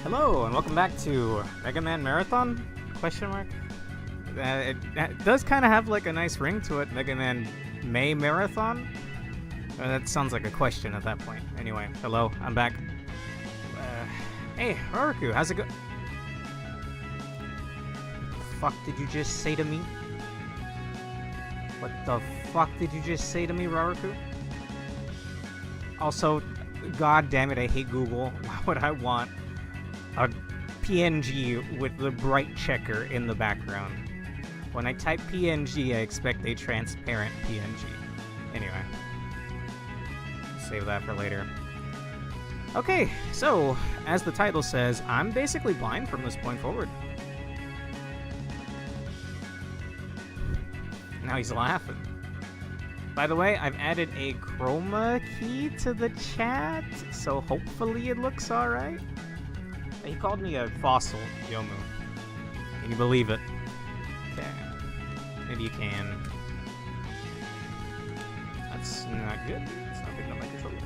Hello, and welcome back to Mega Man Marathon? Question mark? It does kind of have like a nice ring to it, Mega Man May Marathon? That sounds like a question at that point. Anyway, hello, I'm back. Hey, Raraku, how's it go? Fuck did you just say to me? What the fuck did you just say to me, Raraku? Also, god damn it, I hate Google. Why would I want a PNG with the bright checker in the background? When I type PNG, I expect a transparent PNG. Anyway. Save that for later. Okay, so, as the title says, I'm basically blind from this point forward. Now he's laughing. By the way, I've added a chroma key to the chat, so hopefully it looks alright. He called me a fossil, Yomu. Can you believe it? Okay. Maybe you can. That's not good. It's not picking up my controller.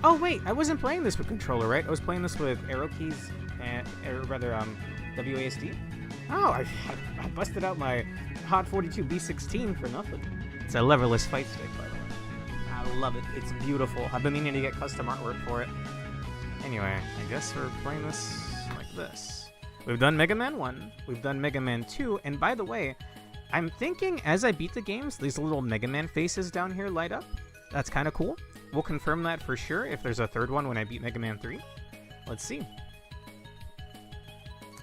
Oh wait, I wasn't playing this with controller, right? I was playing this with arrow keys and, or rather, WASD. Oh, I busted out my Hot 42 B16 for nothing. It's a leverless fight stick, by the way. I love it. It's beautiful. I've been meaning to get custom artwork for it. Anyway, I guess we're playing this like this. We've done Mega Man 1, we've done Mega Man 2, and by the way, I'm thinking as I beat the games, these little Mega Man faces down here light up. That's kind of cool. We'll confirm that for sure if there's a third one when I beat Mega Man 3. Let's see.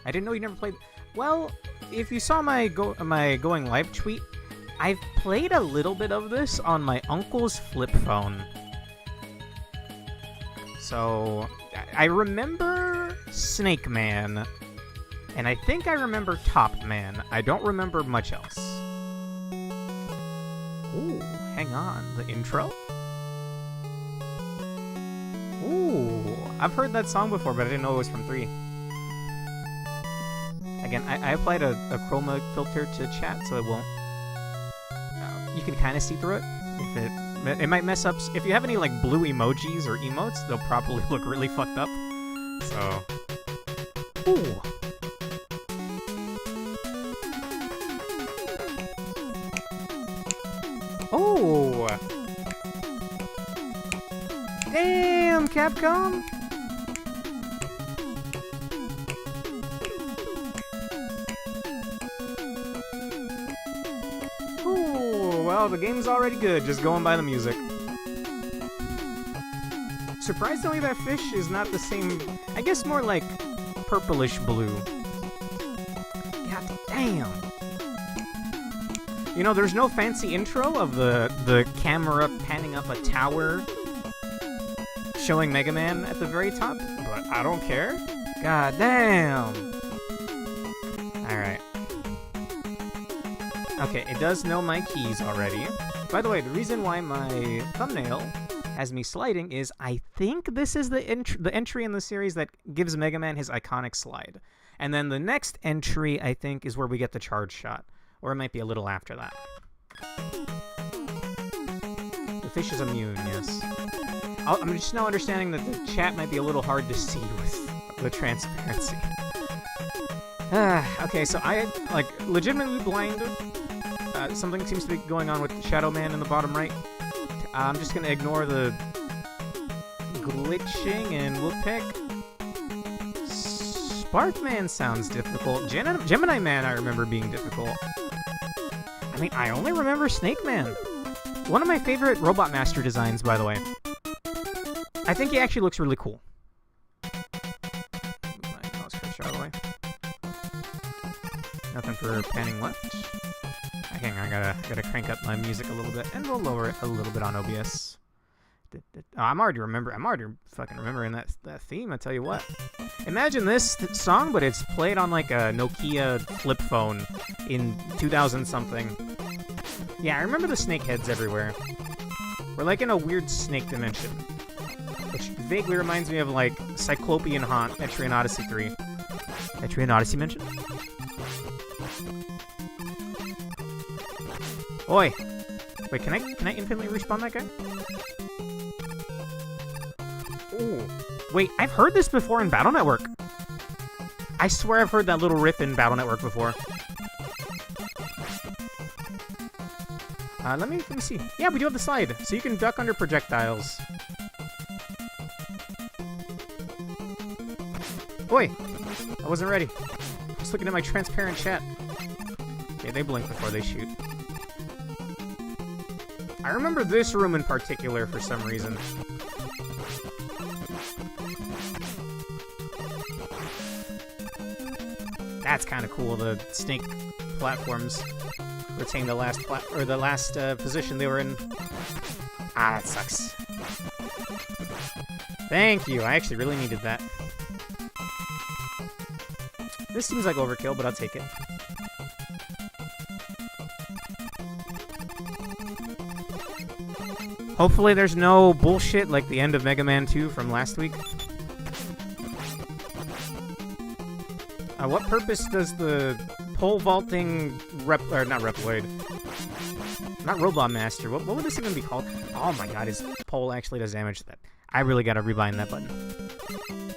I didn't know you never played... Well, if you saw my going live tweet, I've played a little bit of this on my uncle's flip phone. So, I remember Snake Man, and I think I remember Top Man. I don't remember much else. Ooh, hang on. The intro? Ooh, I've heard that song before, but I didn't know it was from 3. Again, I applied a chroma filter to chat, so it won't... you can kind of see through it. It might mess up... If you have any, like, blue emojis or emotes, they'll probably look really fucked up. So... Ooh. Oh! Damn, Capcom! Well, the game's already good, just going by the music. Surprisingly, that fish is not the same... I guess more like purplish blue. God damn! You know, there's no fancy intro of the camera panning up a tower showing Mega Man at the very top, but I don't care. God damn! Alright. Okay, it does know my keys already. By the way, the reason why my thumbnail has me sliding is I think this is the entry in the series that gives Mega Man his iconic slide. And then the next entry, I think, is where we get the charge shot. Or it might be a little after that. The fish is immune, yes. I'm just now understanding that the chat might be a little hard to see with the transparency. Okay, so I, like, legitimately blind. Something seems to be going on with Shadow Man in the bottom right. I'm just gonna ignore the glitching and we'll pick Sparkman sounds difficult. Gemini Man I remember being difficult. I mean, I only remember Snake Man. One of my favorite Robot Master designs, by the way. I think he actually looks really cool. Move my mouse cursor out of the way. Nothing for panning left. Hang on, I gotta crank up my music a little bit, and we'll lower it a little bit on OBS. Oh, I'm already fucking remembering that theme, I tell you what. Imagine this song, but it's played on like a Nokia flip phone in 2000-something. Yeah, I remember the snake heads everywhere. We're like in a weird snake dimension, which vaguely reminds me of like Cyclopean Haunt, Etrian Odyssey 3. Etrian Odyssey mention? Oi! Wait, can I infinitely respawn that guy? Ooh. Wait, I've heard this before in Battle Network. I swear I've heard that little riff in Battle Network before. Let me see. Yeah, we do have the slide, so you can duck under projectiles. Boy, I wasn't ready. I was looking at my transparent chat. Okay, they blink before they shoot. I remember this room in particular for some reason. That's kind of cool. The snake platforms retain the last position they were in. Ah, that sucks. Thank you. I actually really needed that. This seems like overkill, but I'll take it. Hopefully there's no bullshit like the end of Mega Man 2 from last week. What purpose does the pole vaulting not Reploid, not Robot Master, what would this even be called? Oh my god, his pole actually does damage. That I really gotta rebind that button.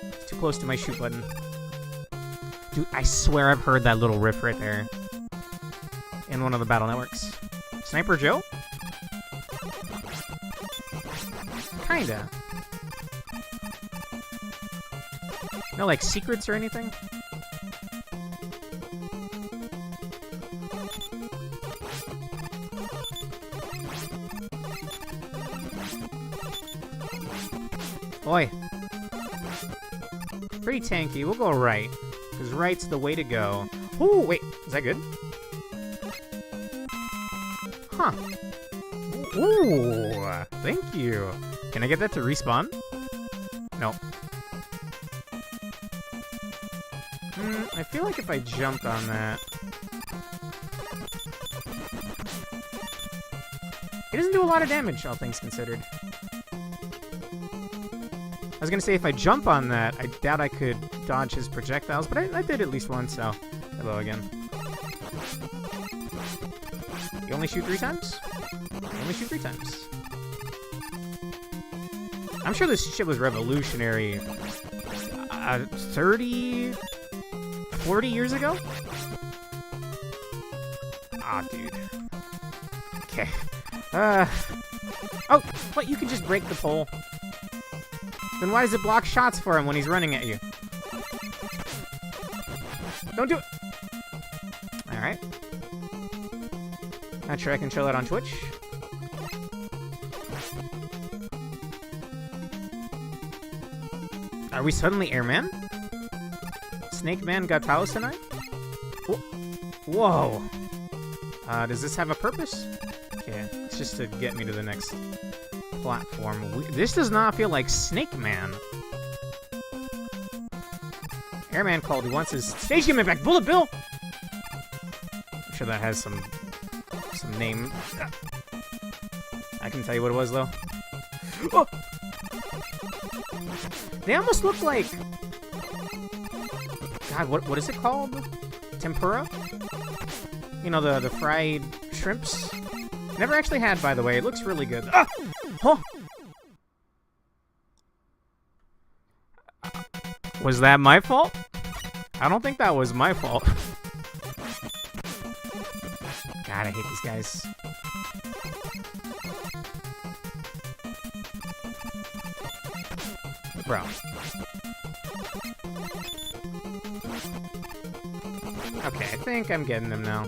It's too close to my shoot button. Dude, I swear I've heard that little riff right there in one of the Battle Networks. Sniper Joe? Kinda. No, like, secrets or anything? Boy. Pretty tanky. We'll go right. Because right's the way to go. Ooh, wait. Is that good? Huh. Ooh. Thank you. Can I get that to respawn? No. I feel like if I jumped on that... It doesn't do a lot of damage, all things considered. I was gonna say, if I jump on that, I doubt I could dodge his projectiles, but I did at least once, so... Hello again. You only shoot 3 times? You only shoot 3 times. I'm sure this shit was revolutionary 30... 40 years ago? Ah, dude. Okay. Oh, what? You can just break the pole. Then why does it block shots for him when he's running at you? Don't do it! Alright. Not sure I can show that on Twitch. Are we suddenly Airman? Snake Man got Talisanite? Whoa! Does this have a purpose? Okay, it's just to get me to the next platform. This does not feel like Snake Man. Airman called. He wants his stage gimmick back. Bullet Bill! I'm sure that has some name. I can tell you what it was, though. Oh! They almost look like... God, what is it called? Tempura? You know, the fried shrimps? Never actually had, by the way. It looks really good. Ah! Huh! Was that my fault? I don't think that was my fault. God, I hate these guys. Bro. Okay, I think I'm getting them now.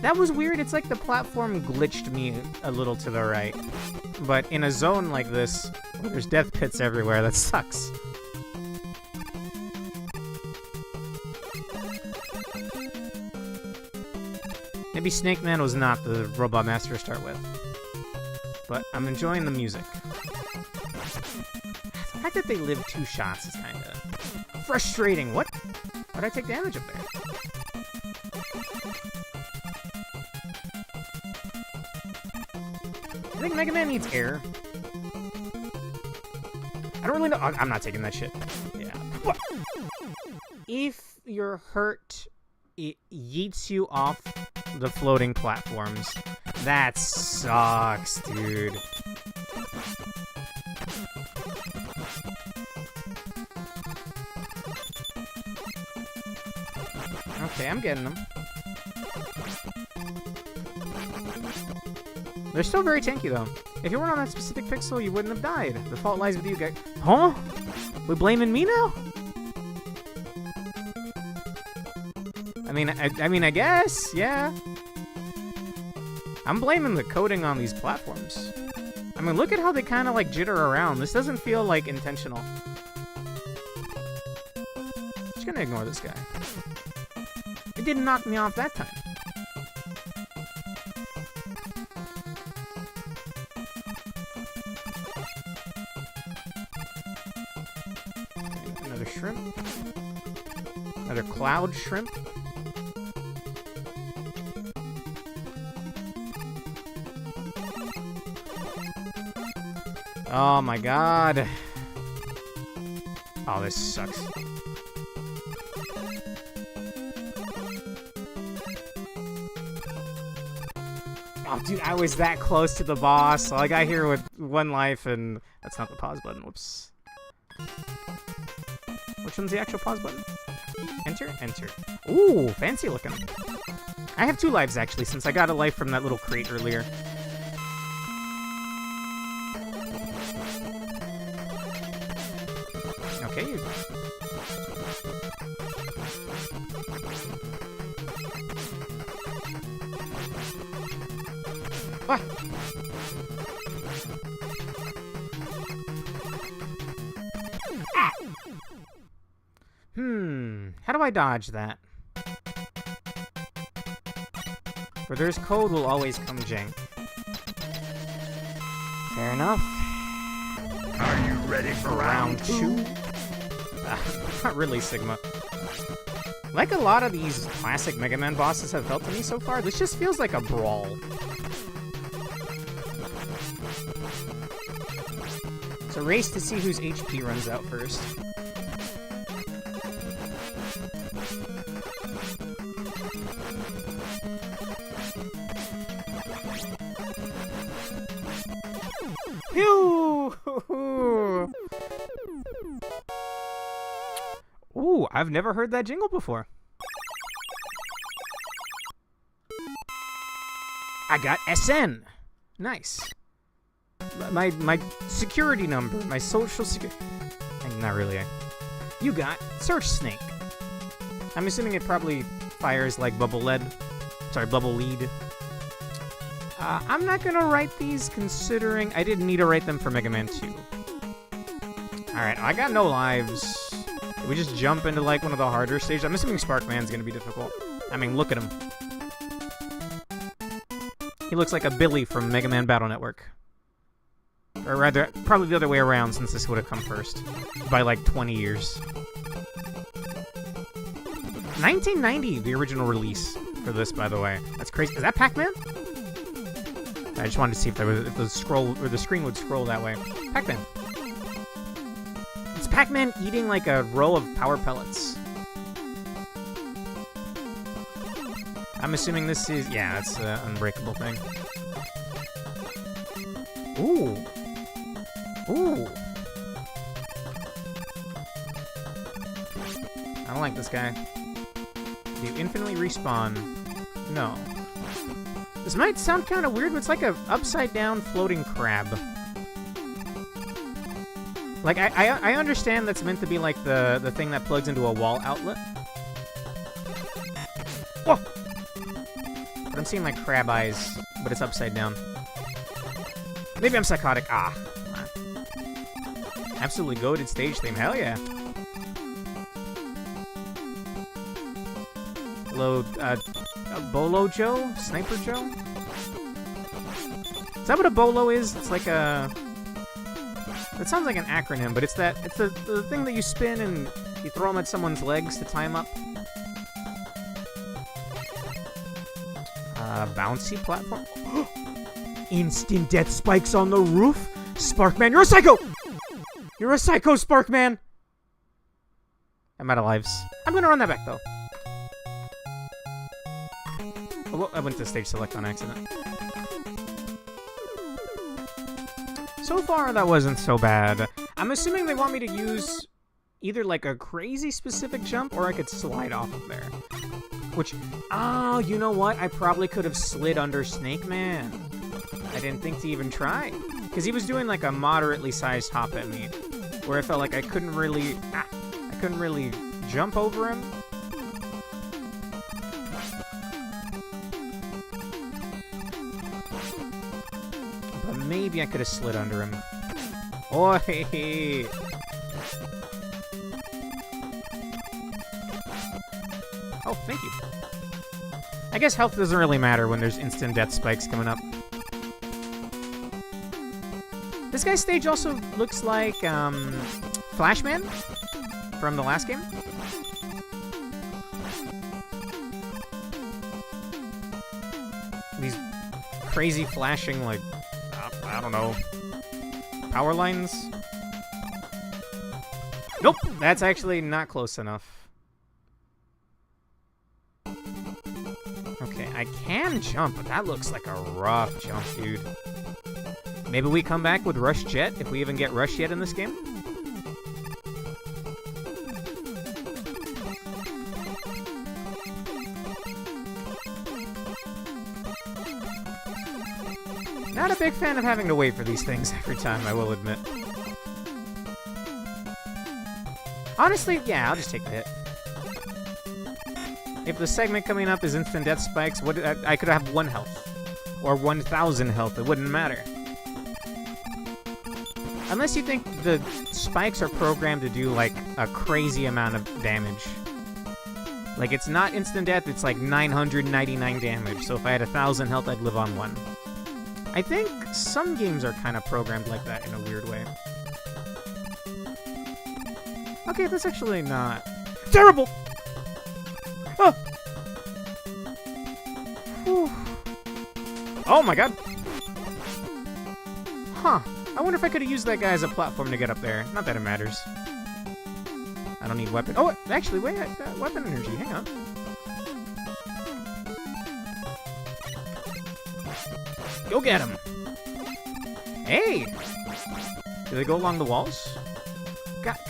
That was weird. It's like the platform glitched me a little to the right. But in a zone like this, where there's death pits everywhere, that sucks. Maybe Snake Man was not the Robot Master to start with. But I'm enjoying the music. The fact that they live 2 shots is kind of frustrating. What? Why'd I take damage up there? I think Mega Man needs air. I don't really know. I'm not taking that shit. Yeah. What? If you're hurt, it yeets you off the floating platforms. That sucks, dude. Okay, I'm getting them. They're still very tanky, though. If you weren't on that specific pixel, you wouldn't have died. The fault lies with you guys. Huh? We're blaming me now? I mean, I guess, yeah. I'm blaming the coding on these platforms. I mean, look at how they kind of, like, jitter around. This doesn't feel, like, intentional. Just gonna ignore this guy. It didn't knock me off that time. Okay, another shrimp. Another cloud shrimp. Oh my god. Oh, this sucks. Oh, dude, I was that close to the boss. I got here with 1 life, and that's not the pause button. Whoops. Which one's the actual pause button? Enter? Enter. Ooh, fancy looking. I have 2 lives, actually, since I got a life from that little crate earlier. Okay. Ah. Ah. How do I dodge that? Where there's code will always come jank. Fair enough. Are you ready for round 2? Not really, Sigma. Like a lot of these classic Mega Man bosses have felt to me so far, this just feels like a brawl. It's a race to see whose HP runs out first. Phew! Ooh, I've never heard that jingle before. I got SN. Nice. My security number, my social security. Not really. You got Search Snake. I'm assuming it probably fires like Bubble Lead. Sorry, Bubble Lead. I'm not gonna write these considering I didn't need to write them for Mega Man 2. Alright, I got no lives. Did we just jump into like one of the harder stages? I'm assuming Sparkman's gonna be difficult. I mean, look at him. He looks like a Billy from Mega Man Battle Network. Or rather, probably the other way around since this would have come first. By like 20 years. 1990, the original release for this, by the way. That's crazy. Is that Pac-Man? I just wanted to see if there was if the scroll or the screen would scroll that way. Pac-Man. It's Pac-Man eating like a row of power pellets. I'm assuming this is that's the unbreakable thing. Ooh. Ooh. I don't like this guy. Do you infinitely respawn? No. This might sound kind of weird, but it's like a upside-down floating crab. Like, I understand that's meant to be like the thing that plugs into a wall outlet. Whoa! But I'm seeing like crab eyes, but it's upside down. Maybe I'm psychotic. Ah. Absolutely goated stage theme. Hell yeah. Hello, Bolo Joe? Sniper Joe? Is that what a Bolo is? It's like a... That sounds like an acronym, but it's the thing that you spin and you throw them at someone's legs to tie them up. Bouncy platform? Instant death spikes on the roof? Sparkman, you're a psycho! You're a psycho, Sparkman! I'm out of lives. I'm gonna run that back, though. Oh, I went to stage select on accident. So far, that wasn't so bad. I'm assuming they want me to use either like a crazy specific jump or I could slide off of there. Which, oh, you know what? I probably could have slid under Snake Man. I didn't think to even try. Because he was doing like a moderately sized hop at me. Where I felt like I couldn't really jump over him. But maybe I could have slid under him. Oh, hey. Oh, thank you. I guess health doesn't really matter when there's instant death spikes coming up. This guy's stage also looks like Flashman from the last game. These crazy flashing, like, I don't know, power lines. Nope, that's actually not close enough. Okay, I can jump, but that looks like a rough jump, dude. Maybe we come back with Rush Jet, if we even get Rush Jet in this game? Not a big fan of having to wait for these things every time, I will admit. Honestly, yeah, I'll just take the hit. If the segment coming up is instant death spikes, I could have 1 health. Or 1,000 health, it wouldn't matter. Unless you think the spikes are programmed to do, like, a crazy amount of damage. Like, it's not instant death, it's like 999 damage, so if I had 1,000 health, I'd live on 1. I think some games are kind of programmed like that in a weird way. Okay, that's actually not terrible! Oh! Whew. Oh my god! Huh. I wonder if I could have used that guy as a platform to get up there. Not that it matters. I don't need weapon. Oh, actually, wait. Weapon energy. Hang on. Go get him! Hey! Do they go along the walls?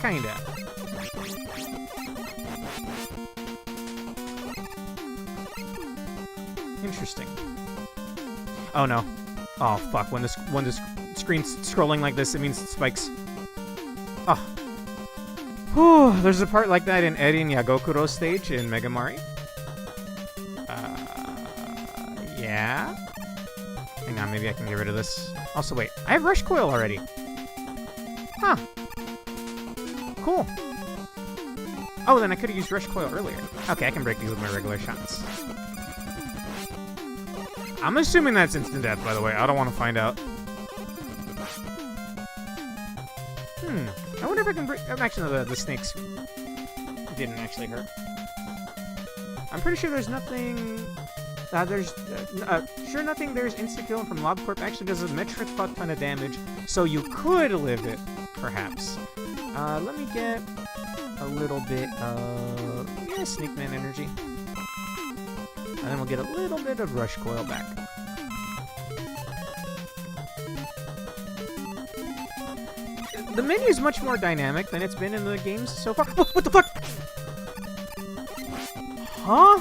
Kinda. Interesting. Oh no. Oh fuck, when the screen's scrolling like this, it means it spikes. Oh. Whew, there's a part like that in Erin Yagokuro's stage in Mega Mario. Yeah? Hang on, maybe I can get rid of this. Also, wait, I have Rush Coil already. Huh. Cool. Oh, then I could have used Rush Coil earlier. Okay, I can break these with my regular shots. I'm assuming that's instant death, by the way. I don't want to find out. I wonder if I can break... Actually, no, the snakes didn't actually hurt. I'm pretty sure there's nothing... There's insta-kill from LobCorp actually does a metric fuck ton of damage, so you could live it, perhaps. Let me get a little bit of Snake Man energy. And then we'll get a little bit of Rush Coil back. The menu is much more dynamic than it's been in the games so far. What the fuck? Huh?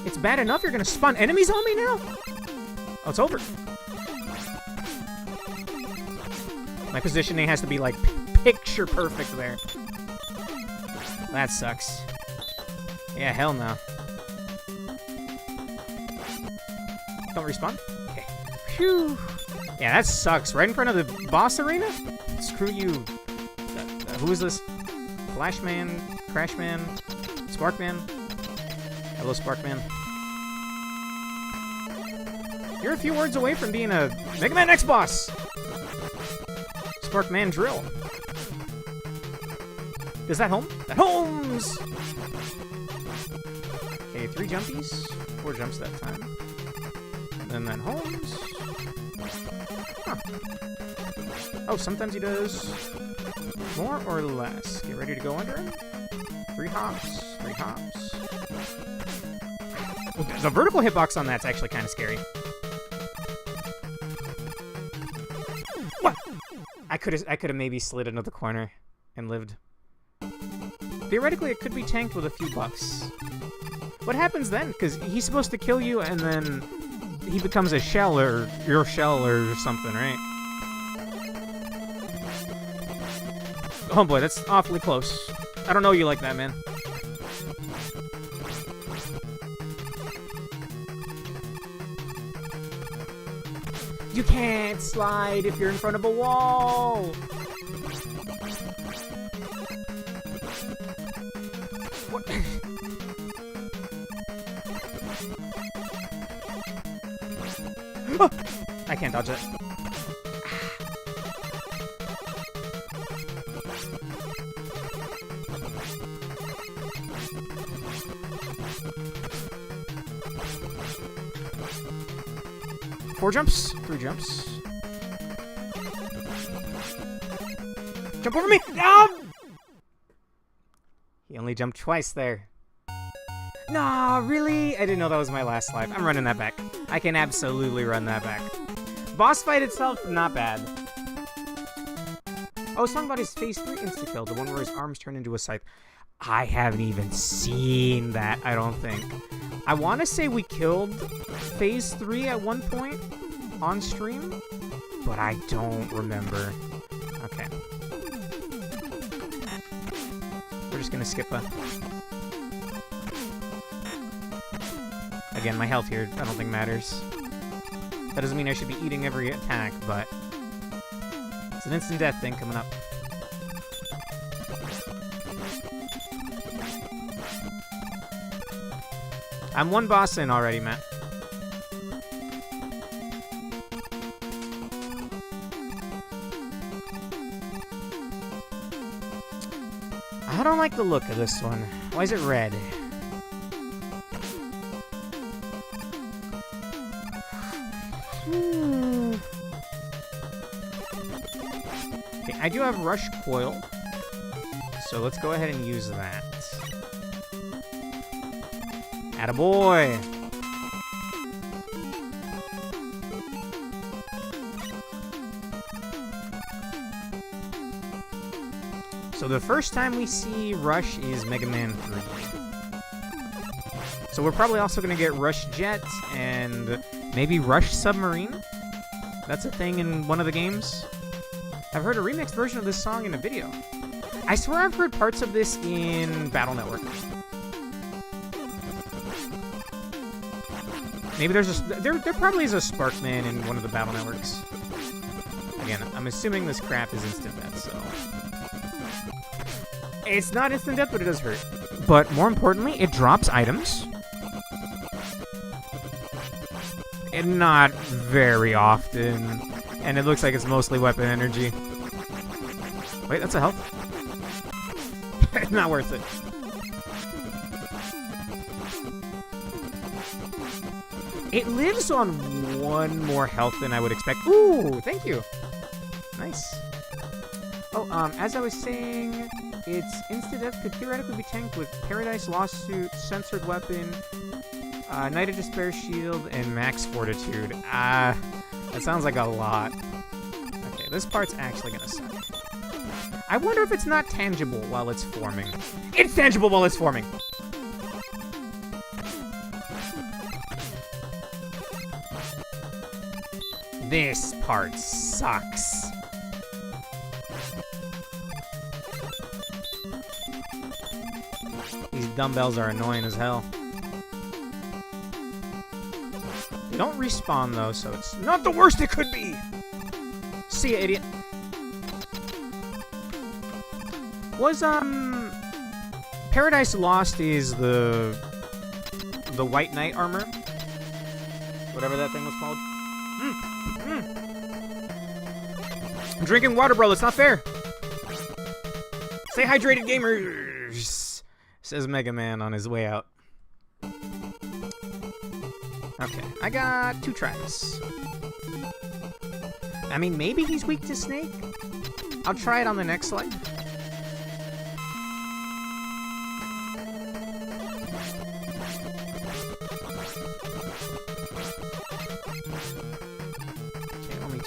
It's bad enough you're gonna spawn enemies on me now? Oh, it's over. My positioning has to be, like, picture perfect there. That sucks. Yeah, hell no. Don't respawn? Okay. Phew. Yeah, that sucks. Right in front of the boss arena? Screw you. Who is this? Flashman? Crashman? Sparkman? Hello, Sparkman. You're a few words away from being a Mega Man X boss! Sparkman Drill. Does that home? That homes! Okay, 3 jumpies. 4 jumps that time. And then that homes. Huh. Oh, sometimes he does more or less. Get ready to go under him. 3 hops. 3 hops. The vertical hitbox on that's actually kind of scary. What? I could have maybe slid into the corner and lived. theoretically it could be tanked with a few buffs. What happens then? Because he's supposed to kill you and then he becomes a shell or your shell or something, right? Oh boy, that's awfully close. I don't know you like that, man. You can't slide if you're in front of a wall! What? Oh! I can't dodge it. Four jumps, 3 jumps. Jump over me! No! He only jumped twice there. Nah, really? I didn't know that was my last life. I'm running that back. I can absolutely run that back. Boss fight itself, not bad. Oh, Songbody's Phase 3 insta-kill, the one where his arms turn into a scythe. I haven't even seen that, I don't think. I want to say we killed Phase 3 at one point on stream, but I don't remember. Okay. We're just going to skip a... Again, my health here I don't think matters. That doesn't mean I should be eating every attack, but... It's an instant death thing coming up. I'm one boss in already, Matt. I don't like the look of this one. Why is it red? Okay, I do have Rush Coil, so let's go ahead and use that. Attaboy! So the first time we see Rush is Mega Man 3. So we're probably also going to get Rush Jet and maybe Rush Submarine. That's a thing in one of the games. I've heard a remixed version of this song in a video. I swear I've heard parts of this in Battle Network. Maybe there's a... There probably is a Sparkman in one of the Battle Networks. Again, I'm assuming this crap is instant death, so... It's not instant death, but it does hurt. But more importantly, it drops items. And not very often. And it looks like it's mostly weapon energy. Wait, that's a health? Not worth it. It lives on 1 more health than I would expect. Ooh, thank you. Nice. Oh, as I was saying, its instant death could theoretically be tanked with Paradise Lawsuit, Censored Weapon, Knight of Despair Shield, and Max Fortitude. That sounds like a lot. Okay, this part's actually gonna suck. I wonder if it's not tangible while it's forming. It's tangible while it's forming! This part sucks. These dumbbells are annoying as hell. They don't respawn though, so it's not the worst it could be! See ya, idiot. Was, Paradise Lost is the White Knight armor? Whatever that thing was called. I'm drinking water, bro. It's not fair. Stay hydrated, gamers. Says Mega Man on his way out. Okay, I got 2 tries. I mean, maybe he's weak to Snake. I'll try it on the next life.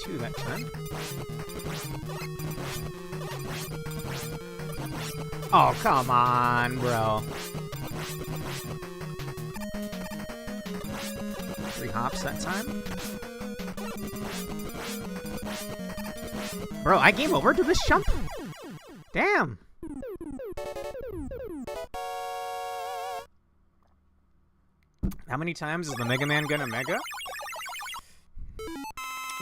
2 that time. Oh, come on, bro. 3 hops that time. Bro, I game over to this jump? Damn. How many times is the Mega Man gonna mega?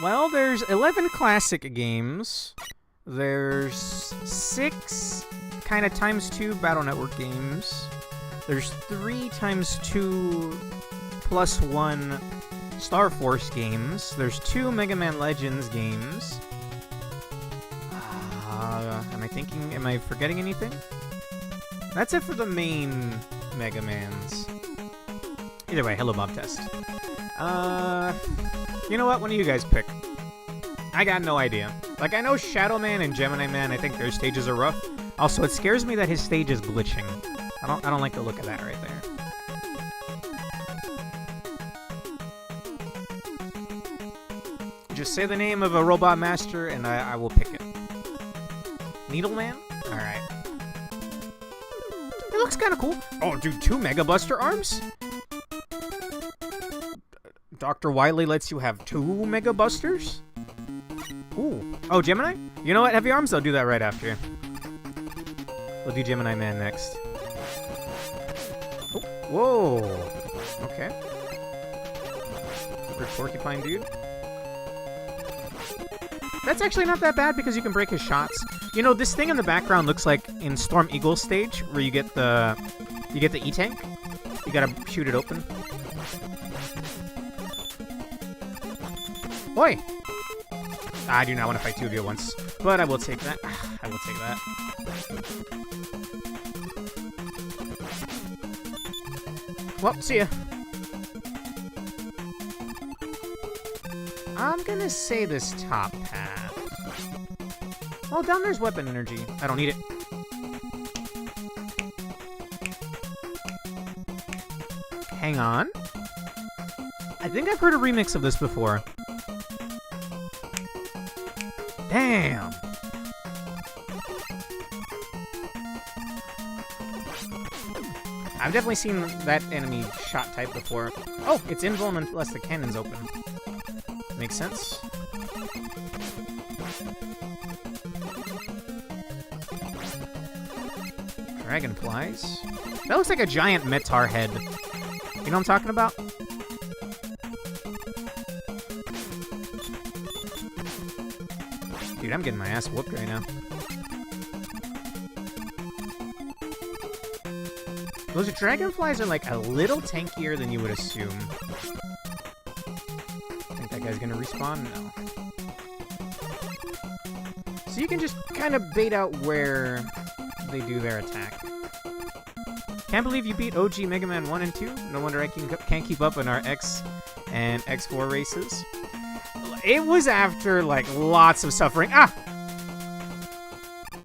Well, there's 11 classic games. There's 6 kind of ×2 Battle Network games. There's 3 ×2 plus 1 Star Force games. There's 2 Mega Man Legends games. Am I forgetting anything? That's it for the main Mega Mans. Either way, hello Bob Test. You know what? One of you guys pick. I got no idea. Like, I know Shadow Man and Gemini Man, I think their stages are rough. Also, it scares me that his stage is glitching. I don't like the look of that right there. Just say the name of a robot master and I will pick it. Needle Man? Alright. It looks kind of cool. Oh, dude, 2 Mega Buster arms? Dr. Wily lets you have 2 Mega Busters? Ooh. Oh, Gemini? You know what? Heavy arms? I'll do that right after. We'll do Gemini Man next. Oh, whoa. Okay. Super Porcupine Dude. That's actually not that bad because you can break his shots. You know, this thing in the background looks like in Storm Eagle's stage where you get the E-Tank. You gotta shoot it open. Oi! I do not want to fight 2 of you at once, but I will take that. I will take that. Well, see ya. I'm gonna say this top path. Oh, down there's weapon energy. I don't need it. Hang on. I think I've heard a remix of this before. Damn! I've definitely seen that enemy shot type before. Oh, it's invuln unless the cannon's open. Makes sense. Dragonflies. That looks like a giant Metar head. You know what I'm talking about? Dude, I'm getting my ass whooped right now. Those dragonflies are like a little tankier than you would assume. Think that guy's gonna respawn? No. So you can just kind of bait out where they do their attack. Can't believe you beat OG Mega Man 1 and 2. No wonder I can't keep up in our X and X4 races. It was after, like, lots of suffering. Ah!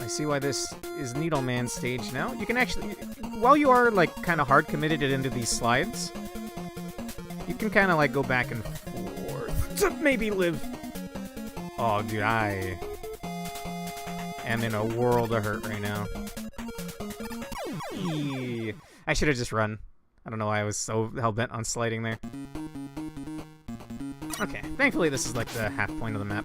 I see why this is Needleman stage now. You can actually, while you are, like, kind of hard committed into these slides, you can kind of, like, go back and forth to maybe live. Oh, dude, I am in a world of hurt right now. Eee. I should have just run. I don't know why I was so hell-bent on sliding there. Okay, thankfully this is like the half point of the map.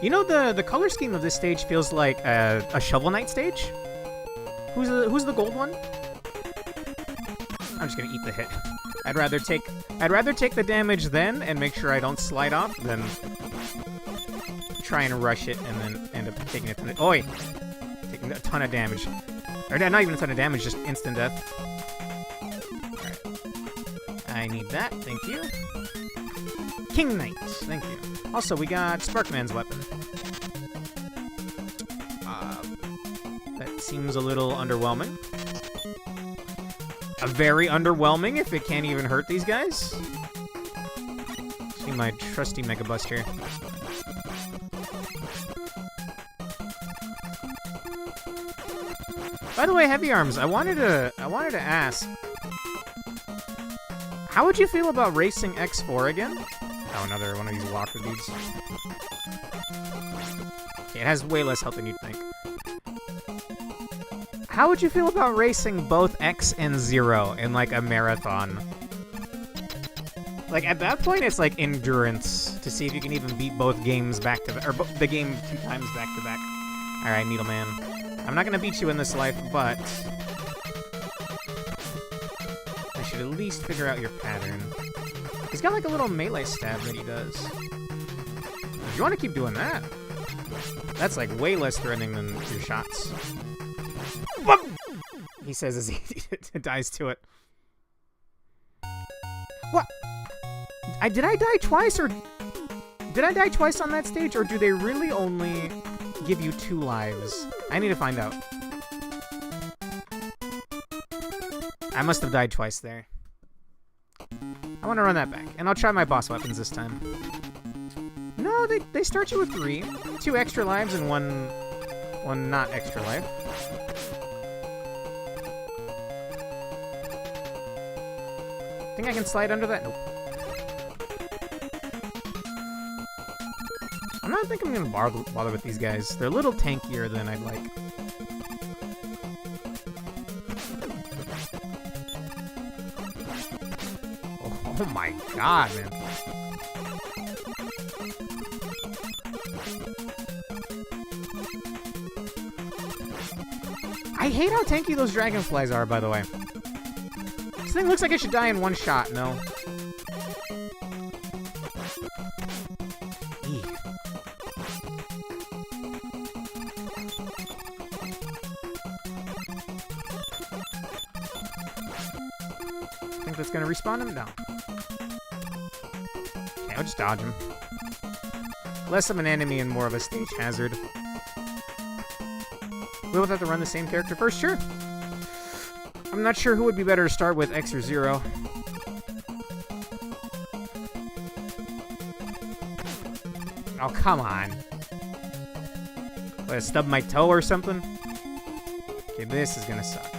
You know, the color scheme of this stage feels like a Shovel Knight stage? Who's the gold one? I'm just gonna eat the hit. I'd rather take the damage then and make sure I don't slide off than try and rush it and then end up taking a ton of taking a ton of damage. Or not even a ton of damage, just instant death. Alright. I need that, thank you. King Knight, thank you. Also, we got Sparkman's weapon. That seems a little underwhelming. Very underwhelming if it can't even hurt these guys. See my trusty Mega Buster. By the way, Heavy Arms, I wanted to ask. How would you feel about racing X4 again? Oh, another one of these walker dudes. Okay, it has way less health than you'd think. How would you feel about racing both X and Zero in, like, a marathon? Like, at that point, it's like endurance to see if you can even beat both games back to back, or the game 2 times back to back. Alright, Needleman. I'm not gonna beat you in this life, but I should at least figure out your pattern. He's got like a little melee stab that he does. If you want to keep doing that, that's like way less threatening than your shots. Whoop! He says as he dies to it. What? Did I die twice, or did I die twice on that stage, or do they really only give you 2 lives? I need to find out. I must have died twice there. I want to run that back, and I'll try my boss weapons this time. No, they start you with 3. 2 extra lives and one not extra life. Think I can slide under that? Nope. I don't think I'm gonna bother with these guys. They're a little tankier than I'd like. Oh my god, man. I hate how tanky those dragonflies are, by the way. This thing looks like it should die in 1 shot, no? That's gonna respawn him? No. Okay, I'll just dodge him. Less of an enemy and more of a stage hazard. We both have to run the same character first? Sure. I'm not sure who would be better to start with, X or Zero. Oh, come on. What, stub my toe or something? Okay, this is gonna suck.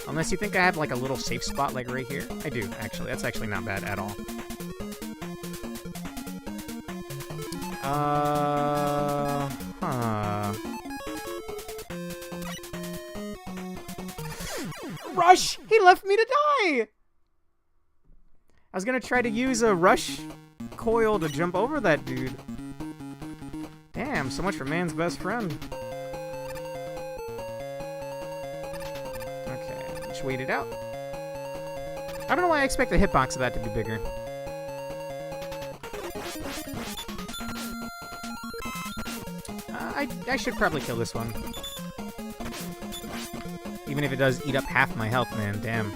Unless you think I have, like, a little safe spot, like, right here. I do, actually. That's actually not bad at all. Huh. Rush! He left me to die! I was gonna try to use a rush coil to jump over that dude. Damn, so much for man's best friend. Wait it out. I don't know why I expect the hitbox of that to be bigger. I should probably kill this one. Even if it does eat up half my health, man. Damn.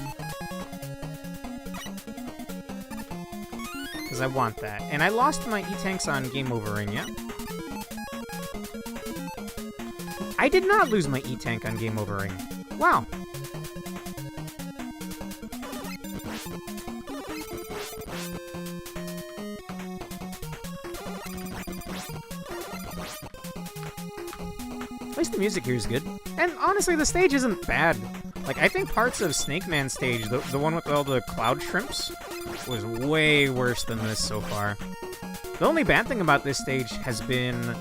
Because I want that. And I lost my E-Tanks on Game Over Ring, yeah? I did not lose my E-Tank on Game Over Ring. Wow. At least the music here is good. And honestly, the stage isn't bad. Like, I think parts of Snake Man's stage, the one with all the cloud shrimps, was way worse than this so far. The only bad thing about this stage has been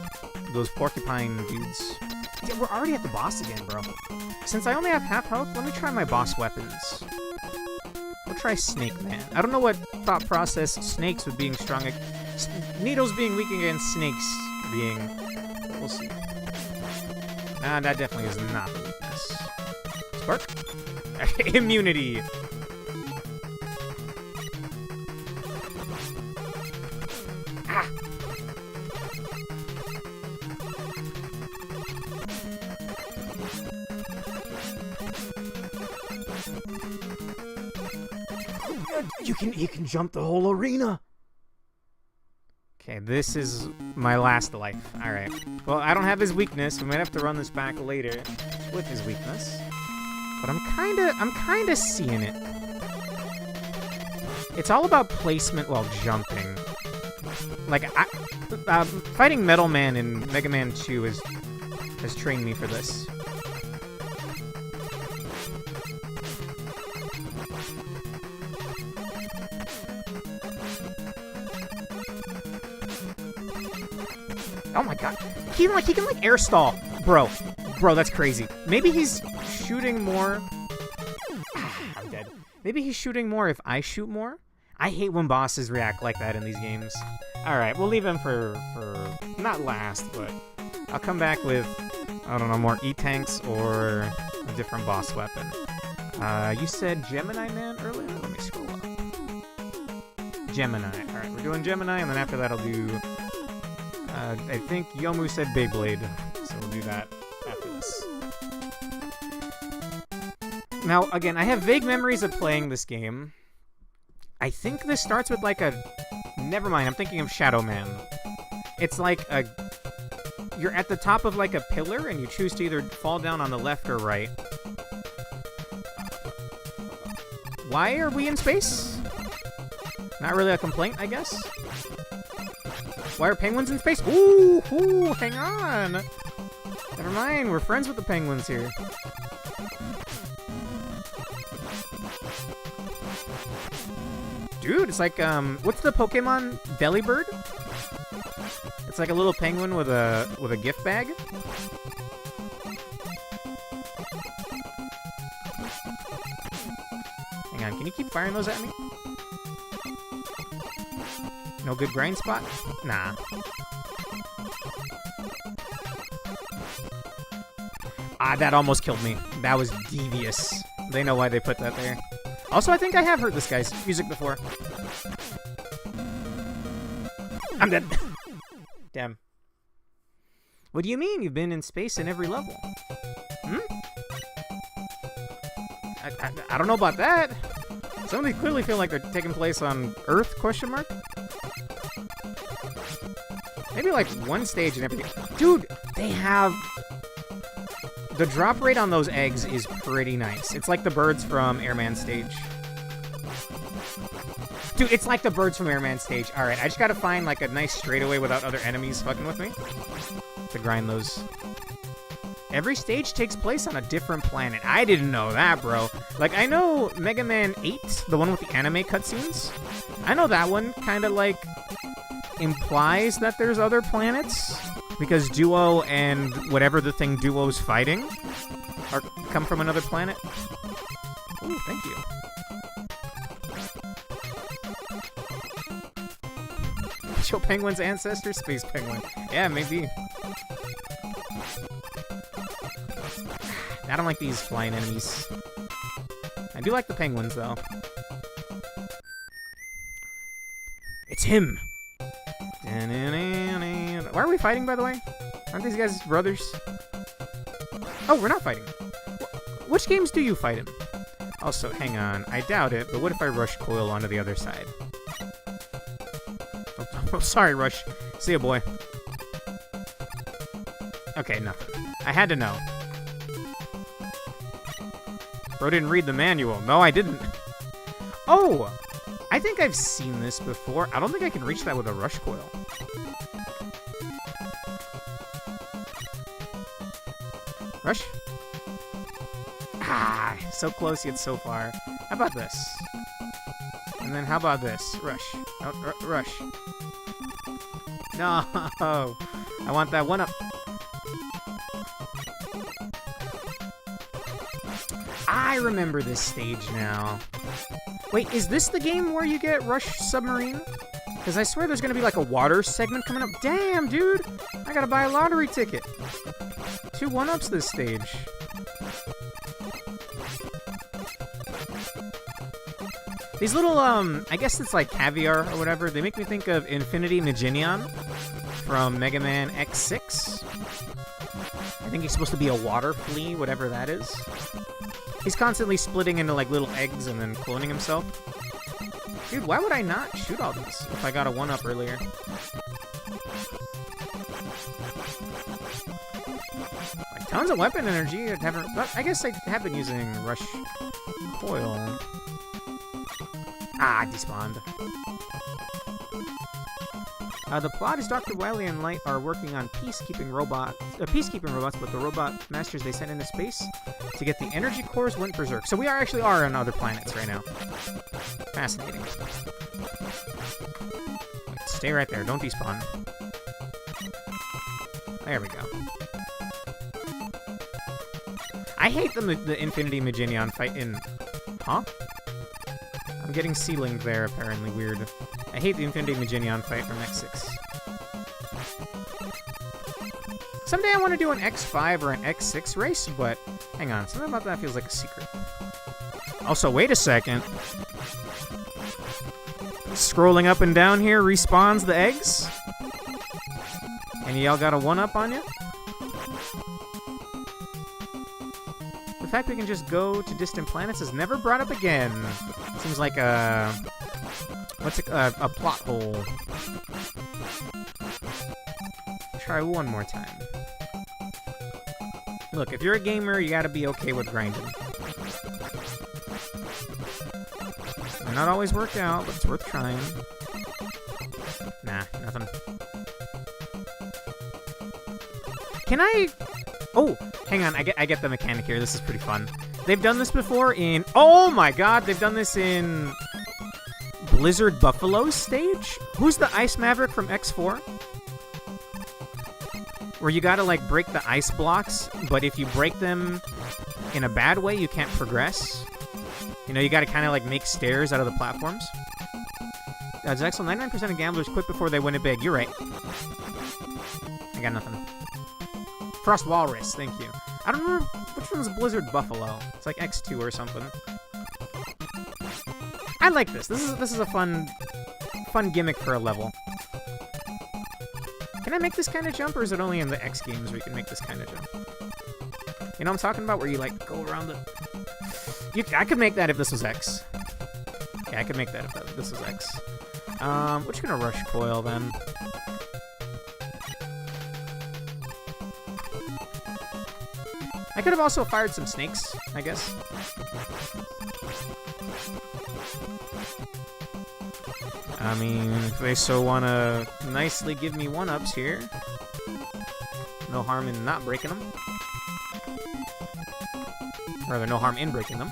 those porcupine dudes. Yeah, we're already at the boss again, bro. Since I only have half health, let me try my boss weapons. We'll try Snake Man. I don't know what thought process snakes with being strong. Needles being weak against snakes being... We'll see. Nah, that definitely is not the weakness. Spark? Immunity! Ah! You can jump the whole arena! Okay, this is my last life. Alright. Well, I don't have his weakness. We might have to run this back later with his weakness. But I'm kinda seeing it. It's all about placement while jumping. Like, fighting Metal Man in Mega Man 2 has trained me for this. Oh my god. He can like air stall. Bro, that's crazy. Maybe he's shooting more. I'm dead. Maybe he's shooting more if I shoot more. I hate when bosses react like that in these games. Alright, we'll leave him for not last, but I'll come back with, I don't know, more E-tanks or a different boss weapon. You said Gemini Man earlier? Let me scroll up. Gemini. Alright, we're doing Gemini, and then after that I'll do... I think Yomu said Beyblade, so we'll do that after this. Now, again, I have vague memories of playing this game. I think this starts with like a... Never mind, I'm thinking of Shadow Man. It's like a... You're at the top of like a pillar, and you choose to either fall down on the left or right. Why are we in space? Not really a complaint, I guess. Why are penguins in space? Ooh, hang on. Never mind, we're friends with the penguins here. Dude, it's like, what's the Pokemon Delibird? It's like a little penguin with a gift bag. Hang on, can you keep firing those at me? No good grind spot? Nah. Ah, that almost killed me. That was devious. They know why they put that there. Also, I think I have heard this guy's music before. I'm dead. Damn. What do you mean? You've been in space in every level. Hmm? I don't know about that. Some of these clearly feel like they're taking place on Earth, question mark? Maybe like one stage and everything. Dude, they have... The drop rate on those eggs is pretty nice. It's like the birds from Airman Stage. Dude, it's like the birds from Airman Stage. Alright, I just gotta find like a nice straightaway without other enemies fucking with me to grind those. Every stage takes place on a different planet. I didn't know that, bro. Like, I know Mega Man 8, the one with the anime cutscenes. I know that one kind of like implies that there's other planets because Duo and whatever the thing Duo's fighting come from another planet. Ooh, thank you. Show Penguin's ancestor? Space Penguin. Yeah, maybe. I don't like these flying enemies. I do like the penguins, though. It's him! Why are we fighting, by the way? Aren't these guys brothers? Oh, we're not fighting. Which games do you fight in? Also, hang on. I doubt it, but what if I rush Coil onto the other side? Oh, sorry, Rush. See ya, boy. Okay, nothing. I had to know. Bro didn't read the manual. No, I didn't. Oh! I think I've seen this before. I don't think I can reach that with a Rush Coil. Rush? Ah, so close yet so far. How about this? And then how about this? Rush. Oh, Rush. No! I want that one up. I remember this stage now. Wait, is this the game where you get Rush Submarine? Because I swear there's going to be like a water segment coming up. Damn, dude! I gotta buy a lottery ticket. 2 1-ups this stage. These little, I guess it's like caviar or whatever. They make me think of Infinity Mijinion from Mega Man X6. I think he's supposed to be a water flea, whatever that is. He's constantly splitting into like little eggs and then cloning himself. Dude, why would I not shoot all these if I got a 1-up earlier? Like tons of weapon energy. I guess I have been using Rush Coil. Ah, I despawned. The plot is Dr. Wily and Light are working on peacekeeping robots, but the robot masters they sent into space to get the energy cores went berserk. So we actually are on other planets right now. Fascinating. Stay right there. Don't despawn. There we go. I hate the Infinity Maginion fight in... Huh? I'm getting C-Link there, apparently. Weird. I hate the Infinity Maginion fight from X6. Someday I want to do an X5 or an X6 race, but... Hang on, something about that feels like a secret. Also, wait a second. Scrolling up and down here respawns the eggs? And y'all got a 1-up on you? The fact we can just go to distant planets is never brought up again. Seems like a... What's a plot hole. Try one more time. Look, if you're a gamer, you gotta be okay with grinding. Might not always work out, but it's worth trying. Nah, nothing. Can I... Oh, hang on, I get the mechanic here. This is pretty fun. They've done this before in... Oh my god, they've done this in... Blizzard Buffalo's stage? Who's the Ice Maverick from X4? Where you gotta, like, break the ice blocks, but if you break them in a bad way, you can't progress. You know, you gotta kind of, like, make stairs out of the platforms. Zexel, 99% of gamblers quit before they win it big. You're right. I got nothing. Frost Walrus, thank you. I don't remember which one's Blizzard Buffalo. It's like X2 or something. I like this. This is a fun gimmick for a level. Can I make this kind of jump, or is it only in the X games where you can make this kind of jump? You know what I'm talking about? Where you, like, go around the... I could make that if this was X. Yeah, I could make that if this was X. We're just gonna rush coil, then. I could have also fired some snakes, I guess. I mean, if they so want to nicely give me 1-ups here. No harm in not breaking them. Or rather, no harm in breaking them.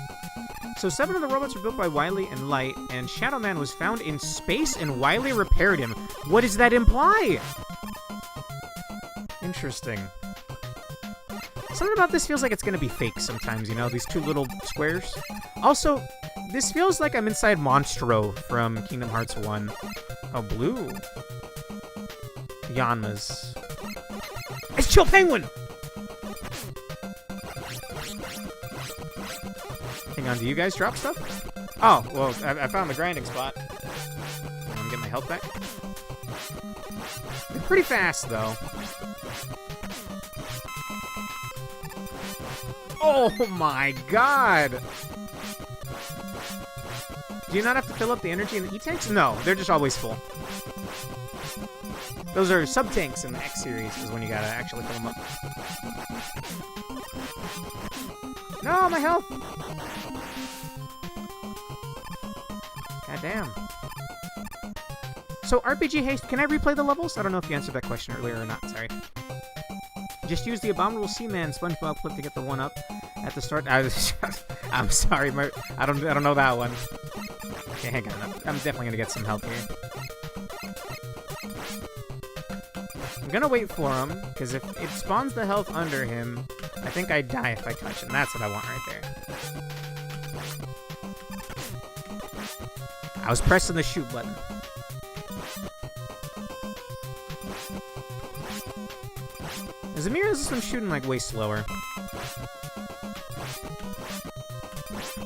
So 7 of the robots were built by Wily and Light, and Shadow Man was found in space and Wily repaired him. What does that imply? Interesting. Something about this feels like it's going to be fake sometimes, you know? These two little squares. Also... This feels like I'm inside Monstro from Kingdom Hearts 1. Oh, blue. Yanma's. It's Chill Penguin! Hang on, do you guys drop stuff? Oh, well, I found the grinding spot. I'm getting my health back. They're pretty fast, though. Oh my god! Do you not have to fill up the energy in the E-tanks? No, they're just always full. Those are sub-tanks in the X-series, is when you gotta actually fill them up. No, my health! God damn. So, RPG Haste, can I replay the levels? I don't know if you answered that question earlier or not, sorry. Just use the Abominable Seaman SpongeBob clip to get the 1-up at the start. I'm sorry, I don't know that one. Okay, hang on. I'm definitely gonna get some help here. I'm gonna wait for him, because if it spawns the health under him, I think I die if I touch him. That's what I want right there. I was pressing the shoot button. Zamira's been shooting, like, way slower.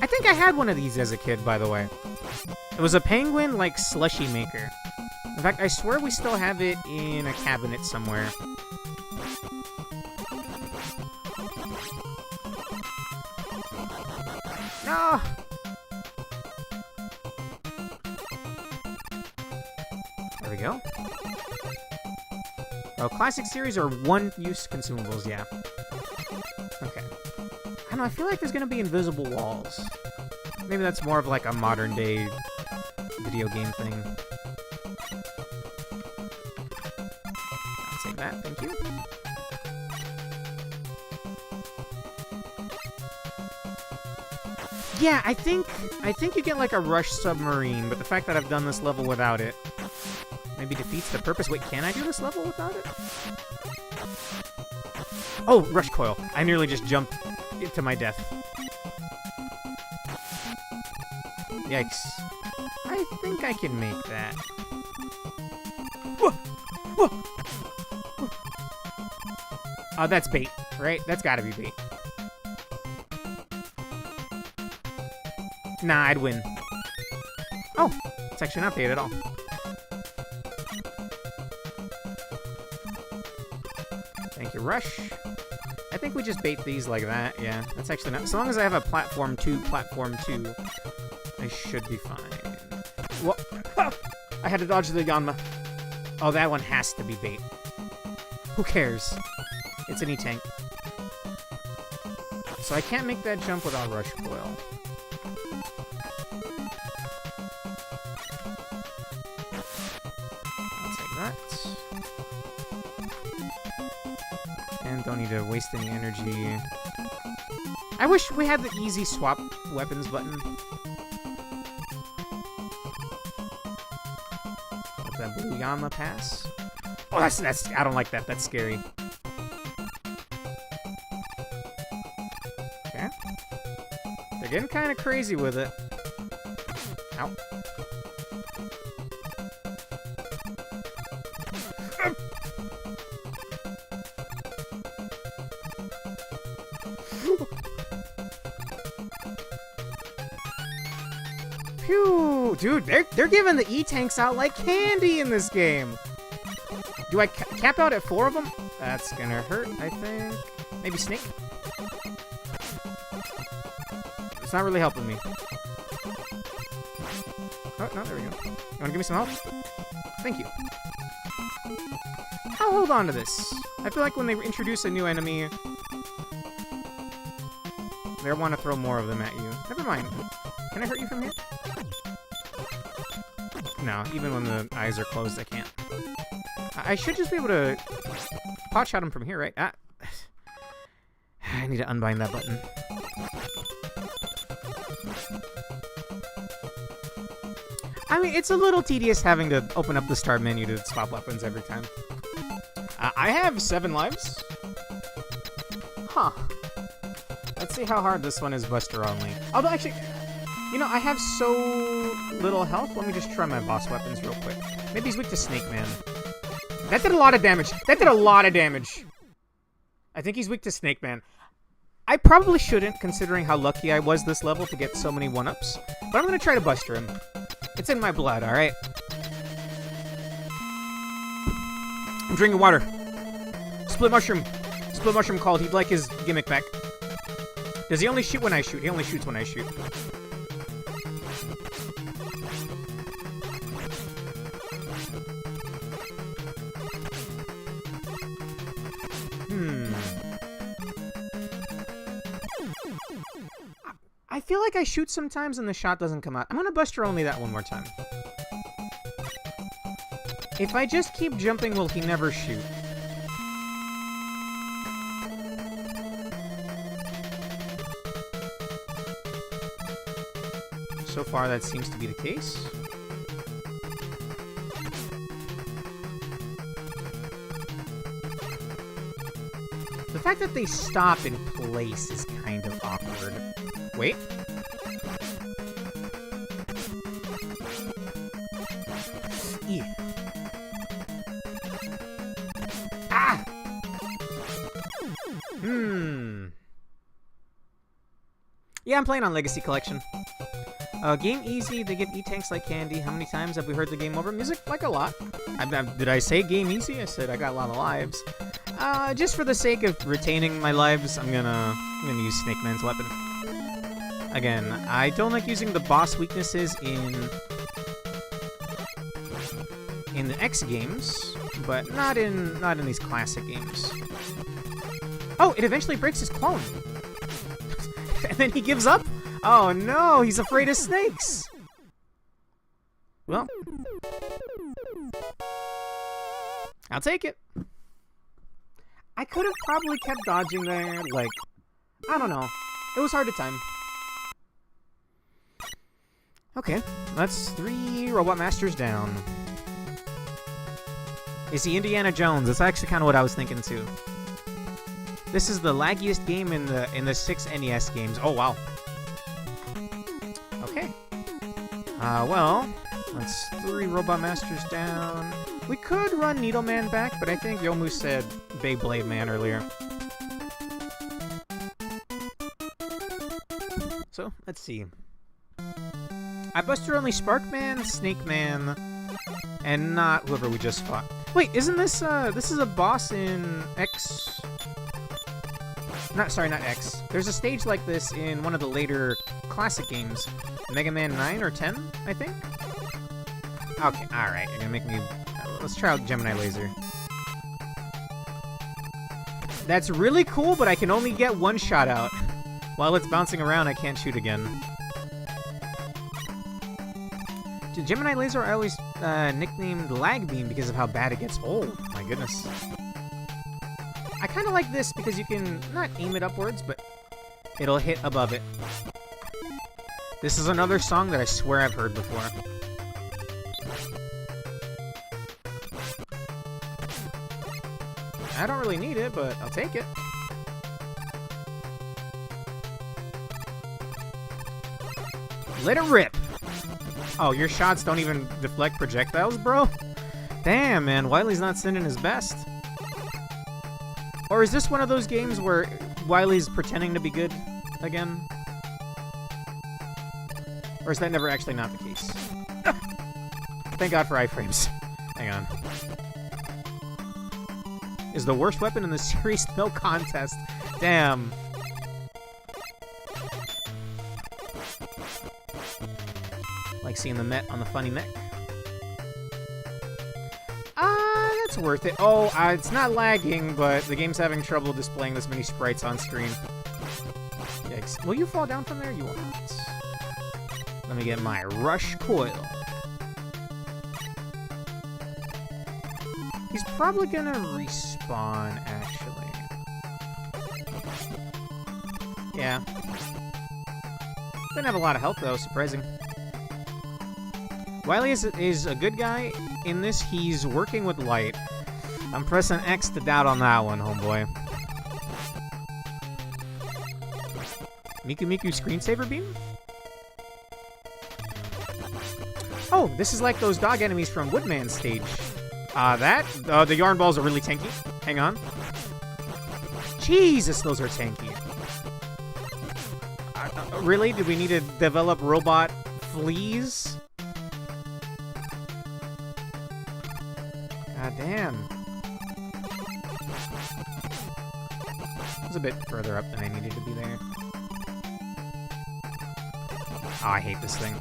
I think I had one of these as a kid, by the way. It was a penguin, like, slushy maker. In fact, I swear we still have it in a cabinet somewhere. No! There we go. Oh, classic series are one-use consumables, yeah. Okay. I don't know, I feel like there's gonna be invisible walls. Maybe that's more of like a modern-day video game thing. I'll take that, thank you. Yeah, I think you get like a rush submarine, but the fact that I've done this level without it maybe defeats the purpose. Wait, can I do this level without it? Oh, rush coil. I nearly just jumped to my death. Yikes. I think I can make that. Whoa! Whoa! Whoa. Oh, that's bait, right? That's gotta be bait. Nah, I'd win. Oh, it's actually not bait at all. Thank you, Rush. I think we just bait these like that. Yeah, that's actually not... So long as I have a platform 2, I should be fine. Whoa. Ah! I had to dodge the Yanma. Oh, that one has to be bait. Who cares? It's an E-Tank. So I can't make that jump without Rush Coil. I'll take that. And don't need to waste any energy. I wish we had the easy swap weapons button. Let that blue Yanma pass. Oh, that's I don't like that. That's scary. Okay. They're getting kind of crazy with it. Ow. Phew, dude, they're giving the E-Tanks out like candy in this game. Do I cap out at 4 of them? That's gonna hurt, I think. Maybe Snake? It's not really helping me. Oh, no, there we go. You wanna give me some help? Thank you. I'll hold on to this. I feel like when they introduce a new enemy, they want to throw more of them at you. Never mind. Can I hurt you from here? No, even when the eyes are closed, I can't. I should just be able to pot shot him from here, right? Ah. I need to unbind that button. I mean, it's a little tedious having to open up the start menu to swap weapons every time. I have 7 lives. Huh. Let's see how hard this one is Buster only. Although, actually, you know, I have so little health. Let me just try my boss weapons real quick. Maybe he's weak to Snake Man. That did a lot of damage. That did a lot of damage. I think he's weak to Snake Man. I probably shouldn't, considering how lucky I was this level to get so many 1-ups. But I'm going to try to Buster him. It's in my blood, alright? I'm drinking water. Split Mushroom. Split Mushroom called. He'd like his gimmick back. Does he only shoot when I shoot? He only shoots when I shoot. I feel like I shoot sometimes and the shot doesn't come out. I'm gonna Buster only that one more time. If I just keep jumping, will he never shoot? So far, that seems to be the case. The fact that they stop in place is kind of awkward. Wait. Yeah. Ah! Yeah, I'm playing on Legacy Collection. Game easy, they give E-Tanks like candy. How many times have we heard the game over music? Like a lot. Did I say game easy? I said I got a lot of lives. Just for the sake of retaining my lives, I'm gonna use Snake Man's weapon. Again, I don't like using the boss weaknesses in the X games, but not in these classic games. Oh, it eventually breaks his clone. And then he gives up? Oh no, he's afraid of snakes. Well, I'll take it. I could have probably kept dodging there, like, I don't know. It was hard to time. Okay, that's 3 Robot Masters down. Is he Indiana Jones? That's actually kind of what I was thinking, too. This is the laggiest game in the 6 NES games. Oh wow. Okay. Well, that's 3 Robot Masters down. We could run Needleman back, but I think Yomu said Beyblade Man earlier. So, let's see. I busted only Sparkman, Snake Man, and not whoever we just fought. Wait, isn't this is a boss in X? Not X. There's a stage like this in one of the later classic games. Mega Man 9 or 10, I think? Okay, alright, you're gonna make me... Let's try out Gemini Laser. That's really cool, but I can only get one shot out. While it's bouncing around, I can't shoot again. To Gemini Laser, I always nicknamed Lag Beam because of how bad it gets. Oh, my goodness. I kind of like this because you can not aim it upwards, but it'll hit above it. This is another song that I swear I've heard before. I don't really need it, but I'll take it. Let it rip! Oh, your shots don't even deflect projectiles, bro? Damn, man, Wily's not sending his best. Or is this one of those games where Wily's pretending to be good again? Or is that never actually not the case? Thank God for iframes. Hang on. Is the worst weapon in the series no contest? Damn. Like seeing the Met on the funny mech. That's worth it. Oh, it's not lagging, but the game's having trouble displaying this many sprites on screen. Yikes. Will you fall down from there? You won't. Let me get my Rush Coil. He's probably gonna respawn, actually. Yeah. Didn't have a lot of health, though. Surprising. Wily is a good guy. In this, he's working with light. I'm pressing X to doubt on that one, homeboy. Miku Miku Screensaver Beam? Oh, this is like those dog enemies from Woodman stage. The yarn balls are really tanky. Hang on. Jesus, those are tanky. Really? Do we need to develop robot fleas? God damn. I was a bit further up than I needed to be there. Oh, I hate this thing.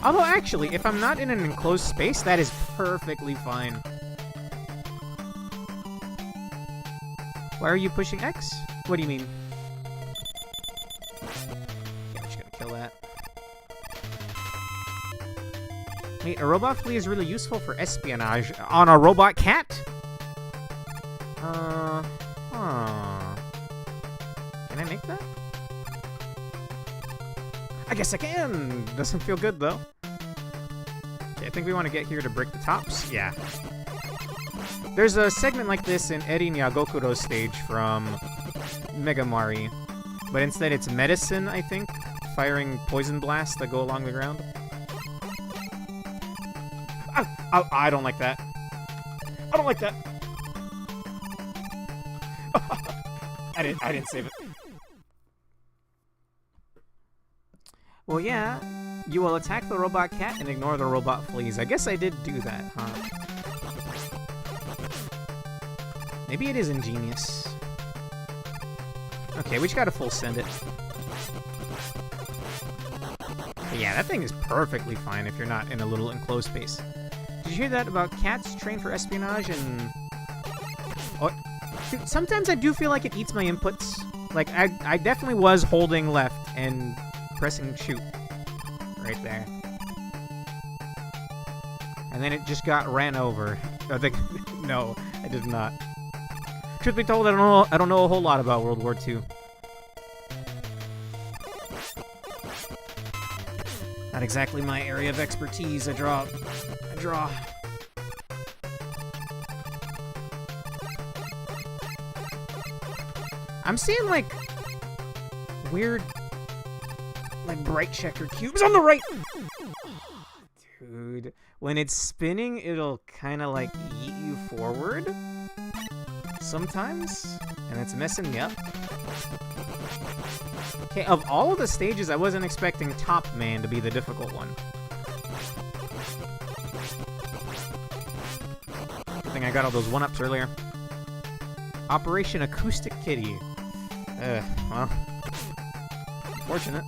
Although, actually, if I'm not in an enclosed space, that is perfectly fine. Why are you pushing X? What do you mean? Yeah, I'm just gonna kill that. Wait, a robot flea is really useful for espionage on a robot cat? Can I make that? I guess I can! Doesn't feel good, though. Okay, I think we want to get here to break the tops. Yeah. There's a segment like this in Eri Nyagokuro's stage from Mega Mari. But instead it's medicine, I think, firing poison blasts that go along the ground. I don't like that. I don't like that. I didn't save it. Well, yeah, you will attack the robot cat and ignore the robot fleas. I guess I did do that, huh? Maybe it is ingenious. Okay, we just gotta full send it. But yeah, that thing is perfectly fine if you're not in a little enclosed space. Did you hear that about cats trained for espionage and... Oh, dude, sometimes I do feel like it eats my inputs. Like, I definitely was holding left and pressing shoot right there. And then it just got ran over. I think... No, I did not. Truth be told, I don't know a whole lot about World War II. Not exactly my area of expertise. I draw. I'm seeing, like, weird, like, bright checker cubes on the right. Dude, when it's spinning, it'll kind of, like, yeet you forward sometimes, and it's messing me up. Okay, of all of the stages, I wasn't expecting Top Man to be the difficult one. Good thing I got all those 1-ups earlier. Operation Acoustic Kitty. Well, fortunate.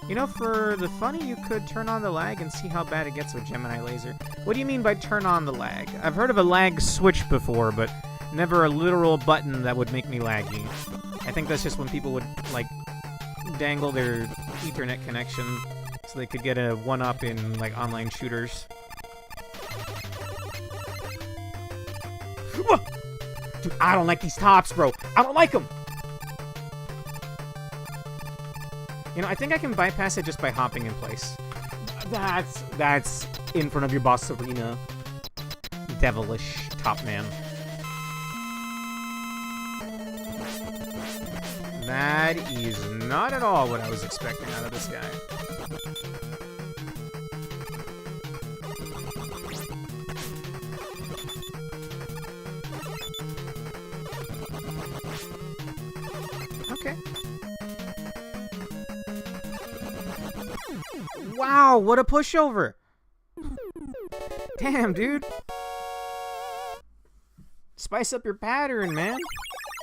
You know, for the funny, you could turn on the lag and see how bad it gets with Gemini Laser. What do you mean by turn on the lag? I've heard of a lag switch before, but never a literal button that would make me laggy. I think that's just when people would, like, dangle their Ethernet connection so they could get a 1-up in, like, online shooters. Dude, I don't like these tops, bro. I don't like them. You know, I think I can bypass it just by hopping in place. That's in front of your boss arena. Devilish Top Man. That is not at all what I was expecting out of this guy. Okay. Wow, what a pushover! Damn, dude. Spice up your pattern, man.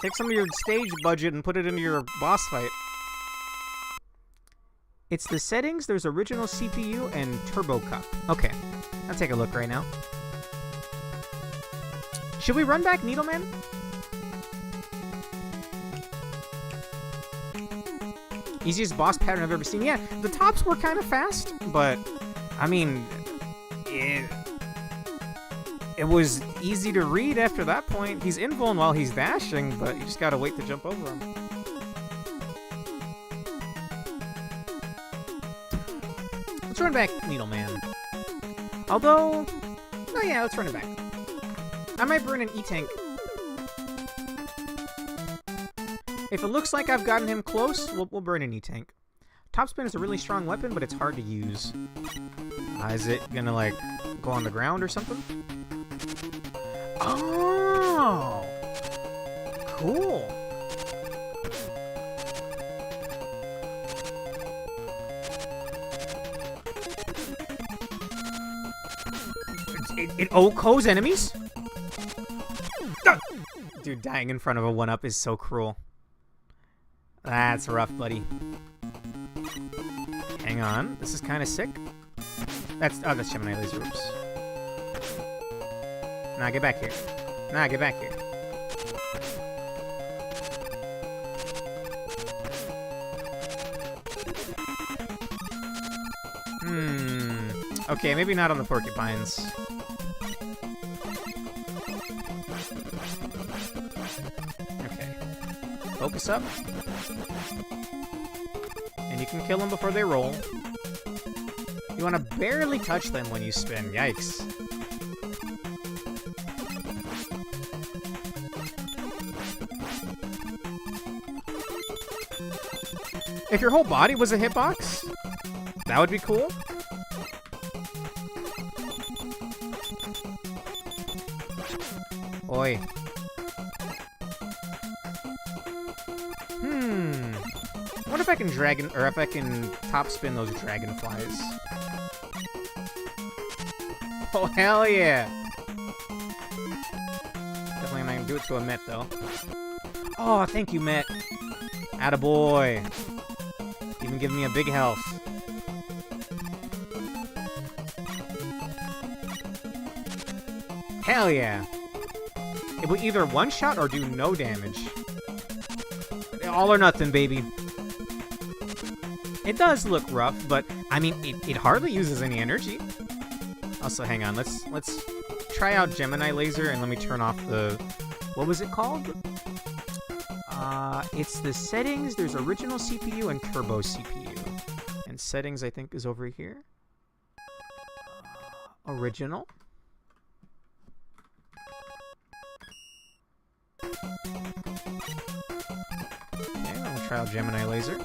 Take some of your stage budget and put it into your boss fight. It's the settings, there's original CPU, and Turbo Cup. Okay, I'll take a look right now. Should we run back Needleman? Easiest boss pattern I've ever seen. Yeah, the tops were kind of fast, but, I mean, it was easy to read after that point. He's invuln while he's dashing, but you just gotta wait to jump over him. Let's run back Needleman. Although, oh yeah, let's run it back. I might burn an E-Tank. If it looks like I've gotten him close, we'll burn an E-Tank. Topspin is a really strong weapon, but it's hard to use. Is it gonna, like, go on the ground or something? Oh! Cool. It OHKOs enemies? Dude, dying in front of a 1-up is so cruel. That's rough, buddy. Hang on, this is kind of sick. That's Gemini Laser. Oops. Nah, get back here. Nah, get back here. Okay, maybe not on the porcupines. Okay. Focus up. And you can kill them before they roll. You want to barely touch them when you spin. Yikes. If your whole body was a hitbox, that would be cool. Oi. I wonder if I can if I can top spin those dragonflies. Oh, hell yeah. Definitely not gonna do it to a Met, though. Oh, thank you, Met. Attaboy. Even giving me a big health. Hell yeah. It will either one-shot or do no damage. All or nothing, baby. It does look rough, but, I mean, it hardly uses any energy. Also, hang on, let's try out Gemini Laser, and let me turn off the... What was it called? It's the settings, there's original CPU and turbo CPU. And settings, I think, is over here. Original. try out Gemini Laser.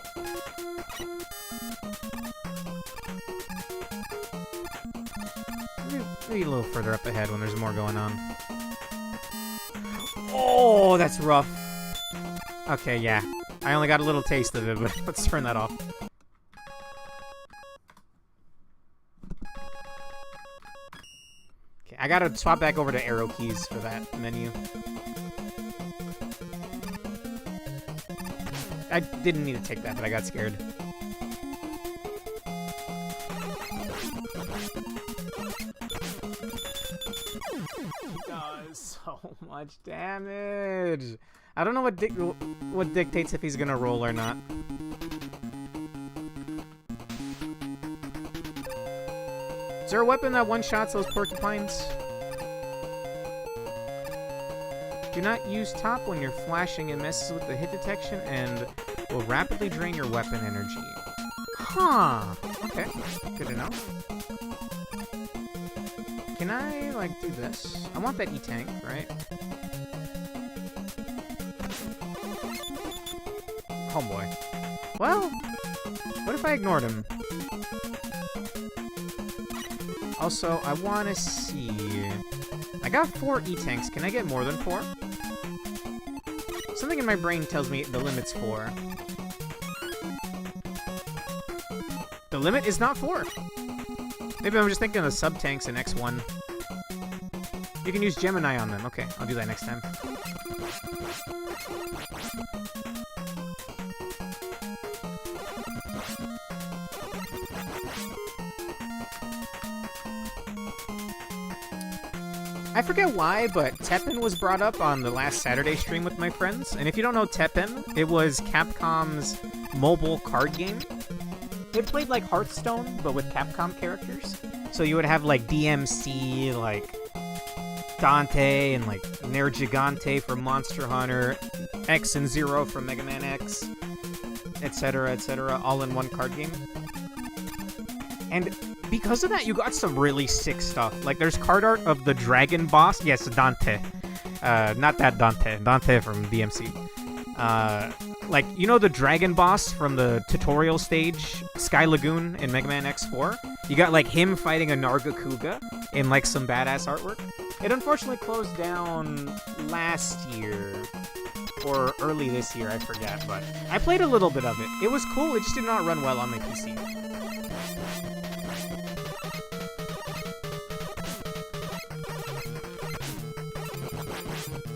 Maybe a little further up ahead when there's more going on. Oh, that's rough. Okay, yeah. I only got a little taste of it, but let's turn that off. Okay, I gotta swap back over to arrow keys for that menu. I didn't need to take that, but I got scared. He does so much damage. I don't know what dictates if he's gonna roll or not. Is there a weapon that one-shots those porcupines? Do not use top when you're flashing. It messes with the hit detection and will rapidly drain your weapon energy. Huh. Okay. Good to know. Can I, like, do this? I want that E-Tank, right? Oh boy. Well, what if I ignored him? Also, I want to see... I got 4 E-Tanks. Can I get more than 4? Something in my brain tells me the limit's 4. The limit is not 4. Maybe I'm just thinking of sub-tanks in X1. You can use Gemini on them. Okay, I'll do that next time. I forget why, but Teppen was brought up on the last Saturday stream with my friends. And if you don't know Teppen, it was Capcom's mobile card game. It played like Hearthstone, but with Capcom characters. So you would have like DMC, like Dante, and like Nergigante from Monster Hunter, X and Zero from Mega Man X, etc., all in one card game. And because of that, you got some really sick stuff. Like, there's card art of the dragon boss. Yes, Dante. Not that Dante. Dante from DMC. Like, you know the dragon boss from the tutorial stage, Sky Lagoon in Mega Man X4? You got, like, him fighting a Nargacuga in, like, some badass artwork. It unfortunately closed down last year. Or early this year, I forget. But I played a little bit of it. It was cool, it just did not run well on my PC.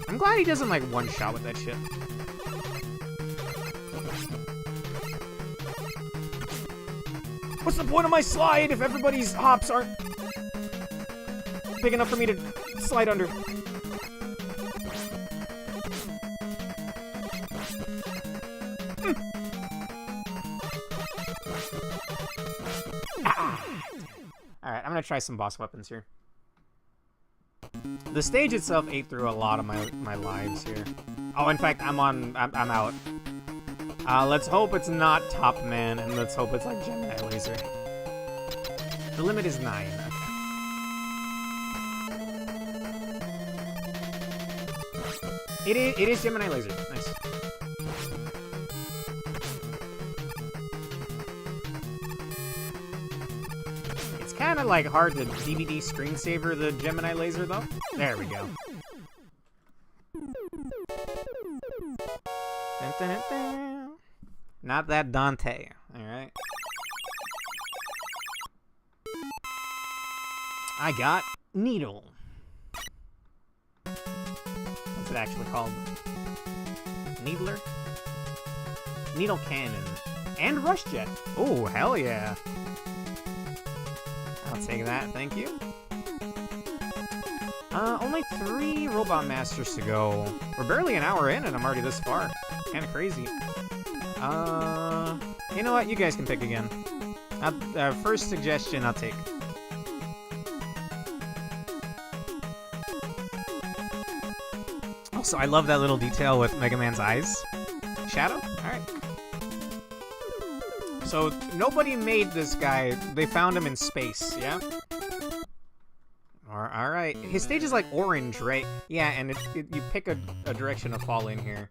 I'm glad he doesn't, like, one-shot with that shit. What's the point of my slide if everybody's hops aren't big enough for me to slide under? Alright, I'm gonna try some boss weapons here. The stage itself ate through a lot of my lives here. Oh, in fact, I'm out. Let's hope it's not Top Man, and let's hope it's like Gemini Laser. The limit is 9. Okay. It is Gemini Laser. Nice. It's kind of like hard to DVD screensaver the Gemini Laser though. There we go. Dun, dun, dun, dun. Not that Dante. Alright. I got Needle. What's it actually called? Needler? Needle Cannon. And Rush Jet. Oh, hell yeah. I'll take that, thank you. Only 3 Robot Masters to go. We're barely an hour in and I'm already this far. Kinda crazy. You know what? You guys can pick again. First suggestion, I'll take. Also, I love that little detail with Mega Man's eyes. Shadow? Alright. So, nobody made this guy. They found him in space, yeah? Alright. His stage is like orange, right? Yeah, and you pick a direction to fall in here.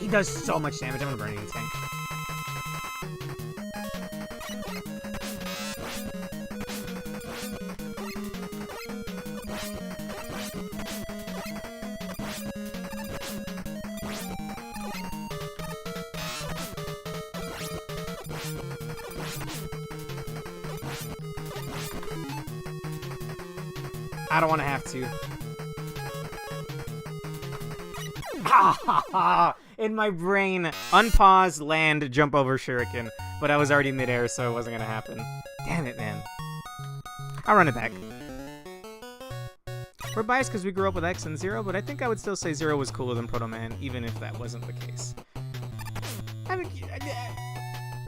He does so much damage. I'm gonna burn it in tank. I don't want to have to. In my brain, unpause, land, jump over shuriken, but I was already midair, so it wasn't gonna happen. Damn it, man. I'll run it back. We're biased because we grew up with X and Zero, but I think I would still say Zero was cooler than Proto Man, even if that wasn't the case. I mean,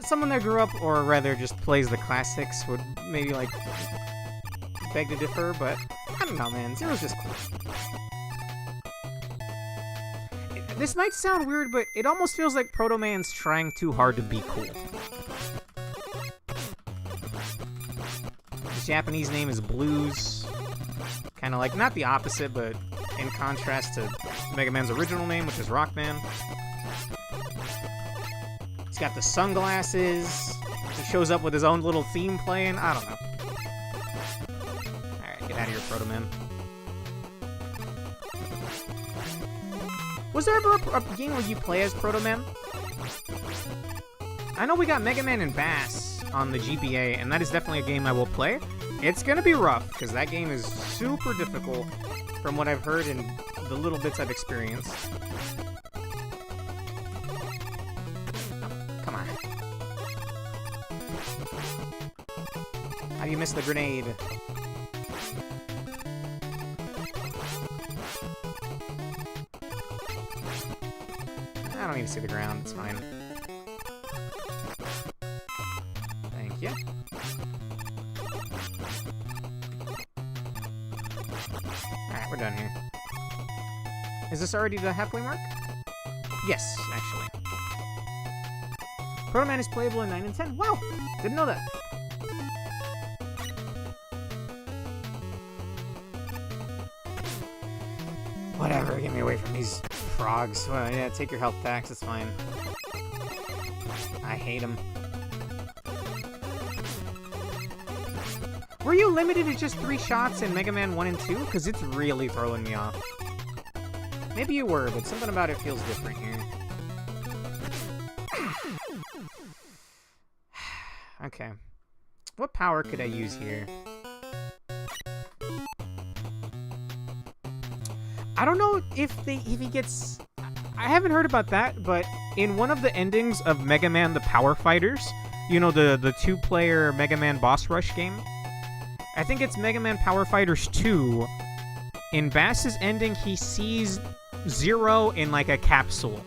someone that grew up, or rather just plays the classics, would maybe, like, beg to differ, but I don't know, man. Zero's just cool. This might sound weird, but it almost feels like Proto Man's trying too hard to be cool. His Japanese name is Blues. Kind of like, not the opposite, but in contrast to Mega Man's original name, which is Rockman. He's got the sunglasses. He shows up with his own little theme playing. I don't know. Alright, get out of here, Proto Man. Was there ever a game where you play as Proto Man? I know we got Mega Man and Bass on the GBA, and that is definitely a game I will play. It's gonna be rough, because that game is super difficult from what I've heard and the little bits I've experienced. Oh, come on. How do you miss the grenade? I don't need to see the ground, it's fine. Thank you. Alright, we're done here. Is this already the halfway mark? Yes, actually. Proto Man is playable in 9 and 10. Wow! Didn't know that. Whatever, get me away from these frogs. Well, yeah, take your health tax, it's fine. I hate them. Were you limited to just 3 shots in Mega Man 1 and 2? Because it's really throwing me off. Maybe you were, but something about it feels different here. Okay. What power could I use here? I don't know if he gets... I haven't heard about that, but in one of the endings of Mega Man the Power Fighters, you know, the 2-player Mega Man boss rush game, I think it's Mega Man Power Fighters 2. In Bass's ending, he sees Zero in, like, a capsule.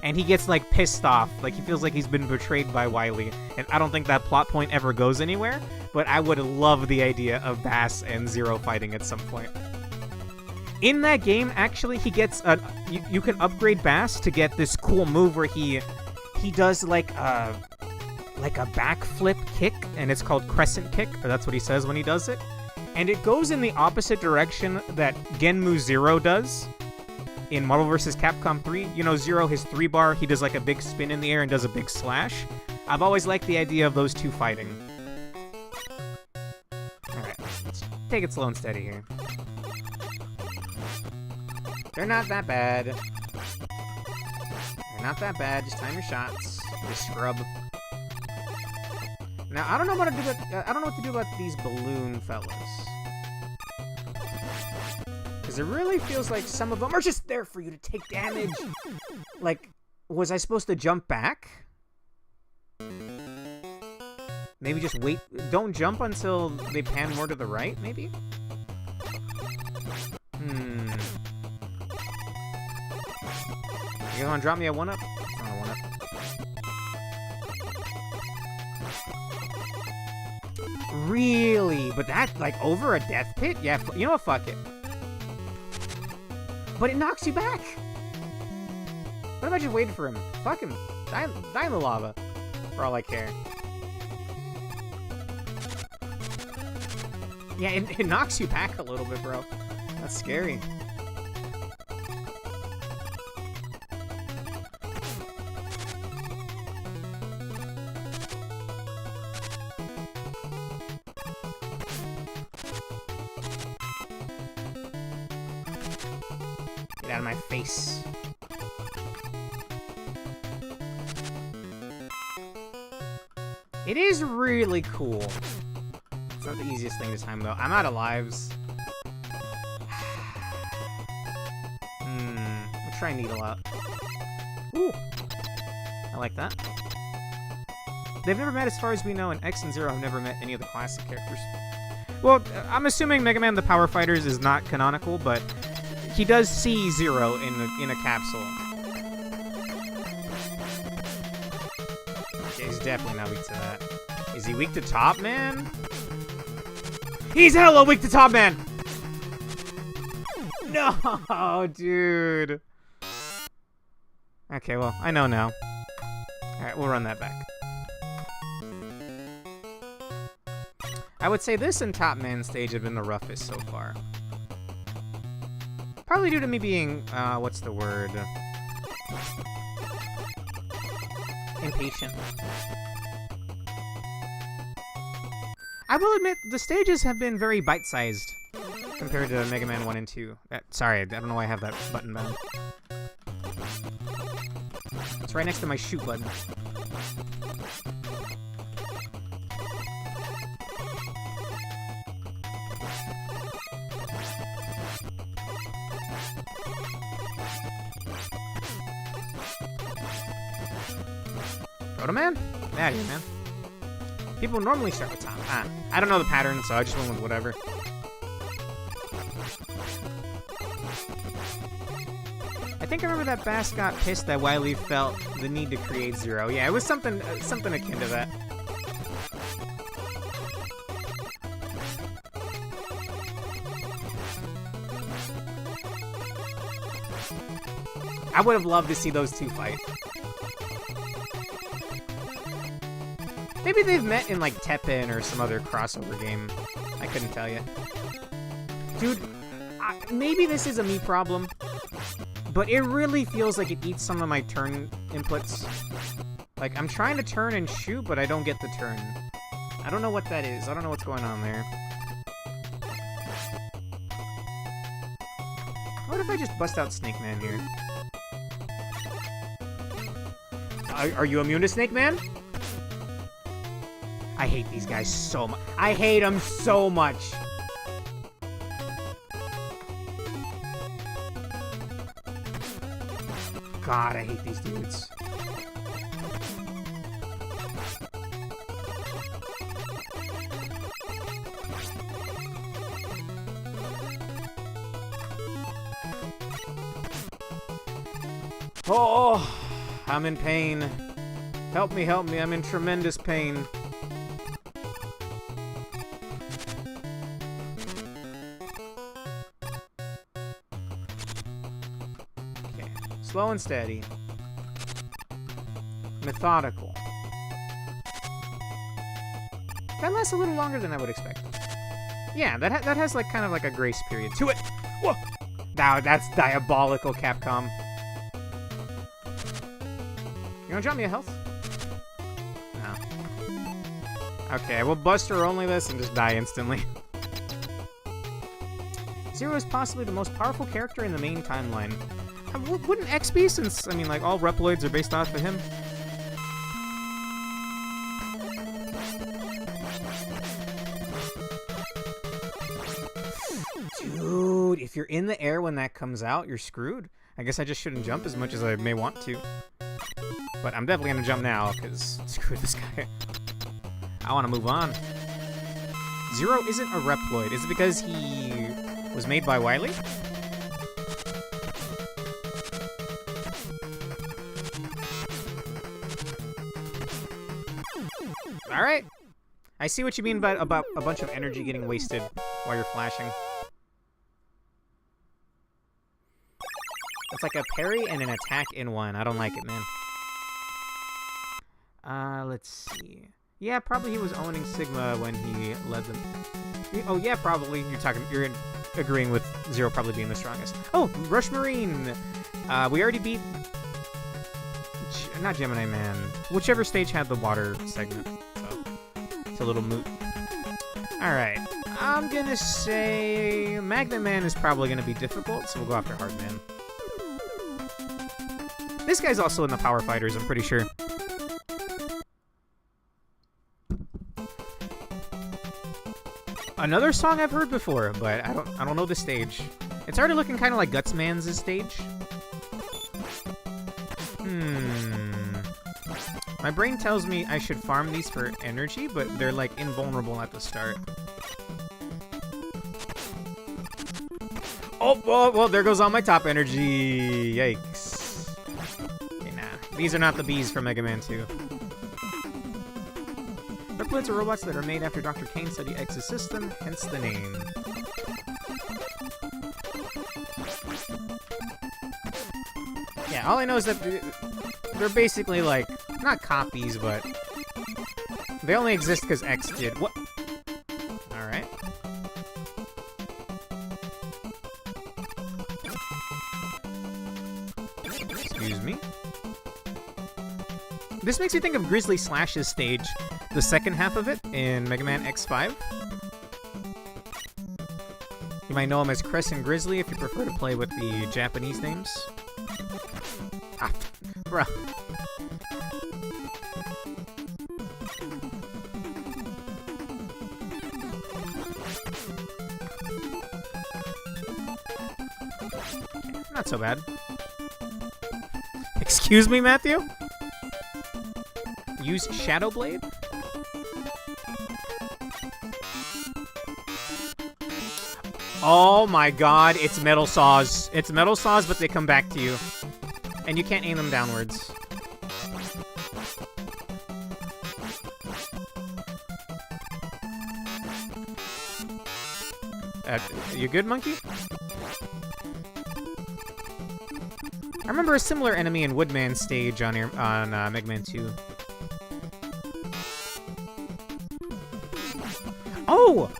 And he gets, like, pissed off. Like, he feels like he's been betrayed by Wily. And I don't think that plot point ever goes anywhere, but I would love the idea of Bass and Zero fighting at some point. In that game, actually, he gets a... You can upgrade Bass to get this cool move where he does, like a backflip kick, and it's called Crescent Kick, or that's what he says when he does it. And it goes in the opposite direction that Genmu Zero does in Marvel vs. Capcom 3. You know, Zero, his 3-bar, he does like a big spin in the air and does a big slash. I've always liked the idea of those two fighting. Alright, let's take it slow and steady here. They're not that bad. They're not that bad, just time your shots. Just scrub. Now, I don't know what to do about these balloon fellas. Because it really feels like some of them are just there for you to take damage. Like, was I supposed to jump back? Maybe just wait. Don't jump until they pan more to the right, maybe? You guys want to drop me a 1-up? It's not a 1-up. Really? But that, like, over a death pit? Yeah, you know what? Fuck it. But it knocks you back. What if I just waited for him? Fuck him. Die in the lava. For all I care. Yeah, it knocks you back a little bit, bro. That's scary. Get out of my face. It is really cool. It's not the easiest thing to time, though. I'm out of lives. I'll try Needle out. Ooh. I like that. They've never met, as far as we know, and X and Zero have never met any of the classic characters. Well, I'm assuming Mega Man the Power Fighters is not canonical, but he does see Zero in a capsule. Okay, he's definitely not weak to that. Is he weak to Top Man? He's hella weak to Top Man! No, dude. Okay, well, I know now. Alright, we'll run that back. I would say this and Top Man stage have been the roughest so far. Probably due to me being, what's the word? Impatient. I will admit, the stages have been very bite-sized compared to Mega Man 1 and 2. Sorry, I don't know why I have that button bound. It's right next to my shoot button. Proto Man? Get out of here, man. People normally start with Top. I don't know the pattern, so I just went with whatever. I think I remember that Bass got pissed that Wily felt the need to create Zero. Yeah, it was something akin to that. I would have loved to see those two fight. Maybe they've met in, like, Tekken or some other crossover game. I couldn't tell you. Dude, maybe this is a me problem, but it really feels like it eats some of my turn inputs. Like, I'm trying to turn and shoot, but I don't get the turn. I don't know what that is. I don't know what's going on there. What if I just bust out Snake Man here? Are you immune to Snake Man? I hate these guys so much. I hate them so much. God, I hate these dudes. Oh, I'm in pain. Help me, I'm in tremendous pain. Slow and steady. Methodical. That lasts a little longer than I would expect. Yeah, that has like kind of like a grace period to it. Whoa! Now that's diabolical, Capcom. You wanna drop me a health? No. Okay, we'll Buster only this and just die instantly. Zero is possibly the most powerful character in the main timeline. Wouldn't X be, since, I mean, like, all Reploids are based off of him? Dude, if you're in the air when that comes out, you're screwed. I guess I just shouldn't jump as much as I may want to. But I'm definitely gonna jump now, because screw this guy. I want to move on. Zero isn't a Reploid. Is it because he was made by Wily? Alright. I see what you mean about a bunch of energy getting wasted while you're flashing. It's like a parry and an attack in one. I don't like it, man. Let's see. Yeah, probably he was owning Sigma when he led them. Oh yeah, probably. You're agreeing with Zero probably being the strongest. Oh, Rush Marine. We already beat. Not Gemini Man. Whichever stage had the water segment. So it's a little moot. All right. I'm gonna say Magnet Man is probably gonna be difficult, so we'll go after Hard Man. This guy's also in the Power Fighters, I'm pretty sure. Another song I've heard before, but I don't know the stage. It's already looking kind of like Gutsman's stage. My brain tells me I should farm these for energy, but they're like invulnerable at the start. Oh, well, there goes all my top energy. Yikes. Okay, nah. These are not the bees from Mega Man 2. Replicates are robots that are made after Dr. Kane studied X's system, hence the name. Yeah, all I know is that they're basically like, not copies, but they only exist because X did. What? Alright. Excuse me. This makes me think of Grizzly Slash's stage, the second half of it, in Mega Man X5. You might know him as Crescent Grizzly if you prefer to play with the Japanese names. Ah, bro. Not so bad. Excuse me, Matthew? Use Shadow Blade? Oh my god, it's Metal Saws. It's Metal Saws, but they come back to you. And you can't aim them downwards. You good, Monkey? I remember a similar enemy in Woodman stage on Mega Man 2. Oh!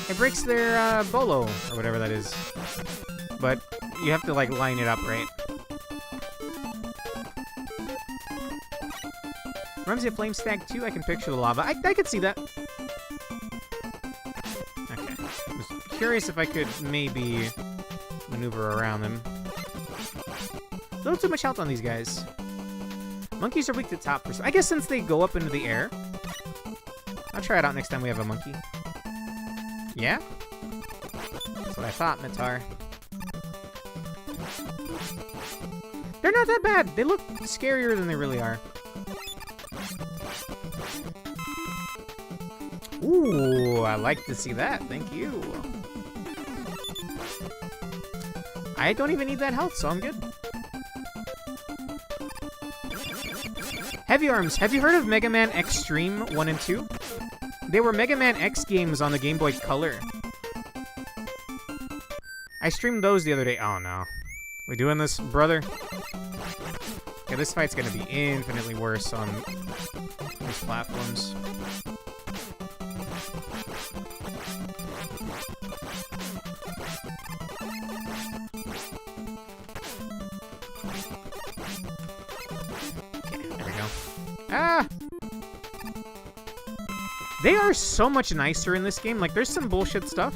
It breaks their bolo, or whatever that is. But you have to, like, line it up right. Reminds me of Flame Stag 2. I can picture the lava. I could see that. Okay. I was curious if I could maybe maneuver around them. A little too much health on these guys. Monkeys are weak to top percent. I guess since they go up into the air. I'll try it out next time we have a monkey. Yeah? That's what I thought, Matar. They're not that bad. They look scarier than they really are. Ooh, I like to see that. Thank you. I don't even need that health, so I'm good. Heavy Arms. Have you heard of Mega Man Extreme 1 and 2? They were Mega Man X games on the Game Boy Color. I streamed those the other day. Oh no. We doing this, brother? Yeah, this fight's gonna be infinitely worse on these platforms. Okay, there we go. Ah! They are so much nicer in this game. Like, there's some bullshit stuff.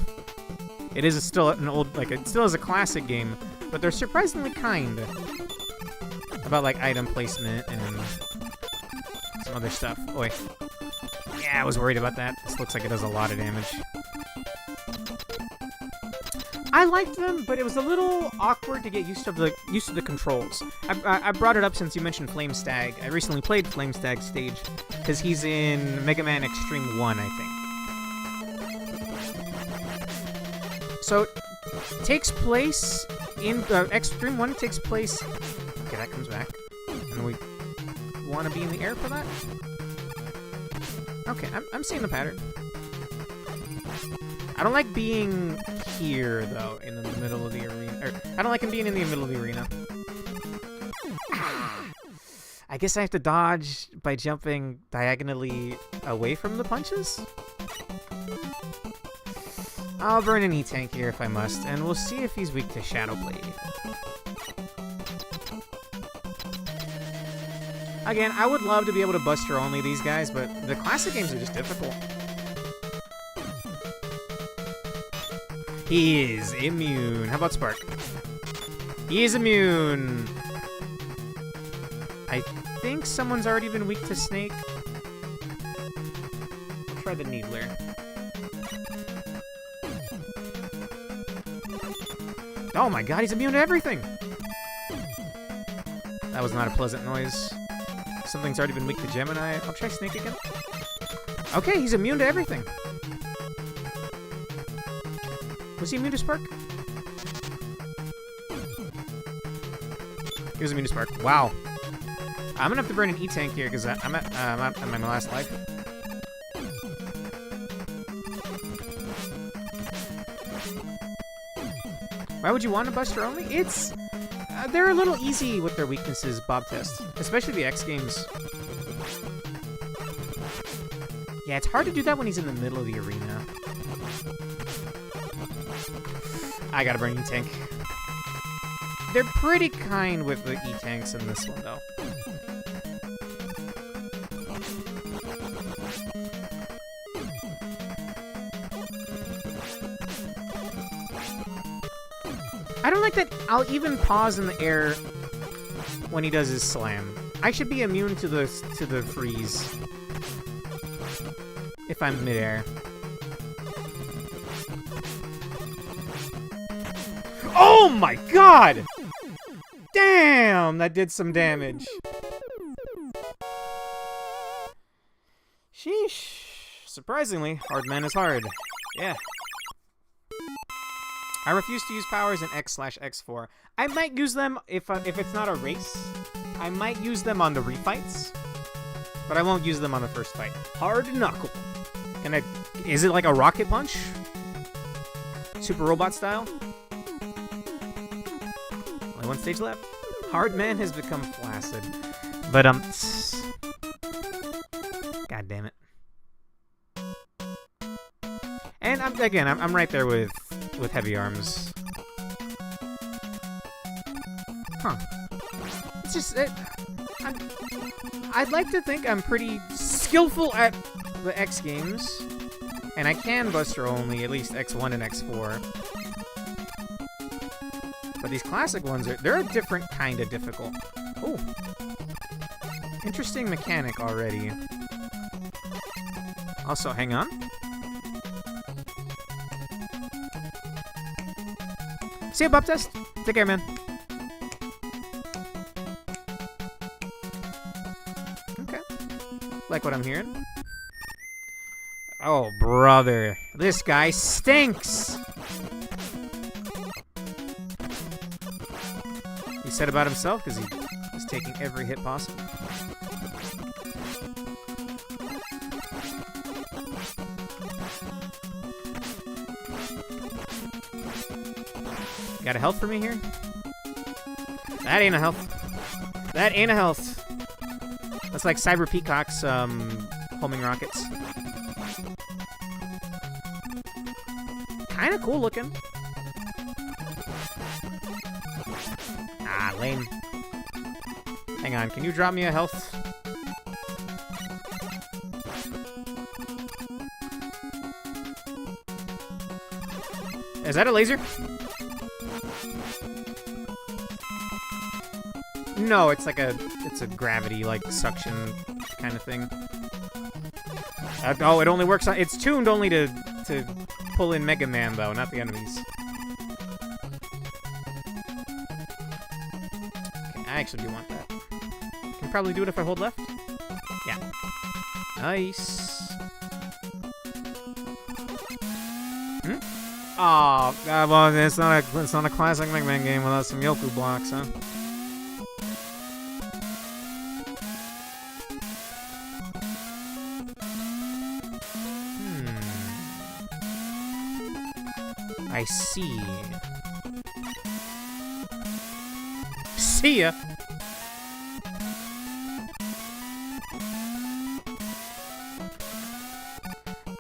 It is still an old, like, it still is a classic game, but they're surprisingly kind about, like, item placement and some other stuff. Oi. Yeah, I was worried about that. This looks like it does a lot of damage. I liked them, but it was a little awkward to get used to the controls. I brought it up since you mentioned Flame Stag. I recently played Flame Stag stage because he's in Mega Man Extreme 1, I think. So, takes place in Extreme 1 takes place. Okay, that comes back, and we want to be in the air for that. Okay, I'm seeing the pattern. I don't like being here, though, in the middle of the arena. I don't like him being in the middle of the arena. I guess I have to dodge by jumping diagonally away from the punches? I'll burn an E-Tank here if I must, and we'll see if he's weak to Shadow Blade. Again, I would love to be able to Buster only these guys, but the classic games are just difficult. He is immune. How about Spark? He is immune. I think someone's already been weak to Snake. I'll try the Needler. Oh my god, he's immune to everything! That was not a pleasant noise. Something's already been weak to Gemini. I'll try Snake again. Okay, he's immune to everything. Was he immune to Spark? He was immune to Spark. Wow. I'm gonna have to burn an E-Tank here because I'm at my last life. Why would you want a Buster only? It's... they're a little easy with their weaknesses, Bob Test. Especially the X games. Yeah, it's hard to do that when he's in the middle of the arena. I gotta burn E-Tank. They're pretty kind with the E-Tanks in this one, though. I don't like that I'll even pause in the air when he does his slam. I should be immune to the freeze if I'm midair. Oh my god! Damn, that did some damage. Sheesh. Surprisingly, hard man is hard. Yeah. I refuse to use powers in X/X4. I might use them if it's not a race. I might use them on the refights, but I won't use them on the first fight. Hard Knuckle. Can I? Is it like a rocket punch? Super Robot style? Only one stage left. Hard man has become flaccid, but God damn it. And I'm right there with Heavy Arms. Huh. It's just... I'd like to think I'm pretty skillful at the X games. And I can Buster only, at least X1 and X4. But these classic ones, they're a different kind of difficult. Oh. Interesting mechanic already. Also, hang on. See you, Bob Test. Take care, man. Okay. Like what I'm hearing. Oh, brother. This guy stinks! He said about himself because he was taking every hit possible. Got a health for me here? That ain't a health. That ain't a health. That's like Cyber Peacock's homing rockets. Kinda cool looking. Ah, lame. Hang on, can you drop me a health? Is that a laser? No, it's like it's a gravity, like, suction kind of thing. Oh, it only works on... It's tuned only to pull in Mega Man, though, not the enemies. Okay, I actually do want that. Can probably do it if I hold left. Yeah. Nice. Hmm? Oh, well, it's not a classic Mega Man game without some Yoku blocks, huh? I see. See ya.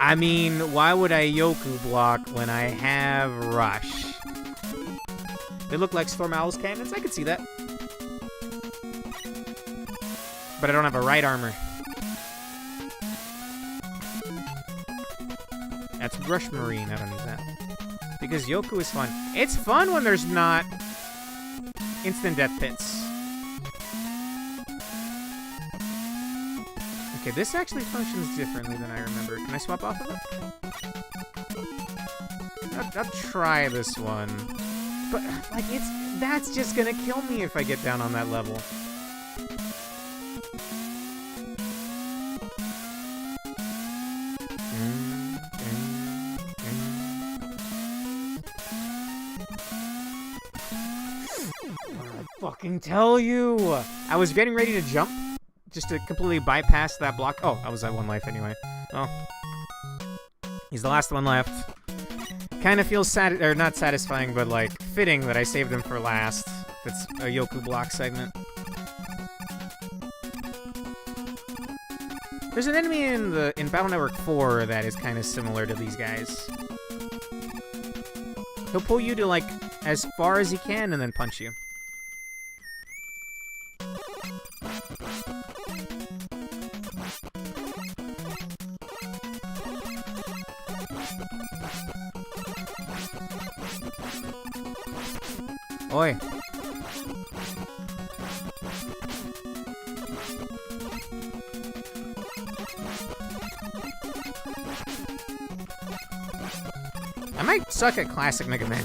I mean, why would I Yoku block when I have Rush? They look like Storm Owl's cannons. I could see that. But I don't have a right armor. That's Rush Marine. I don't need that. Because Yoku is fun. It's fun when there's not instant death pits. Okay, this actually functions differently than I remember. Can I swap off of it? I'll try this one. But, like, that's just gonna kill me if I get down on that level. Fucking tell you! I was getting ready to jump just to completely bypass that block. Oh, I was at 1 life anyway. Oh. He's the last one left. Kind of feels sad, or not satisfying, but like fitting that I saved him for last. It's a Yoku block segment. There's an enemy in Battle Network 4 that is kind of similar to these guys. He'll pull you to like as far as he can and then punch you. Oi. I might suck at classic Mega Man.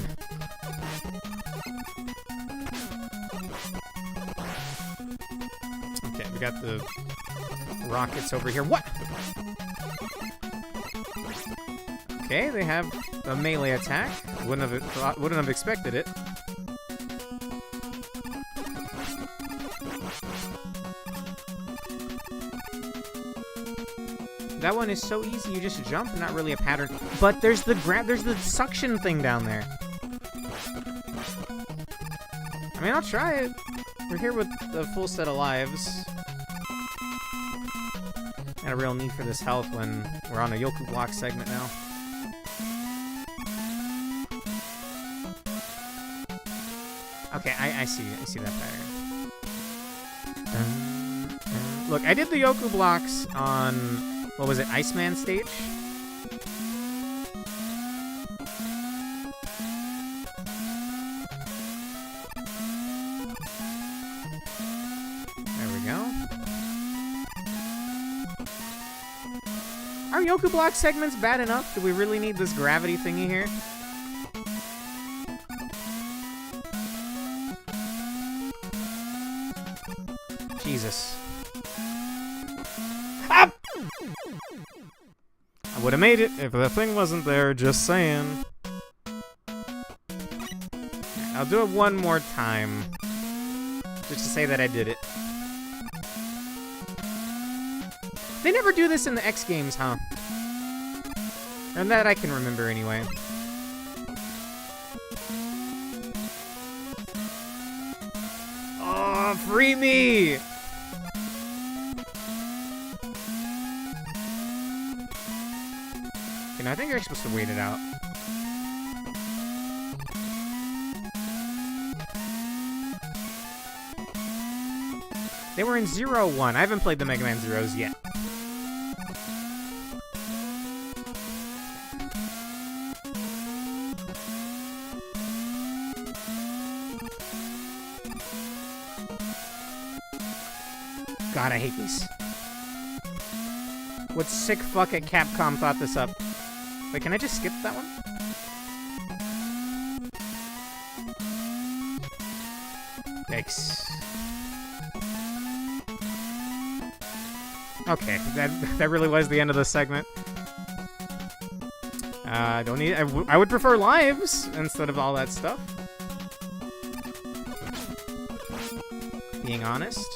Okay, we got the rockets over here. What? Okay, they have a melee attack. Wouldn't have expected it. That one is so easy, you just jump, not really a pattern. But there's the suction thing down there. I mean, I'll try it. We're here with a full set of lives. And a real need for this health when we're on a Yoku block segment now. Okay, I see that pattern. Look, I did the Yoku blocks on, what was it, Iceman stage? There we go. Are Yoku block segments bad enough? Do we really need this gravity thingy here? Jesus. Ah! I would have made it if the thing wasn't there, just saying. I'll do it one more time. Just to say that I did it. They never do this in the X games, huh? And that I can remember anyway. Oh, free me! Okay, now I think you're supposed to wait it out. They were in 0-1. I haven't played the Mega Man Zeros yet. God, I hate these. What sick fuck at Capcom thought this up? Wait, can I just skip that one? Yikes. Okay, that really was the end of the segment. Don't need. I would prefer lives instead of all that stuff. Being honest.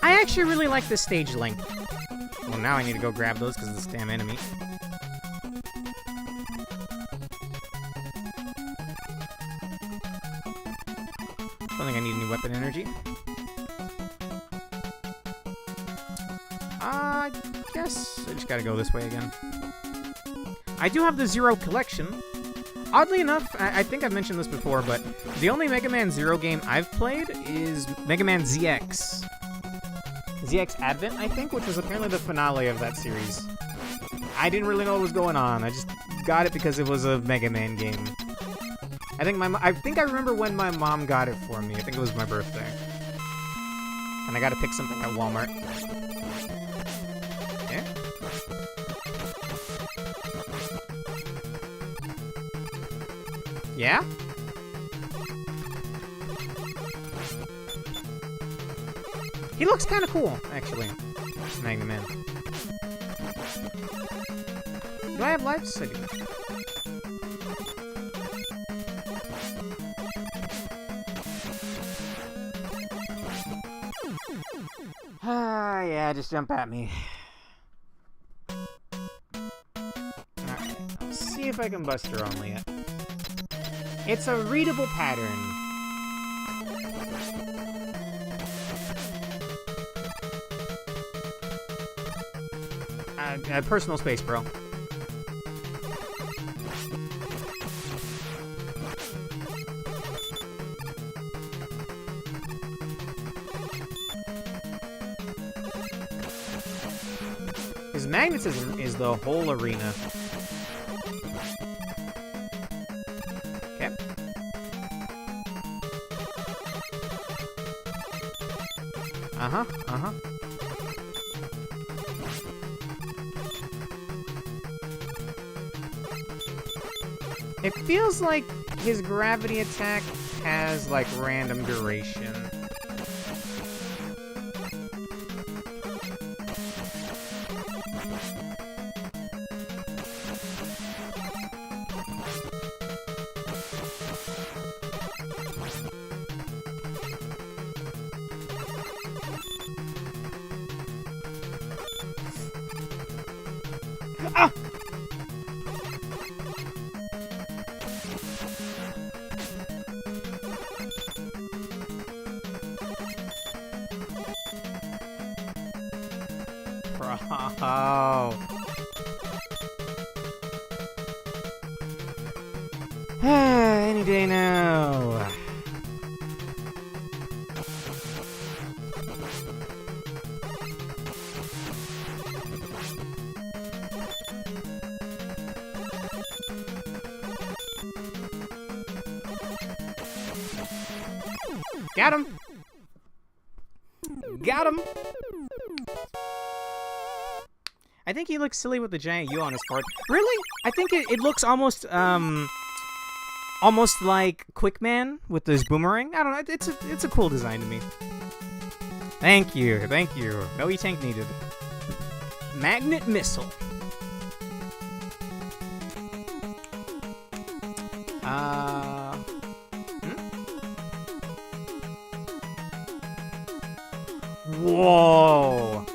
I actually really like this stage length. Well, now I need to go grab those because of this damn enemy. Don't think I need any weapon energy. guess I just gotta go this way again. I do have the Zero collection. Oddly enough, I think I've mentioned this before, but the only Mega Man Zero game I've played is Mega Man ZX. ZX Advent, I think, which was apparently the finale of that series. I didn't really know what was going on. I just got it because it was a Mega Man game. I think I remember when my mom got it for me. I think it was my birthday. And I gotta pick something at Walmart. Yeah? Yeah? He looks kind of cool, actually. Magna Man. Do I have lives? I do. Ah, yeah, just jump at me. Alright, let's see if I can bust her only yet. It's a readable pattern. Personal space, bro. His magnetism is the whole arena. Okay. Uh-huh, uh-huh. It feels like his gravity attack has, like, random duration. Ah! Bro. Any day now. Got him. Got him. I think he looks silly with the giant U on his forehead. Really? I think it looks almost almost like Quickman with his boomerang. I don't know. It's a cool design to me. Thank you. Thank you. No E-Tank needed. Magnet missile. Whoa.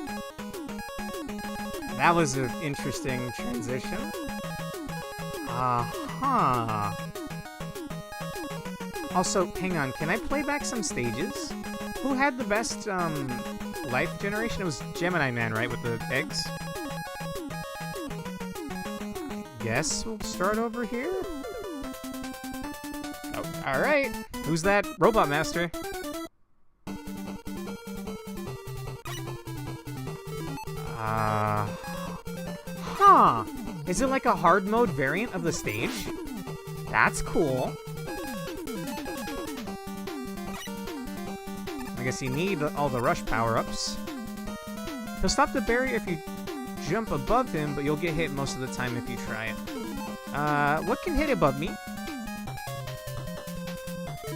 That was an interesting transition. Uh-huh. Also, hang on, can I play back some stages? Who had the best, life generation? It was Gemini Man, right, with the eggs? I guess we'll start over here? Oh, alright. Who's that robot master? Huh. Is it like a hard mode variant of the stage? That's cool. I guess you need all the rush power-ups. He'll stop the barrier if you jump above him, but you'll get hit most of the time if you try it. What can hit above me?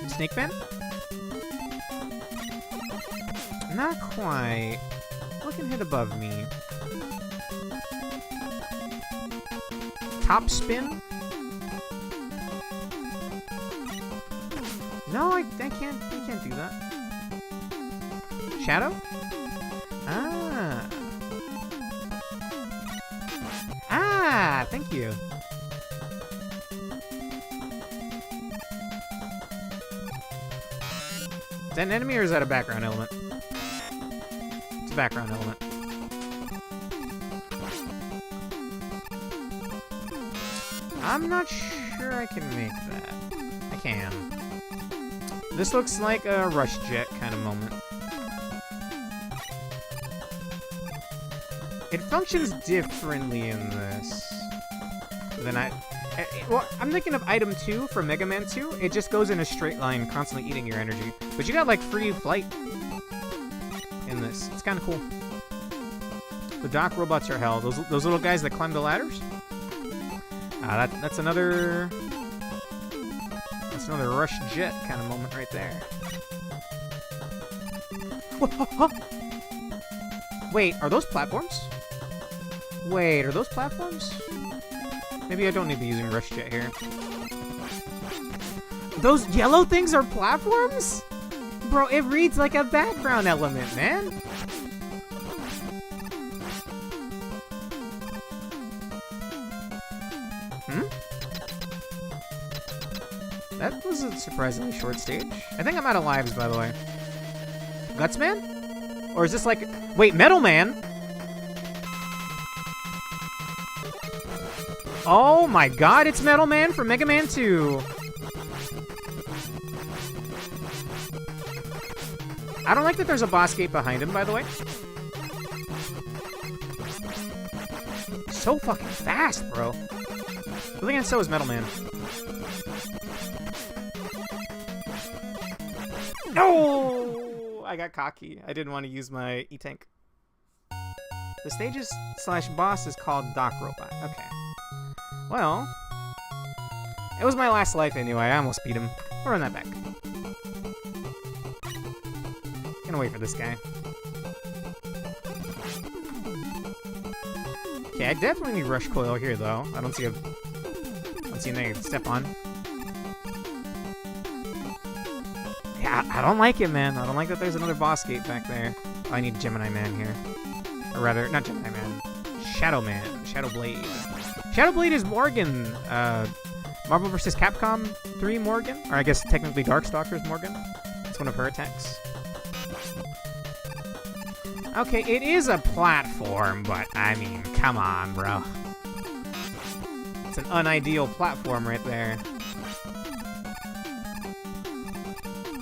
Snake Man? Not quite. What can hit above me? Top spin? No, I can't do that. Shadow? Ah. Ah, thank you. Is that an enemy or is that a background element? It's a background element. I'm not sure I can make that. I can. This looks like a Rush Jet kind of moment. It functions differently in this than well, I'm thinking of item 2 for Mega Man 2. It just goes in a straight line, constantly eating your energy. But you got, like, free flight in this. It's kind of cool. The dock robots are hell. Those little guys that climb the ladders? That's another... That's another Rush Jet kind of moment right there. Wait, are those platforms? Wait, are those platforms? Maybe I don't need to be using Rush Jet here. Those yellow things are platforms? Bro, it reads like a background element, man. That was a surprisingly short stage. I think I'm out of lives, by the way. Gutsman? Or is this like... Wait, Metal Man? Oh my god, it's Metal Man from Mega Man 2. I don't like that there's a boss gate behind him, by the way. So fucking fast, bro. But again, so is Metal Man. No! I got cocky. I didn't want to use my E-Tank. The stages / boss is called Dock Robot. Okay. Well, it was my last life anyway. I almost beat him. I'll run that back. Gonna wait for this guy. Okay, I definitely need Rush Coil here, though. I don't see anything to step on. Yeah, I don't like it, man. I don't like that there's another boss gate back there. Oh, I need Gemini Man here. Or rather, not Gemini Man. Shadow Man. Shadow Blade. Shadow Blade is Morgan. Marvel vs. Capcom 3 Morgan. Or I guess technically Darkstalker's Morgan. It's one of her attacks. Okay, it is a platform, but I mean, come on, bro. It's an unideal platform right there.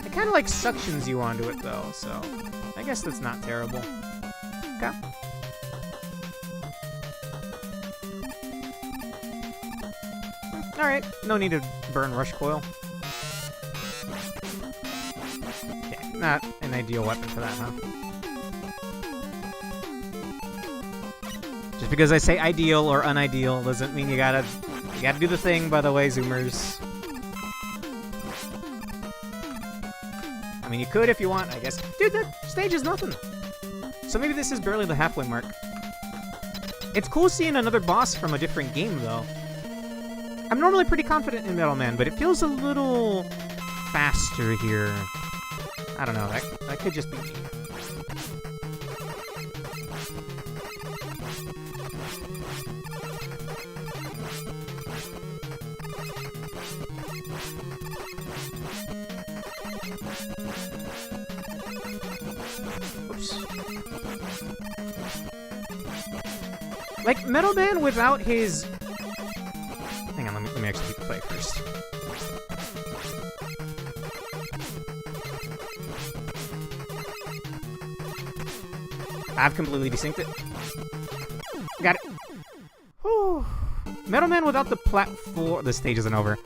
It kind of like suctions you onto it, though, so I guess that's not terrible. Okay. Alright, no need to burn Rush Coil. Okay, not an ideal weapon for that, huh? Just because I say ideal or unideal doesn't mean you gotta do the thing, by the way, Zoomers. I mean, you could if you want, I guess. Dude, that stage is nothing. So maybe this is barely the halfway mark. It's cool seeing another boss from a different game, though. I'm normally pretty confident in Metal Man, but it feels a little faster here. I don't know, that could just be me. Oops. Like, Metal Man without his... Hang on, let me actually keep the play first. I've completely desynced it. Got it. Whew. Metal Man without the platform... The stage isn't over.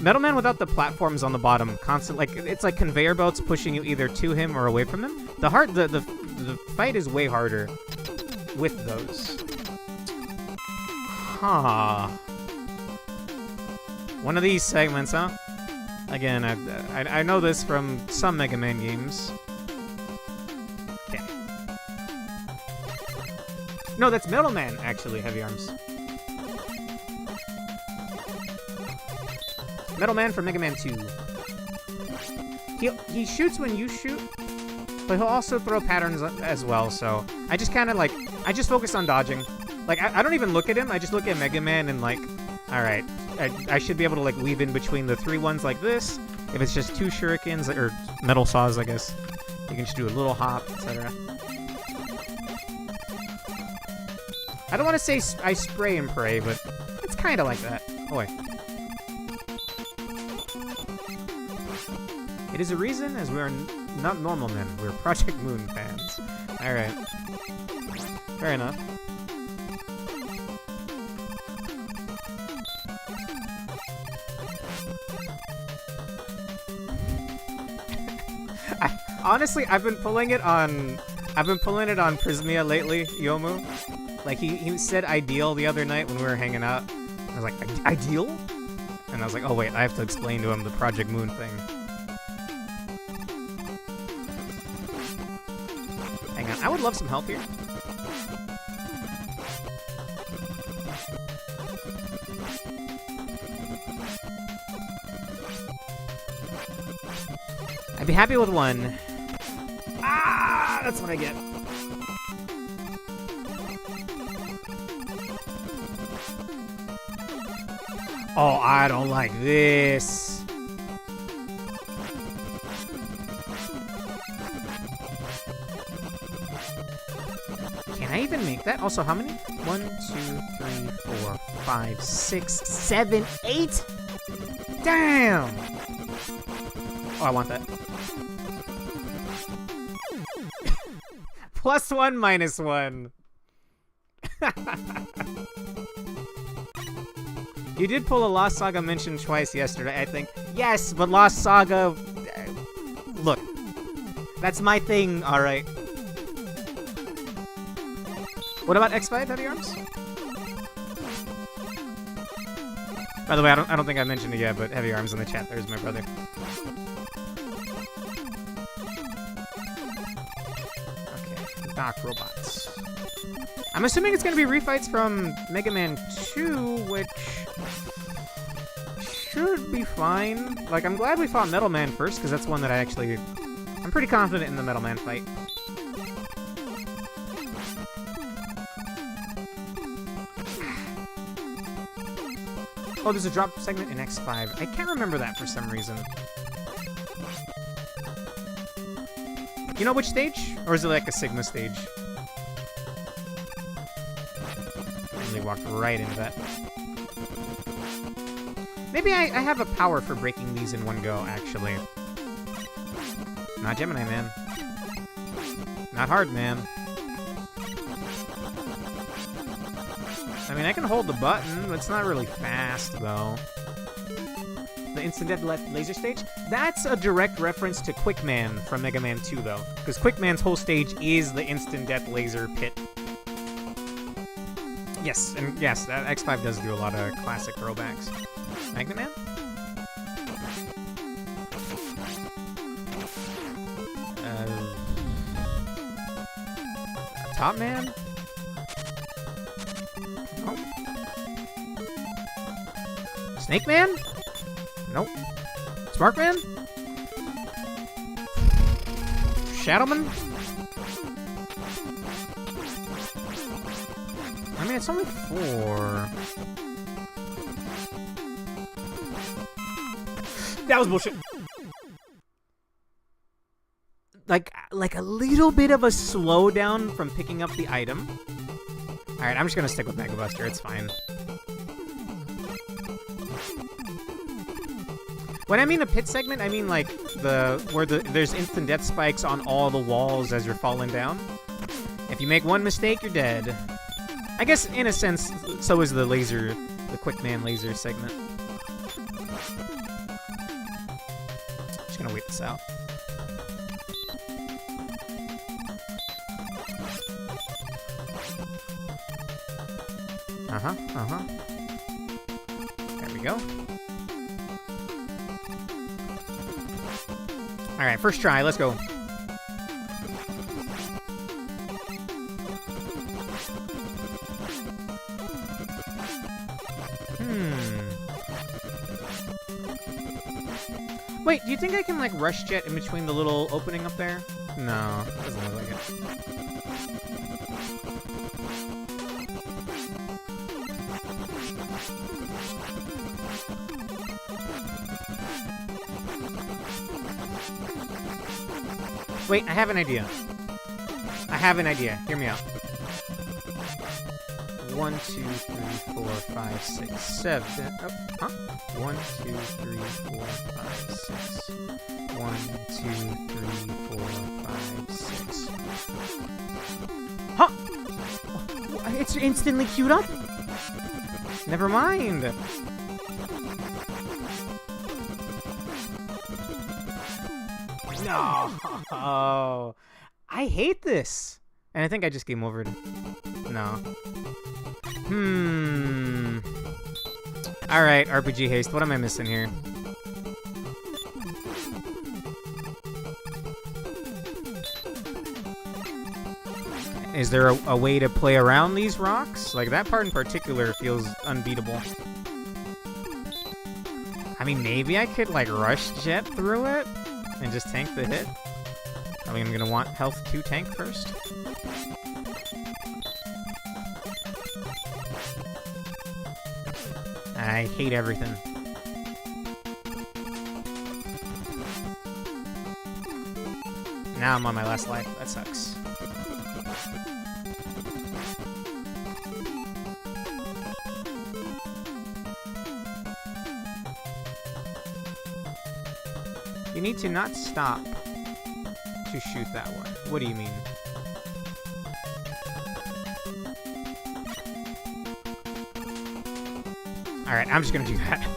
Metal Man without the platforms on the bottom, constant, like, it's like conveyor belts pushing you either to him or away from him. The fight is way harder with those. Huh. One of these segments, huh? Again, I know this from some Mega Man games. Okay. No, that's Metal Man, actually, Heavy Arms. Metal Man from Mega Man 2. He shoots when you shoot, but he'll also throw patterns as well, so I just kind of like, I just focus on dodging. Like, I don't even look at him, I just look at Mega Man and like, alright, I should be able to like weave in between the 3 ones like this. If it's just 2 shurikens, or metal saws, I guess, you can just do a little hop, etc. I don't want to say I spray and pray, but it's kind of like that. Oh, wait. It is a reason, as we are not normal men. We're Project Moon fans. Alright. Fair enough. Honestly, I've been pulling it on Prismia lately, Yomu. Like, he said ideal the other night when we were hanging out. I was like, ideal? And I was like, oh wait, I have to explain to him the Project Moon thing. Hang on, I would love some help here. I'd be happy with one. Ah, that's what I get. Oh, I don't like this. Can I even make that? Also, how many? 1, 2, 3, 4, 5, 6, 7, 8? Damn! Oh, I want that. +1, -1. You did pull a Lost Saga mention twice yesterday, I think. Yes, but Lost Saga... look. That's my thing, alright. What about X5 Heavy Arms? By the way, I don't think I mentioned it yet, but Heavy Arms in the chat. There's my brother. Okay, Doc Robots. I'm assuming it's gonna be refights from Mega Man 2, which should be fine. Like, I'm glad we fought Metal Man first, because that's one that I'm pretty confident in the Metal Man fight. Oh, there's a drop segment in X5. I can't remember that for some reason. You know which stage? Or is it like a Sigma stage? Really walked right into that. Maybe I have a power for breaking these in one go, actually. Not Gemini Man. Not Hard Man. I mean, I can hold the button. It's not really fast, though. The instant death laser stage? That's a direct reference to Quick Man from Mega Man 2, though. Because Quick Man's whole stage is the instant death laser pit. Yes, and yes, that X5 does do a lot of classic throwbacks. Magnet Man? Top Man? Nope. Snake Man? Nope. Spark Man? Shadowman? I mean, it's only 4. That was bullshit. Like a little bit of a slowdown from picking up the item. Alright, I'm just gonna stick with Mega Buster, it's fine. When I mean a pit segment, I mean like there's instant death spikes on all the walls as you're falling down. If you make one mistake, you're dead. I guess in a sense, so is the Quick Man laser segment. Just gonna wait this out. There we go. Alright, first try, let's go. Wait, do you think I can, like, rush jet in between the little opening up there? No, doesn't look like it. Wait, I have an idea. Hear me out. 1, 2, 3, 4, 5, 6, 7. Oh, huh? 1, 2, 3, 4, 5, 6. 1, 2, 3, 4, 5, 6. Huh? It's instantly queued up? Never mind. No. Oh, I hate this. And I think I just game overed. No. Alright, RPG haste. What am I missing here? Is there a way to play around these rocks? Like, that part in particular feels unbeatable. I mean, maybe I could, like, rush jet through it and just tank the hit. I mean, I'm gonna want health to tank first. I hate everything. Now I'm on my last life. That sucks. You need to not stop to shoot that one. What do you mean? Alright, I'm just gonna do that.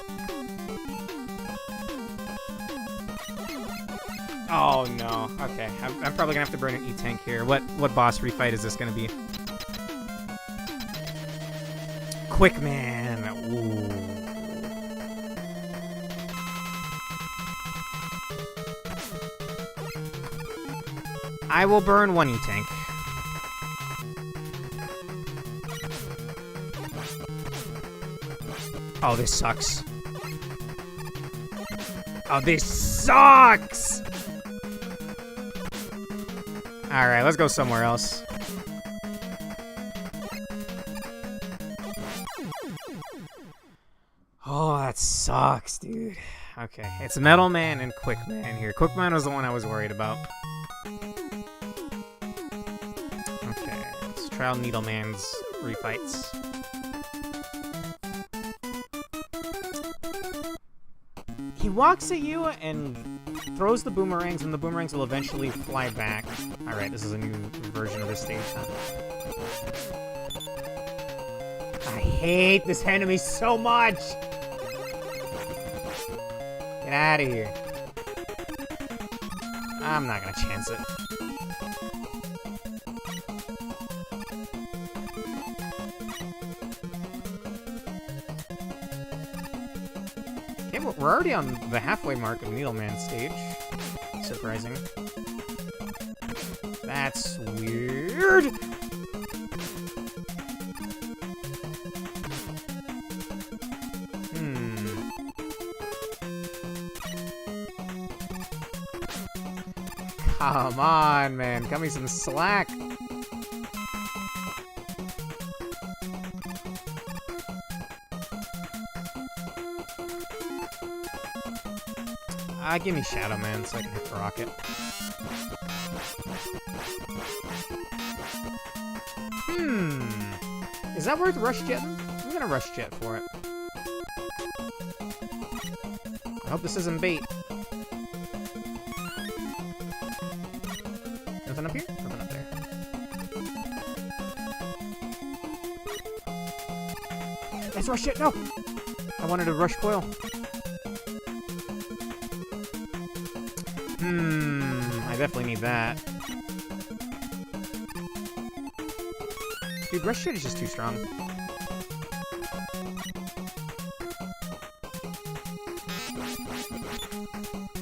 Oh no. Okay, I'm probably gonna have to burn an E-Tank here. What boss refight is this gonna be? Quick Man. Ooh. I will burn one E-Tank. Oh, this sucks. Oh, this sucks! Alright, let's go somewhere else. Oh, that sucks, dude. Okay, it's Metal Man and Quick Man here. Quick Man was the one I was worried about. Okay, let's try out Needle Man's refights. He walks at you and throws the boomerangs, and the boomerangs will eventually fly back. Alright, this is a new version of this stage, huh? I hate this enemy so much! Get out of here. I'm not gonna chance it. Okay, we're already on the halfway mark of Needleman stage. Surprising. That's weird! Come on, man. Cut me some slack. Give me Shadow Man so I can hit the rocket. Is that worth rush jetting? I'm gonna rush jet for it. I hope this isn't bait. Nothing up here? Nothing up there. Let's rush it! No! I wanted to rush coil. I definitely need that. Dude, rush shit is just too strong.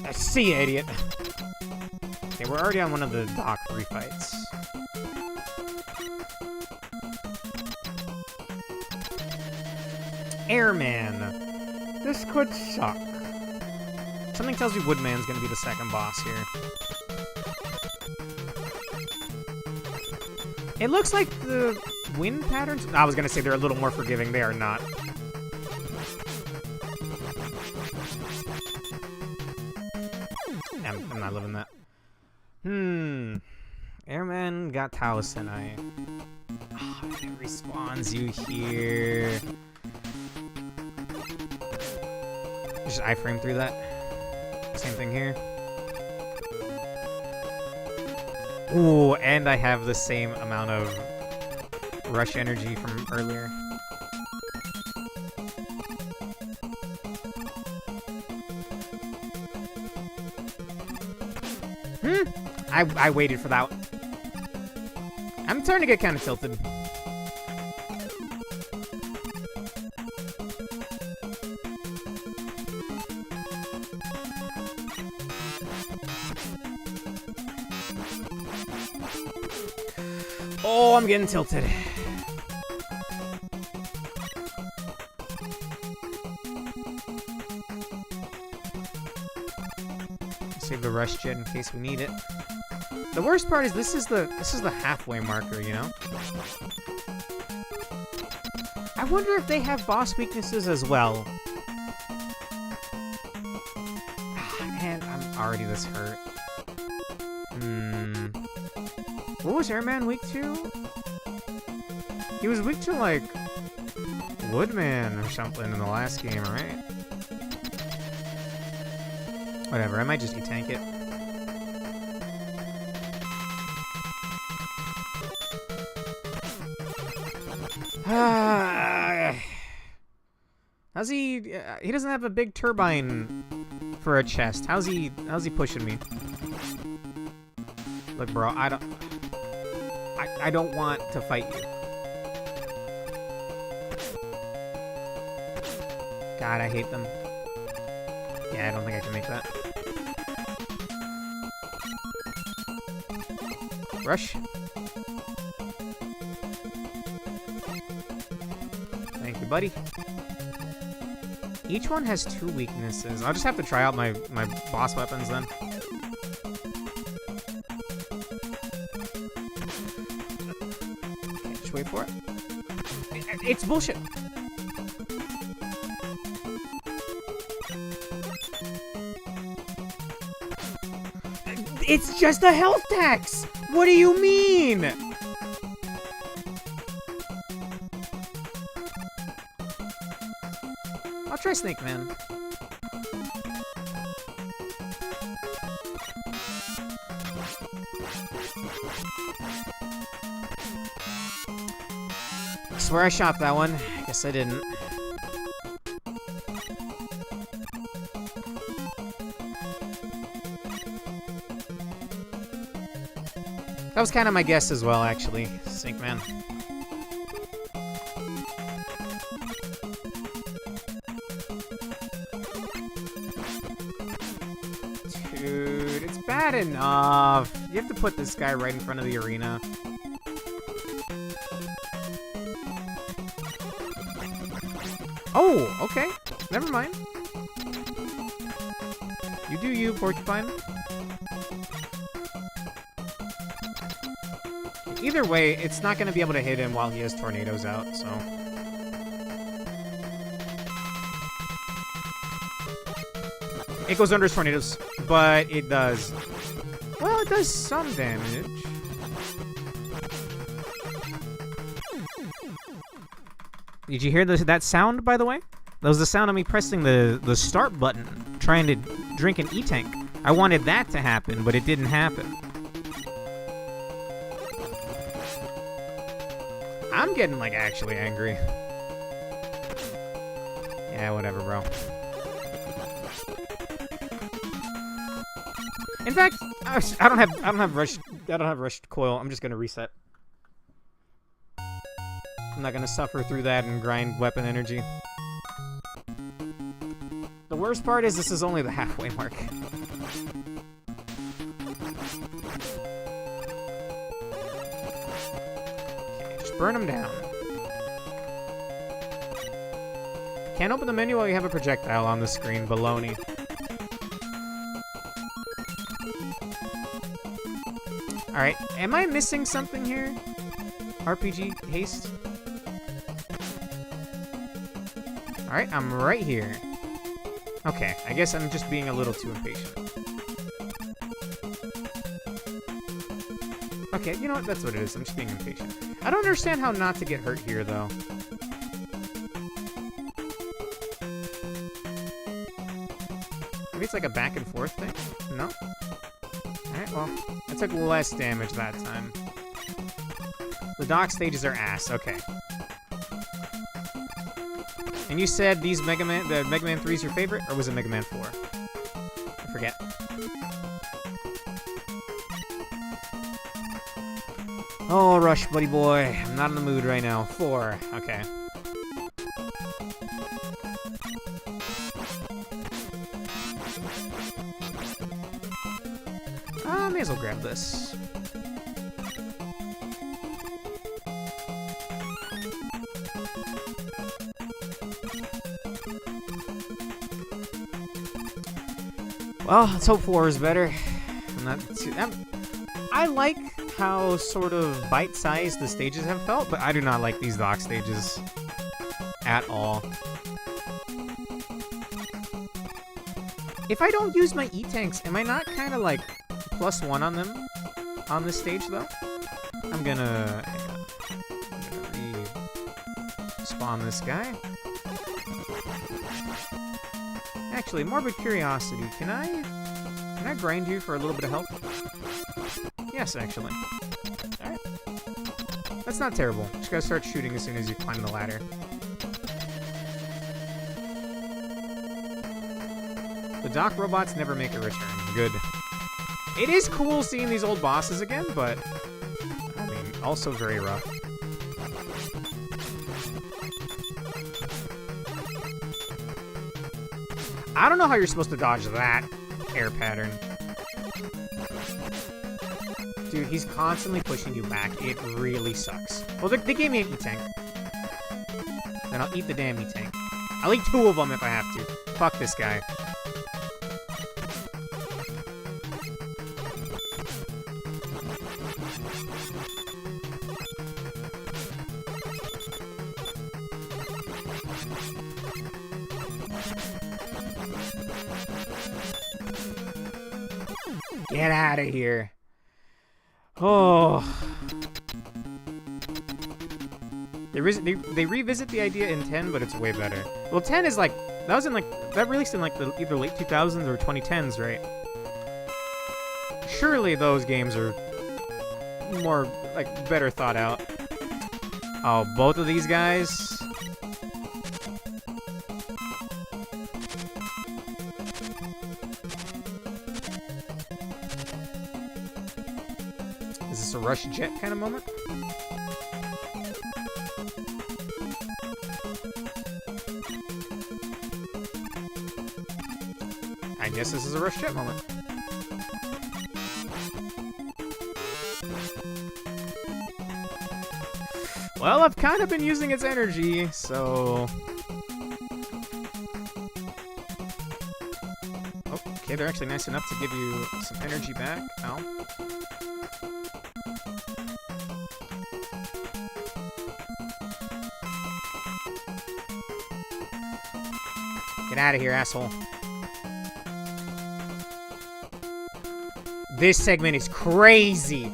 I see you, idiot. Okay, we're already on one of the Doc 3 fights. Airman. This could suck. Something tells me Woodman's gonna be the second boss here. It looks like the wind patterns... I was gonna say they're a little more forgiving. They are not. I'm not loving that. Airman got Taosenai. Oh, it respawns you here. Just iframe through that. Same thing here. Ooh, and I have the same amount of rush energy from earlier. I waited for that one. I'm starting to get kind of tilted. Oh, I'm getting tilted. Save the rush jet in case we need it. The worst part is this is the halfway marker, you know? I wonder if they have boss weaknesses as well. And I'm already this hurt. What was Airman weak to? He was weak to, like, Woodman or something in the last game, right? Whatever, I might just E-tank it. How's he? He doesn't have a big turbine for a chest. How's he pushing me? Look, bro, I don't want to fight you. God, I hate them. Yeah, I don't think I can make that. Rush. Thank you, buddy. Each one has 2 weaknesses. I'll just have to try out my boss weapons then. Okay, just wait for it. It's bullshit. It's just a health tax! What do you mean? I'll try Snake Man. I swear I shot that one. Guess I didn't. That was kind of my guess as well, actually, Snake Man. Dude, it's bad enough. You have to put this guy right in front of the arena. Oh, okay. Never mind. You do you, Porcupine. Either way, it's not going to be able to hit him while he has tornadoes out, so... It goes under his tornadoes, but it does... Well, it does some damage. Did you hear that sound, by the way? That was the sound of me pressing the start button, trying to drink an E-tank. I wanted that to happen, but it didn't happen. I'm getting, like, actually angry. Yeah, whatever, bro. In fact, I don't have rushed coil. I'm just gonna reset. I'm not gonna suffer through that and grind weapon energy. The worst part is this is only the halfway mark. Burn them down. Can't open the menu while you have a projectile on the screen. Baloney. Alright, am I missing something here? RPG haste? Alright, I'm right here. Okay, I guess I'm just being a little too impatient. Okay, you know what? That's what it is. I'm just being impatient. I don't understand how not to get hurt here, though. Maybe it's like a back and forth thing? No? Alright, well, I took less damage that time. The dock stages are ass. Okay. And you said these the Mega Man 3 is your favorite? Or was it Mega Man 4? I forget. Oh, Rush, buddy boy. I'm not in the mood right now. 4. Okay. May as well grab this. Well, let's hope 4 is better. I like how sort of bite-sized the stages have felt, but I do not like these dock stages at all. If I don't use my E-Tanks, am I not kind of like +1 on them on this stage, though? I'm gonna respawn this guy. Actually, morbid curiosity. Can I grind you for a little bit of health? Yes, actually. Alright. That's not terrible. Just gotta start shooting as soon as you climb the ladder. The dock robots never make a return. Good. It is cool seeing these old bosses again, but I mean, also very rough. I don't know how you're supposed to dodge that air pattern. Dude, he's constantly pushing you back. It really sucks. Well, they gave me an E-Tank. Then I'll eat the damn E-Tank. I'll eat 2 of them if I have to. Fuck this guy. Get out of here. Oh. They revisit the idea in 10, but it's way better. Well, 10 is like, that released in like the either late 2000s or 2010s, right? Surely those games are more, like, better thought out. Oh, both of these guys? Is this a Rush Jet kind of moment? I guess this is a Rush Jet moment. Well, I've kind of been using its energy, so... Oh, okay, they're actually nice enough to give you some energy back. Ow. Get out of here, asshole. This segment is crazy.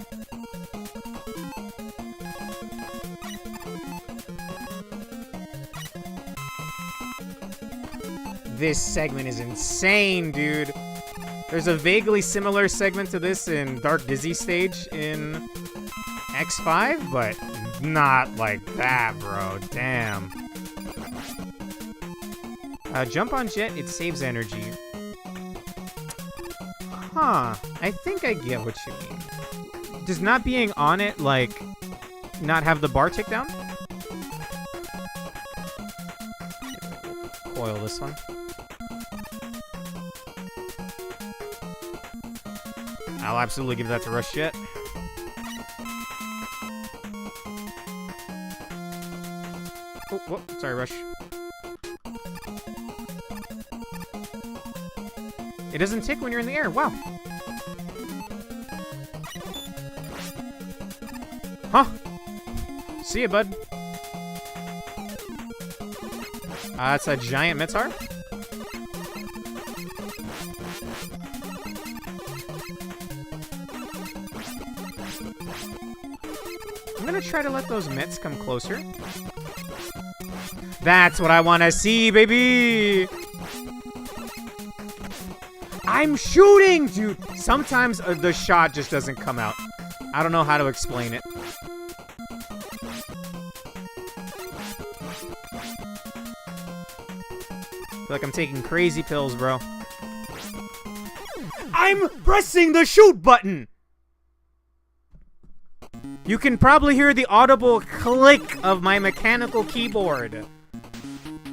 This segment is insane, dude. There's a vaguely similar segment to this in Dark Dizzy stage in X5, but not like that, bro. Damn. Jump on Jet, it saves energy. Huh. I think I get what you mean. Does not being on it, like, not have the bar tick down? Coil this one. I'll absolutely give that to Rush Jet. Oh, whoop, sorry, Rush. It doesn't tick when you're in the air. Wow. Huh. See ya, bud. That's a giant Mitzar. I'm gonna try to let those mitts come closer. That's what I want to see, baby! I'm shooting, dude! Sometimes the shot just doesn't come out. I don't know how to explain it. I feel like I'm taking crazy pills, bro. I'm pressing the shoot button! You can probably hear the audible click of my mechanical keyboard.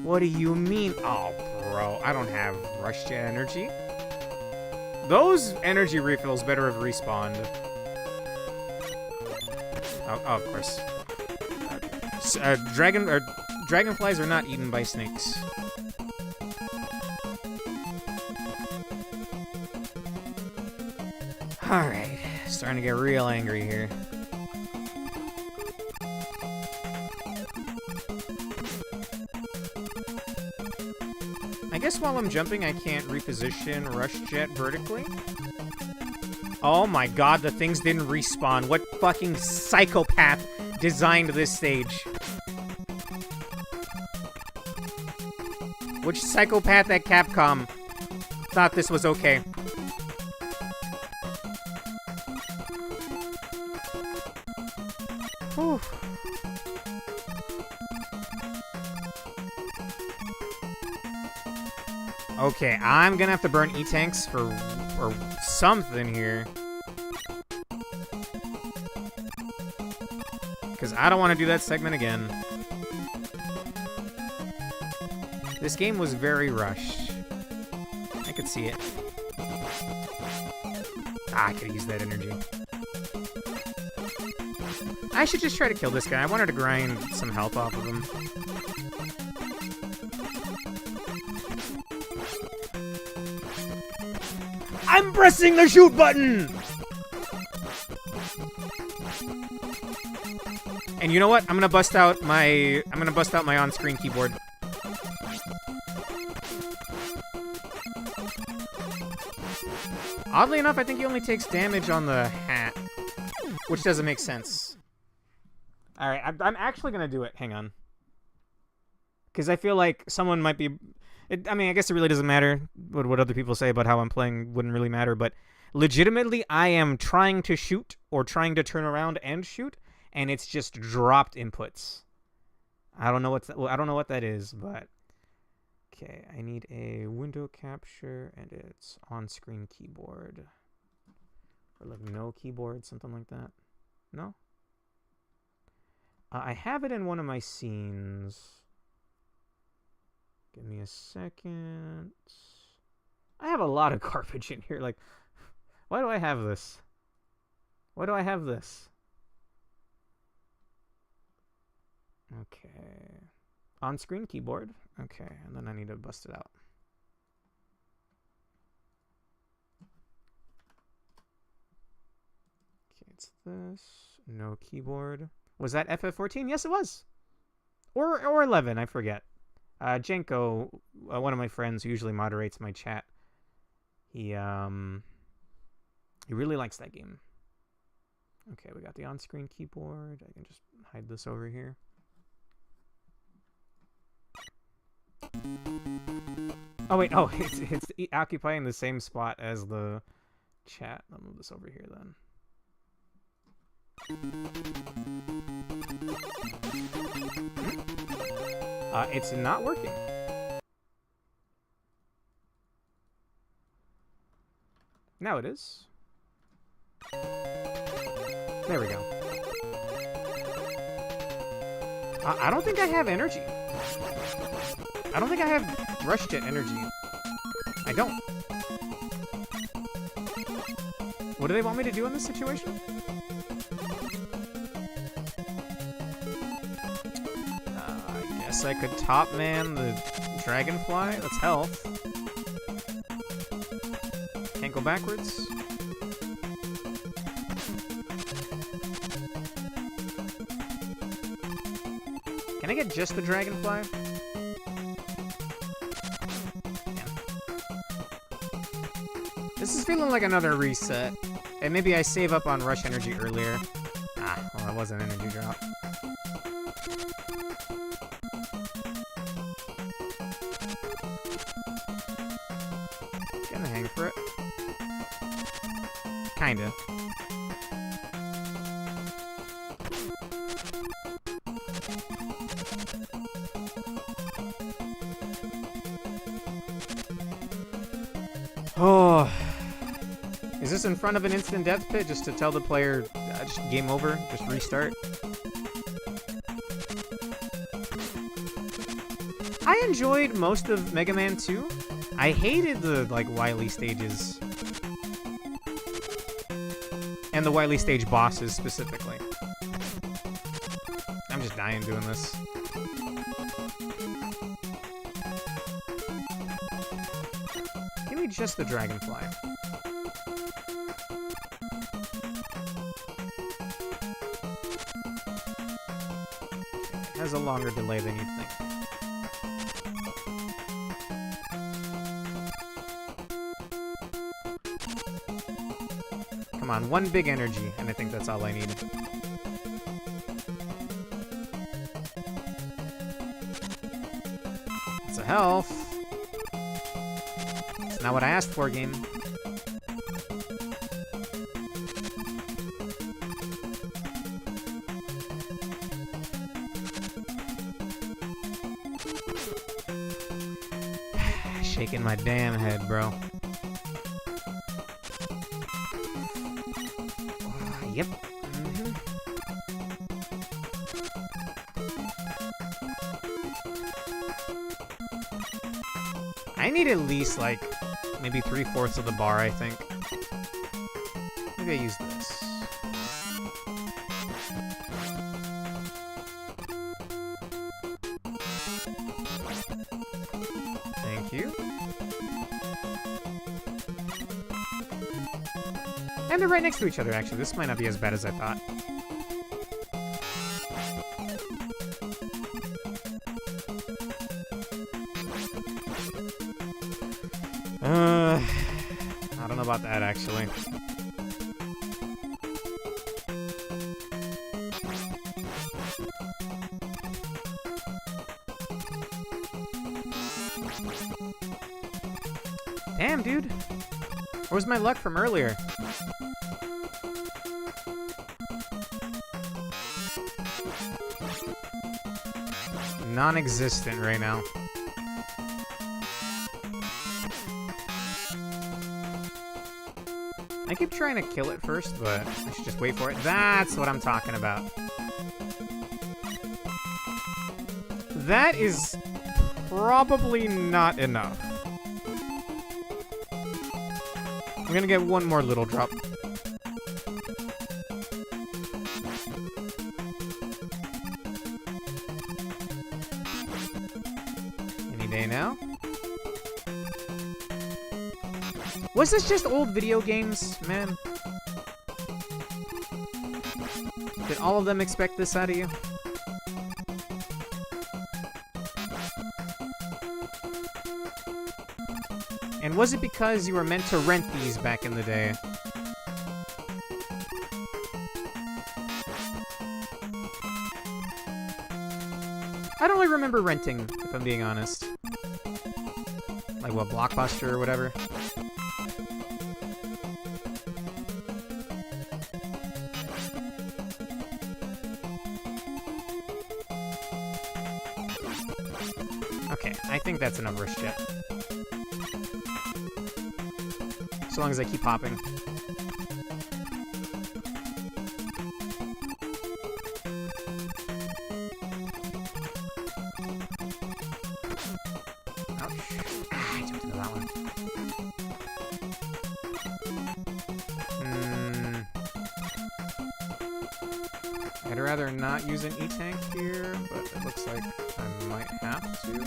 What do you mean? Oh, bro, I don't have rush jet energy. Those energy refills better have respawned. Oh, of course. Dragonflies are not eaten by snakes. Alright, starting to get real angry here. I guess while I'm jumping, I can't reposition Rush Jet vertically. Oh my god, the things didn't respawn. What fucking psychopath designed this stage? Which psychopath at Capcom thought this was okay? Whew. Okay, I'm gonna have to burn E-Tanks for something here. Because I don't want to do that segment again. This game was very rushed. I could see it. Ah, I could use that energy. I should just try to kill this guy. I wanted to grind some health off of him. I'm pressing the shoot button! And you know what? I'm gonna bust out my on-screen keyboard. Oddly enough, I think he only takes damage on the hat, which doesn't make sense. Alright, I'm actually gonna do it. Hang on. Because I feel like someone might be... I mean, I guess it really doesn't matter what other people say about how I'm playing. Wouldn't really matter, but legitimately, I am trying to shoot or trying to turn around and shoot, and it's just dropped inputs. I don't know what that is, but okay. I need a window capture, and it's on-screen keyboard, or like no keyboard, something like that. No. I have it in one of my scenes. Give me a second. I have a lot of garbage in here. Like, why do I have this? Why do I have this? Okay. On-screen keyboard. Okay, and then I need to bust it out. Okay, it's this. No keyboard. Was that FF14? Yes, it was. Or 11, I forget. Jenko, one of my friends who usually moderates my chat, he really likes that game. Okay, we got the on-screen keyboard. I can just hide this over here. Oh wait, oh, it's occupying the same spot as the chat. I'll move this over here then. It's not working. Now it is. There we go. I don't think I have energy. I don't think I have Rush Jet energy. I don't. What do they want me to do in this situation? I guess I could top man the Dragonfly. That's health. Can't go backwards. Can I get just the Dragonfly? This is feeling like another reset. And maybe I save up on Rush Energy earlier. Ah, well, that was an energy drop. Getting the hang for it. Kinda. Oh. Is this in front of an instant death pit just to tell the player, just game over, just restart? I enjoyed most of Mega Man 2. I hated the, like, Wily stages. And the Wily stage bosses, specifically. I'm just dying doing this. Give me just the Dragonfly. Has a longer delay than you'd think. Come on, one big energy, and I think that's all I need. It's a health. It's not what I asked for, game. Shaking my damn head, bro. Yep. I need at least, like, maybe 3/4 of the bar, I think. Maybe I use this. Thank you. And they're right next to each other, actually. This might not be as bad as I thought. I don't know about that, actually. Damn, dude. Where's my luck from earlier? Non-existent right now. I keep trying to kill it first, but I should just wait for it. That's what I'm talking about. That is probably not enough. I'm gonna get one more little drop. Any day now. Was this just old video games, man? Did all of them expect this out of you? And was it because you were meant to rent these back in the day? I don't really remember renting, if I'm being honest. Like, what, Blockbuster or whatever? Okay, I think that's enough wrist jet. So long as I keep popping. Ouch. I jumped into that one. I'd rather not use an E-Tank here, but it looks like I might have to.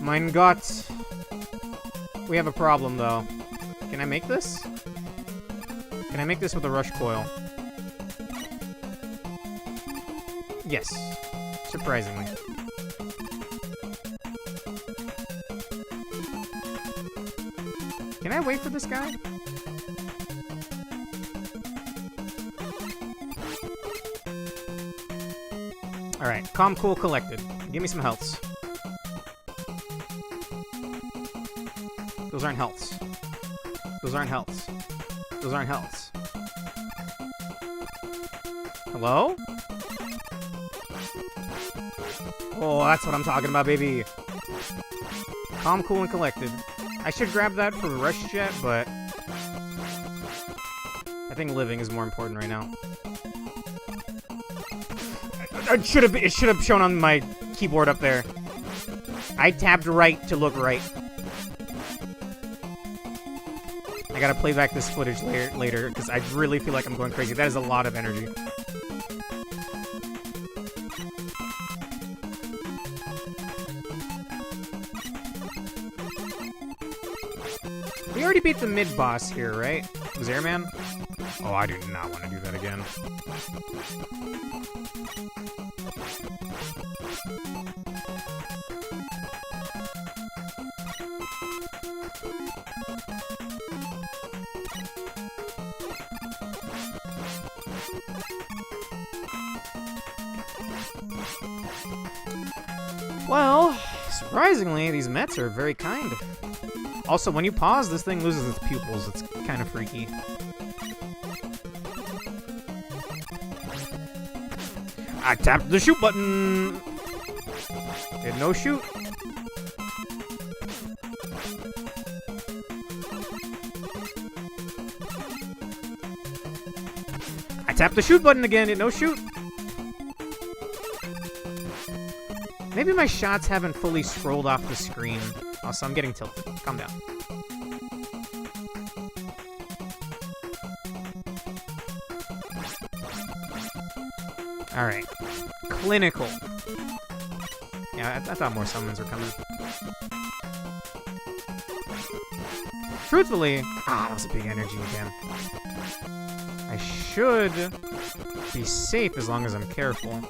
Mein Gott. We have a problem, though. Can I make this? Can I make this with a rush coil? Yes. Surprisingly. Can I wait for this guy? Alright, calm, cool, collected. Give me some healths. Those aren't healths. Those aren't healths. Those aren't healths. Hello? Oh, that's what I'm talking about, baby. Calm, cool, and collected. I should grab that for Rush Jet, but I think living is more important right now. It should have shown on my keyboard up there. I tabbed right to look right. I gotta play back this footage later because I really feel like I'm going crazy. That is a lot of energy. We already beat the mid-boss here, right? Was Airman? Oh, I do not want to do that again. Well, surprisingly, these Mets are very kind. Also, when you pause, this thing loses its pupils. It's kind of freaky. I tapped the shoot button! Did no shoot. I tapped the shoot button again, did no shoot. Maybe my shots haven't fully scrolled off the screen. Also, I'm getting tilted. Calm down. Alright. Clinical. Yeah, I thought more summons were coming. Truthfully, that was a big energy again. I should be safe as long as I'm careful.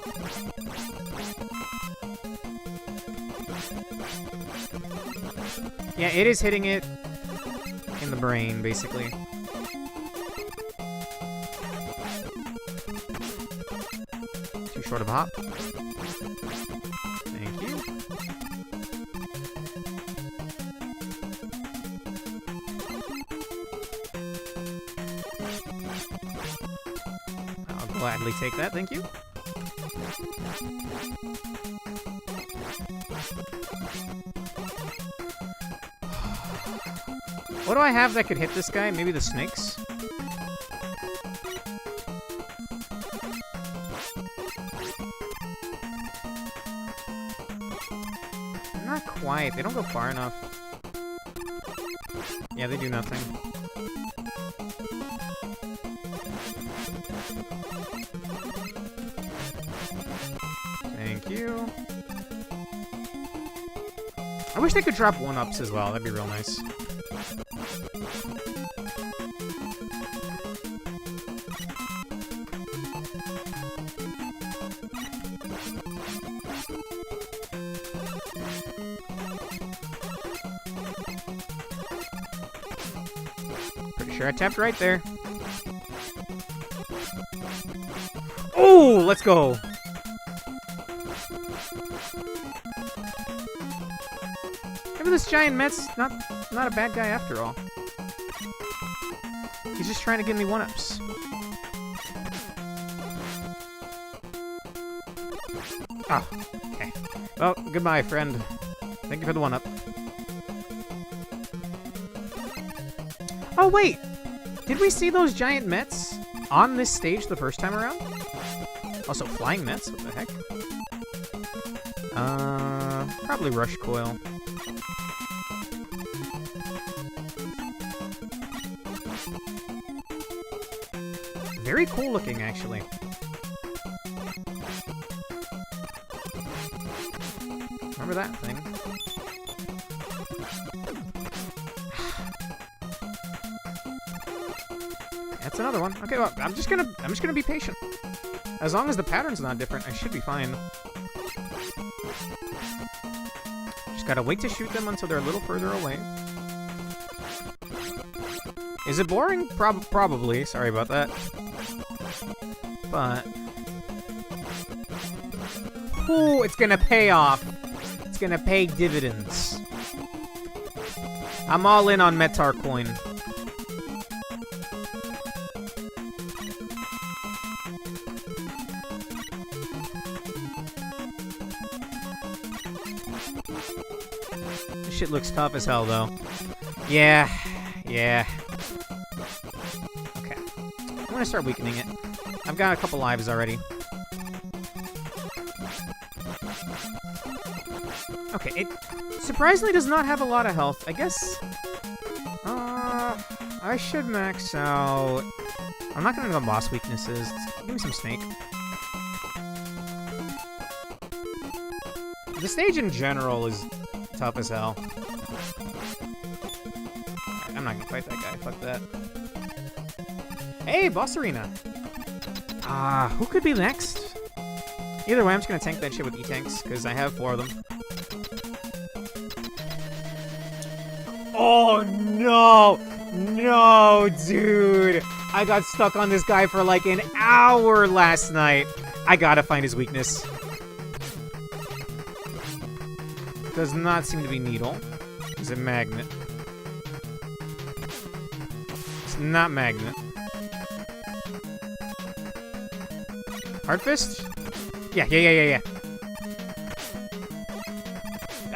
Yeah, it is hitting it in the brain, basically. Too short of a hop. Thank you. I'll gladly take that, thank you. What do I have that could hit this guy? Maybe the snakes? Not quite. They don't go far enough. Yeah, they do nothing. Thank you. I wish they could drop 1-ups as well. That'd be real nice. Pretty sure I tapped right there. Oh, let's go. Maybe this giant Met's not a bad guy after all. He's just trying to give me 1-ups. Oh, okay. Well, goodbye, friend. Thank you for the 1-up. Oh, wait! Did we see those giant Mets on this stage the first time around? Also, flying Mets? What the heck? Probably Rush Coil. Very cool looking, actually. Remember that thing? That's another one. Okay, well, I'm just gonna be patient. As long as the pattern's not different, I should be fine. Just gotta wait to shoot them until they're a little further away. Is it boring? Probably. Sorry about that. But... ooh, it's gonna pay off. It's gonna pay dividends. I'm all in on Metar Coin. This shit looks tough as hell, though. Yeah. Okay. I'm gonna start weakening it. I've got a couple lives already. Okay, it surprisingly does not have a lot of health. I guess... I should max out... I'm not gonna know boss weaknesses. Give me some snake. The stage in general is tough as hell. Right, I'm not gonna fight that guy. Fuck that. Hey, boss arena! Who could be next? Either way, I'm just gonna tank that shit with E-tanks, because I have 4 of them. Oh, no! No, dude! I got stuck on this guy for like an hour last night. I gotta find his weakness. Does not seem to be needle. Is it magnet? It's not magnet. Hard fist? Yeah.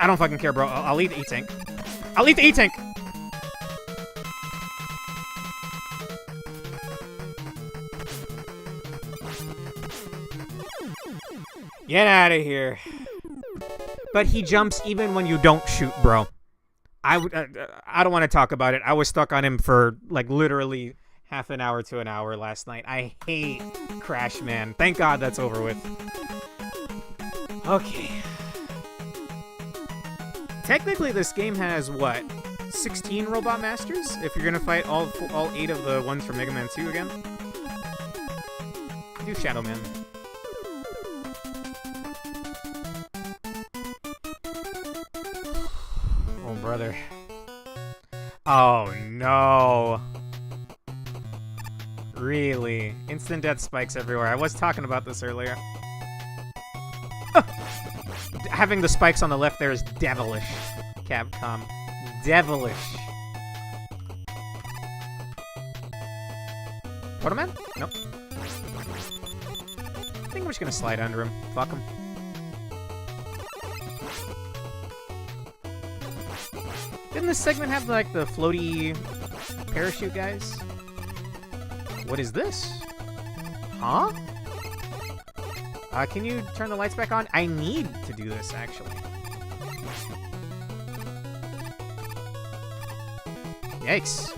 I don't fucking care, bro. I'll eat the E-tank. I'll eat the E-tank! Get out of here. But he jumps even when you don't shoot, bro. I don't want to talk about it. I was stuck on him for, like, literally half an hour to an hour last night. I hate Crash, man. Thank God that's over with. Okay. Technically, this game has, what, 16 Robot Masters? If you're gonna fight all 8 of the ones from Mega Man 2 again? Do Shadow Man. Oh, brother. Oh, no. Really? Instant death spikes everywhere. I was talking about this earlier. Having the spikes on the left there is devilish, Capcom. Devilish. Proto-Man? Nope. I think I'm just gonna slide under him. Fuck him. Didn't this segment have, like, the floaty parachute guys? What is this? Huh? Can you turn the lights back on? I need to do this, actually. Yikes.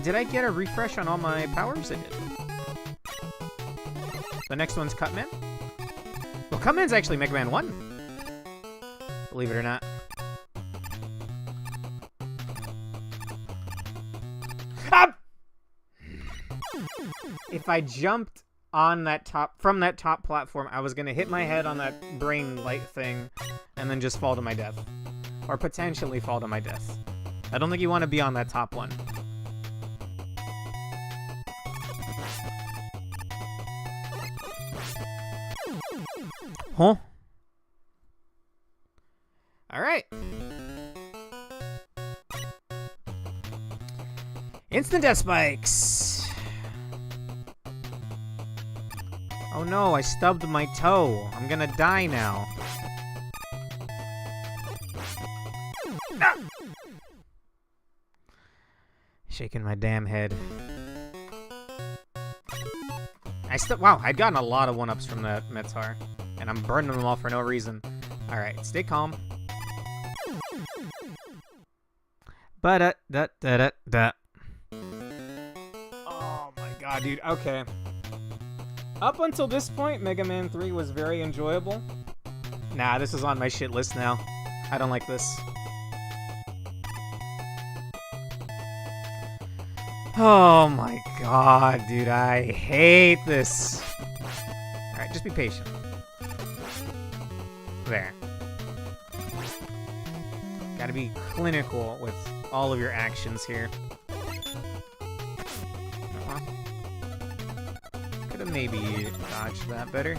Did I get a refresh on all my powers? I did. The next one's Cutman. Well, Cutman's actually Mega Man 1. Believe it or not. Ah! If I jumped on that from that top platform, I was gonna hit my head on that brain light thing and then just fall to my death. Or potentially fall to my death. I don't think you want to be on that top one. Huh? Alright. Instant death spikes. Oh no, I stubbed my toe. I'm gonna die now. Ah! Shaking my damn head. Wow, I'd gotten a lot of 1-ups from that Metar. And I'm burning them all for no reason. Alright, stay calm. Ba-da-da-da-da-da. Oh my god, dude. Okay. Up until this point, Mega Man 3 was very enjoyable. Nah, this is on my shit list now. I don't like this. Oh my god, dude. I hate this. Alright, just be patient. There. Gotta be clinical with all of your actions here. Could have maybe dodged that better.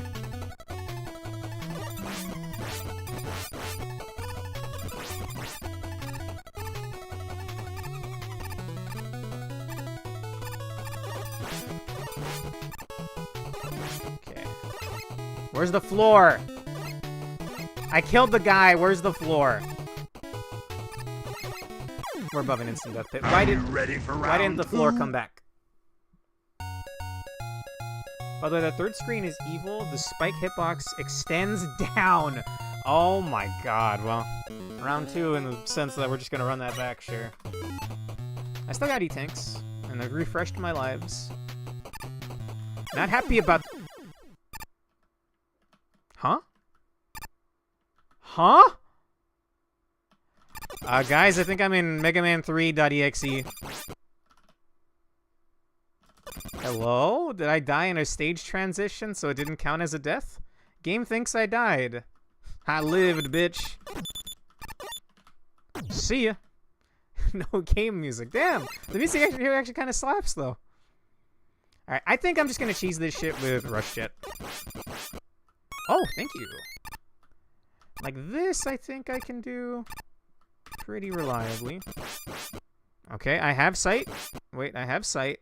Okay. Where's the floor? I killed the guy. Where's the floor? We're above an instant death pit. Why didn't the floor come back? By the way, the third screen is evil. The spike hitbox extends down. Oh my god. Well, round 2 in the sense that we're just gonna run that back, sure. I still got E-tanks, and I've refreshed my lives. Not happy about... Huh? Huh? Guys, I think I'm in Mega Man 3.exe. Hello? Did I die in a stage transition so it didn't count as a death? Game thinks I died. I lived, bitch. See ya. No game music. Damn! The music actually kind of slaps, though. Alright, I think I'm just gonna cheese this shit with Rush Jet. Oh, thank you. Like this, I think I can do pretty reliably. Okay, I have sight. Wait, I have sight.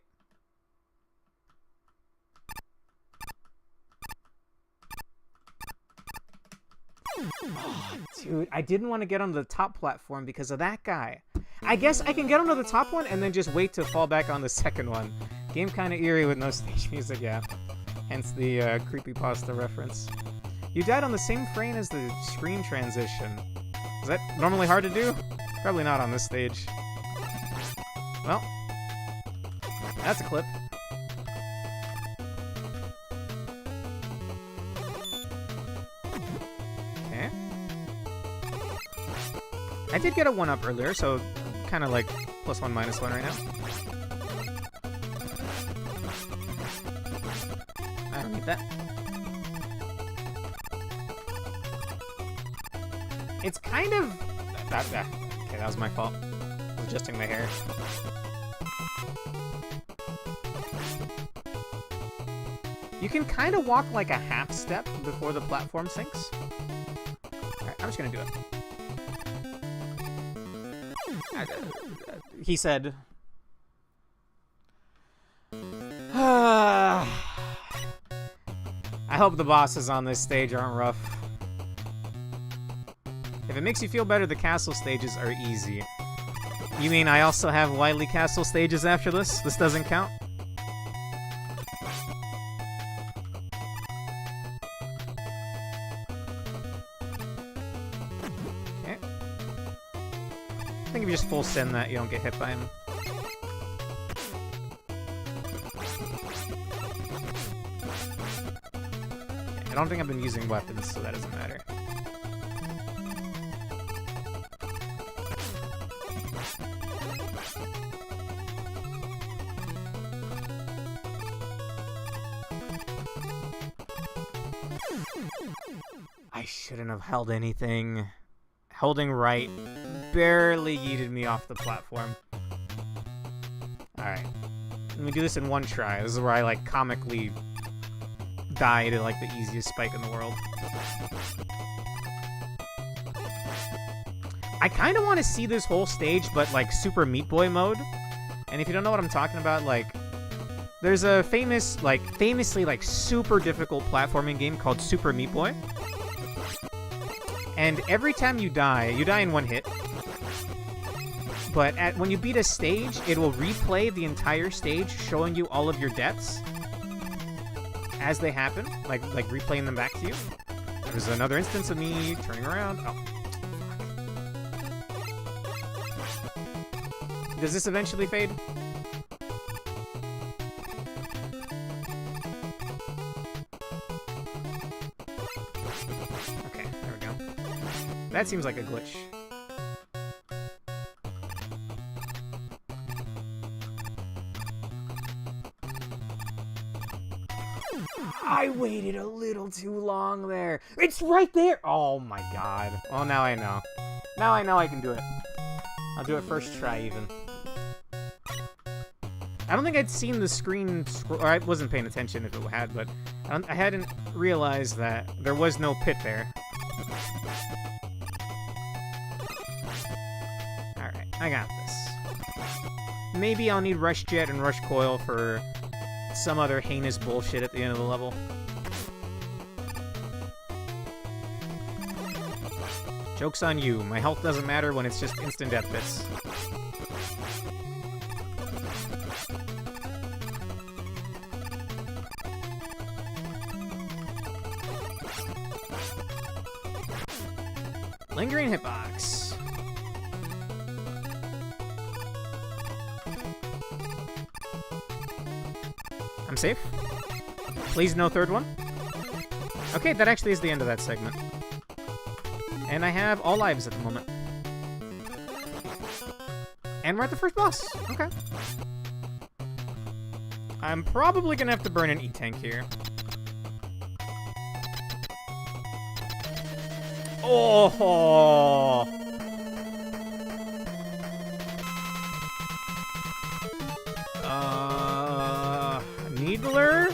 Oh, dude, I didn't want to get on the top platform because of that guy. I guess I can get onto the top one and then just wait to fall back on the second one. Game kind of eerie with no stage music, yeah. Hence the creepypasta reference. You died on the same frame as the screen transition. Is that normally hard to do? Probably not on this stage. Well, that's a clip. Okay. I did get a 1-up earlier, so kind of like +1, -1 right now. I don't need that. It's kind of... Okay, that was my fault. I was adjusting my hair. You can kind of walk like a half step before the platform sinks. Alright, I'm just gonna do it. He said... I hope the bosses on this stage aren't rough. If it makes you feel better, the castle stages are easy. You mean I also have Wily Castle stages after this? This doesn't count? Okay. I think if you just full send that, you don't get hit by him. Okay, I don't think I've been using weapons, so that doesn't matter. I shouldn't have held anything. Holding right barely yeeted me off the platform. Alright. Let me do this in one try. This is where I, like, comically die to, like, the easiest spike in the world. I kind of want to see this whole stage, but, like, Super Meat Boy mode. And if you don't know what I'm talking about, like... There's a famously, super difficult platforming game called Super Meat Boy. And every time you die in one hit. But when you beat a stage, it will replay the entire stage, showing you all of your deaths as they happen, like replaying them back to you. There's another instance of me turning around. Oh, fuck. Does this eventually fade? Okay, there we go. That seems like a glitch. I waited a little too long there. It's right there! Oh my god. Well, now I know. Now I know I can do it. I'll do it first try, even. I don't think I'd seen the screen scroll, or I wasn't paying attention if it had, but I hadn't realized that there was no pit there. Alright, I got this. Maybe I'll need Rush Jet and Rush Coil for some other heinous bullshit at the end of the level. Joke's on you. My health doesn't matter when it's just instant death bits. Lingering hitbox. I'm safe. Please no third one. Okay, that actually is the end of that segment. And I have all lives at the moment. And we're at the first boss. Okay. I'm probably gonna have to burn an E-Tank here. Oh! Needler?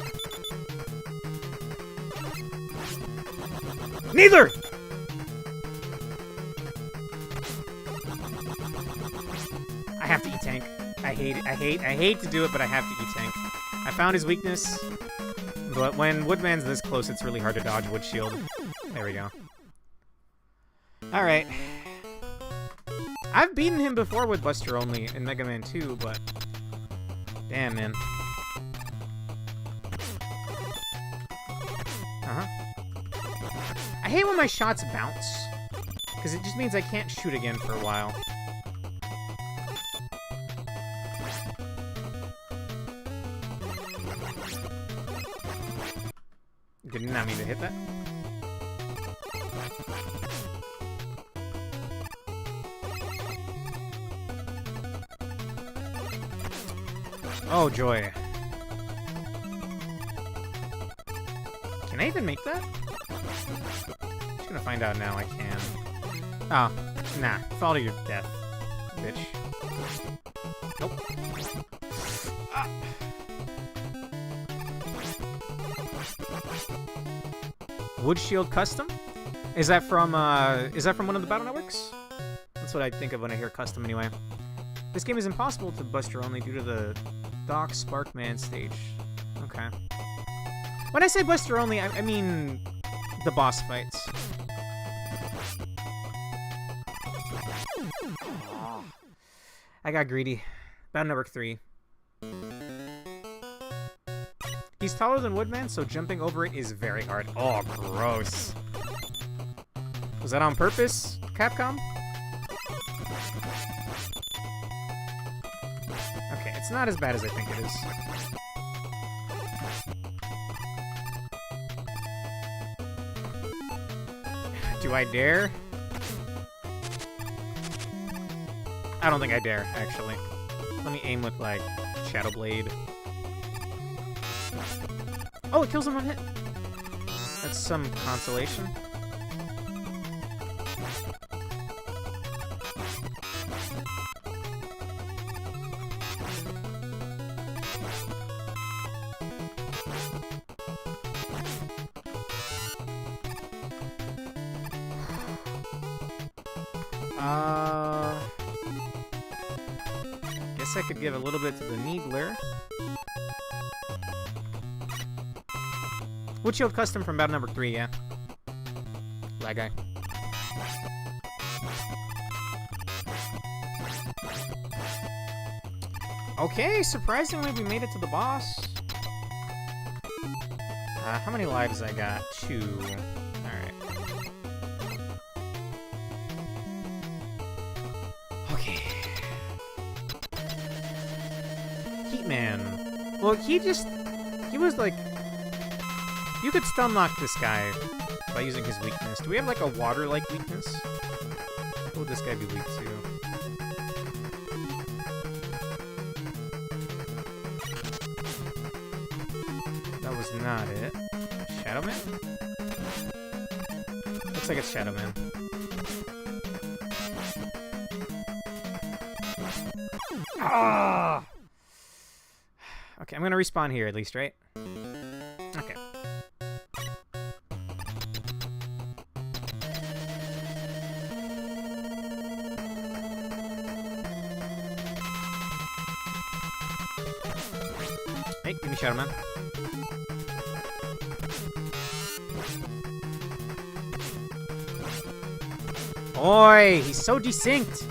Needler! I have to E-Tank. I hate to do it, but I have to E-Tank. I found his weakness, but when Woodman's this close, it's really hard to dodge Wood Shield. There we go. Alright. I've beaten him before with Buster Only in Mega Man 2, but... Damn, man. I hate when my shots bounce, because it just means I can't shoot again for a while. Did not mean to hit that. Oh, joy. Can I even make that? Just gonna find out now I can. Oh, nah. Fall to your death, bitch. Nope. Ah. Wood Shield Custom? Is that from one of the Battle Networks? That's what I think of when I hear custom anyway. This game is impossible to Buster Only due to the Doc Sparkman stage. Okay. When I say Buster Only, I mean the boss fights. I got greedy. Battle Network 3. He's taller than Woodman, so jumping over it is very hard. Oh, gross. Was that on purpose, Capcom? Okay, it's not as bad as I think it is. Do I dare? I don't think I dare, actually. Let me aim with, like, Shadow Blade. Oh, it kills him on hit. That's some consolation. Guess I could give a little bit to the Needler. Wood Shield Custom from Battle Network 3, yeah. That guy. Okay, surprisingly, we made it to the boss. How many lives I got? 2. Alright. Okay. Heatman. Well, he was like... You could stun lock this guy by using his weakness. Do we have like a water-like weakness? What would this guy be weak to? That was not it. Shadow Man? Looks like it's Shadow Man. Ah! Okay, I'm gonna respawn here at least, right? Okay. Hey, give me Shadow Man. Oi, he's so desynced.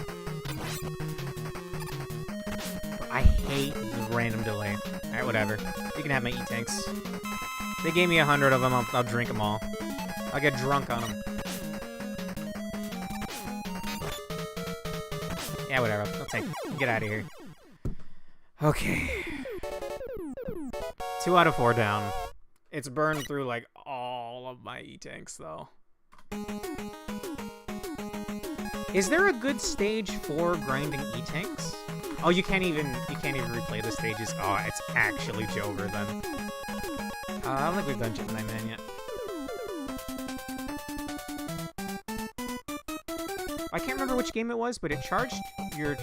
I hate the random delay. Alright, whatever. You can have my E-Tanks. They gave me 100 of them, I'll drink them all. I'll get drunk on them. Yeah, whatever. I'll take it. Get out of here. Okay. 2 out of 4 down. It's burned through, like, all of my E-Tanks, though. Is there a good stage for grinding E-Tanks? Oh, you can't even replay the stages. Oh, it's actually Jover then. I don't think we've done Gemini Man yet. I can't remember which game it was, but it changed your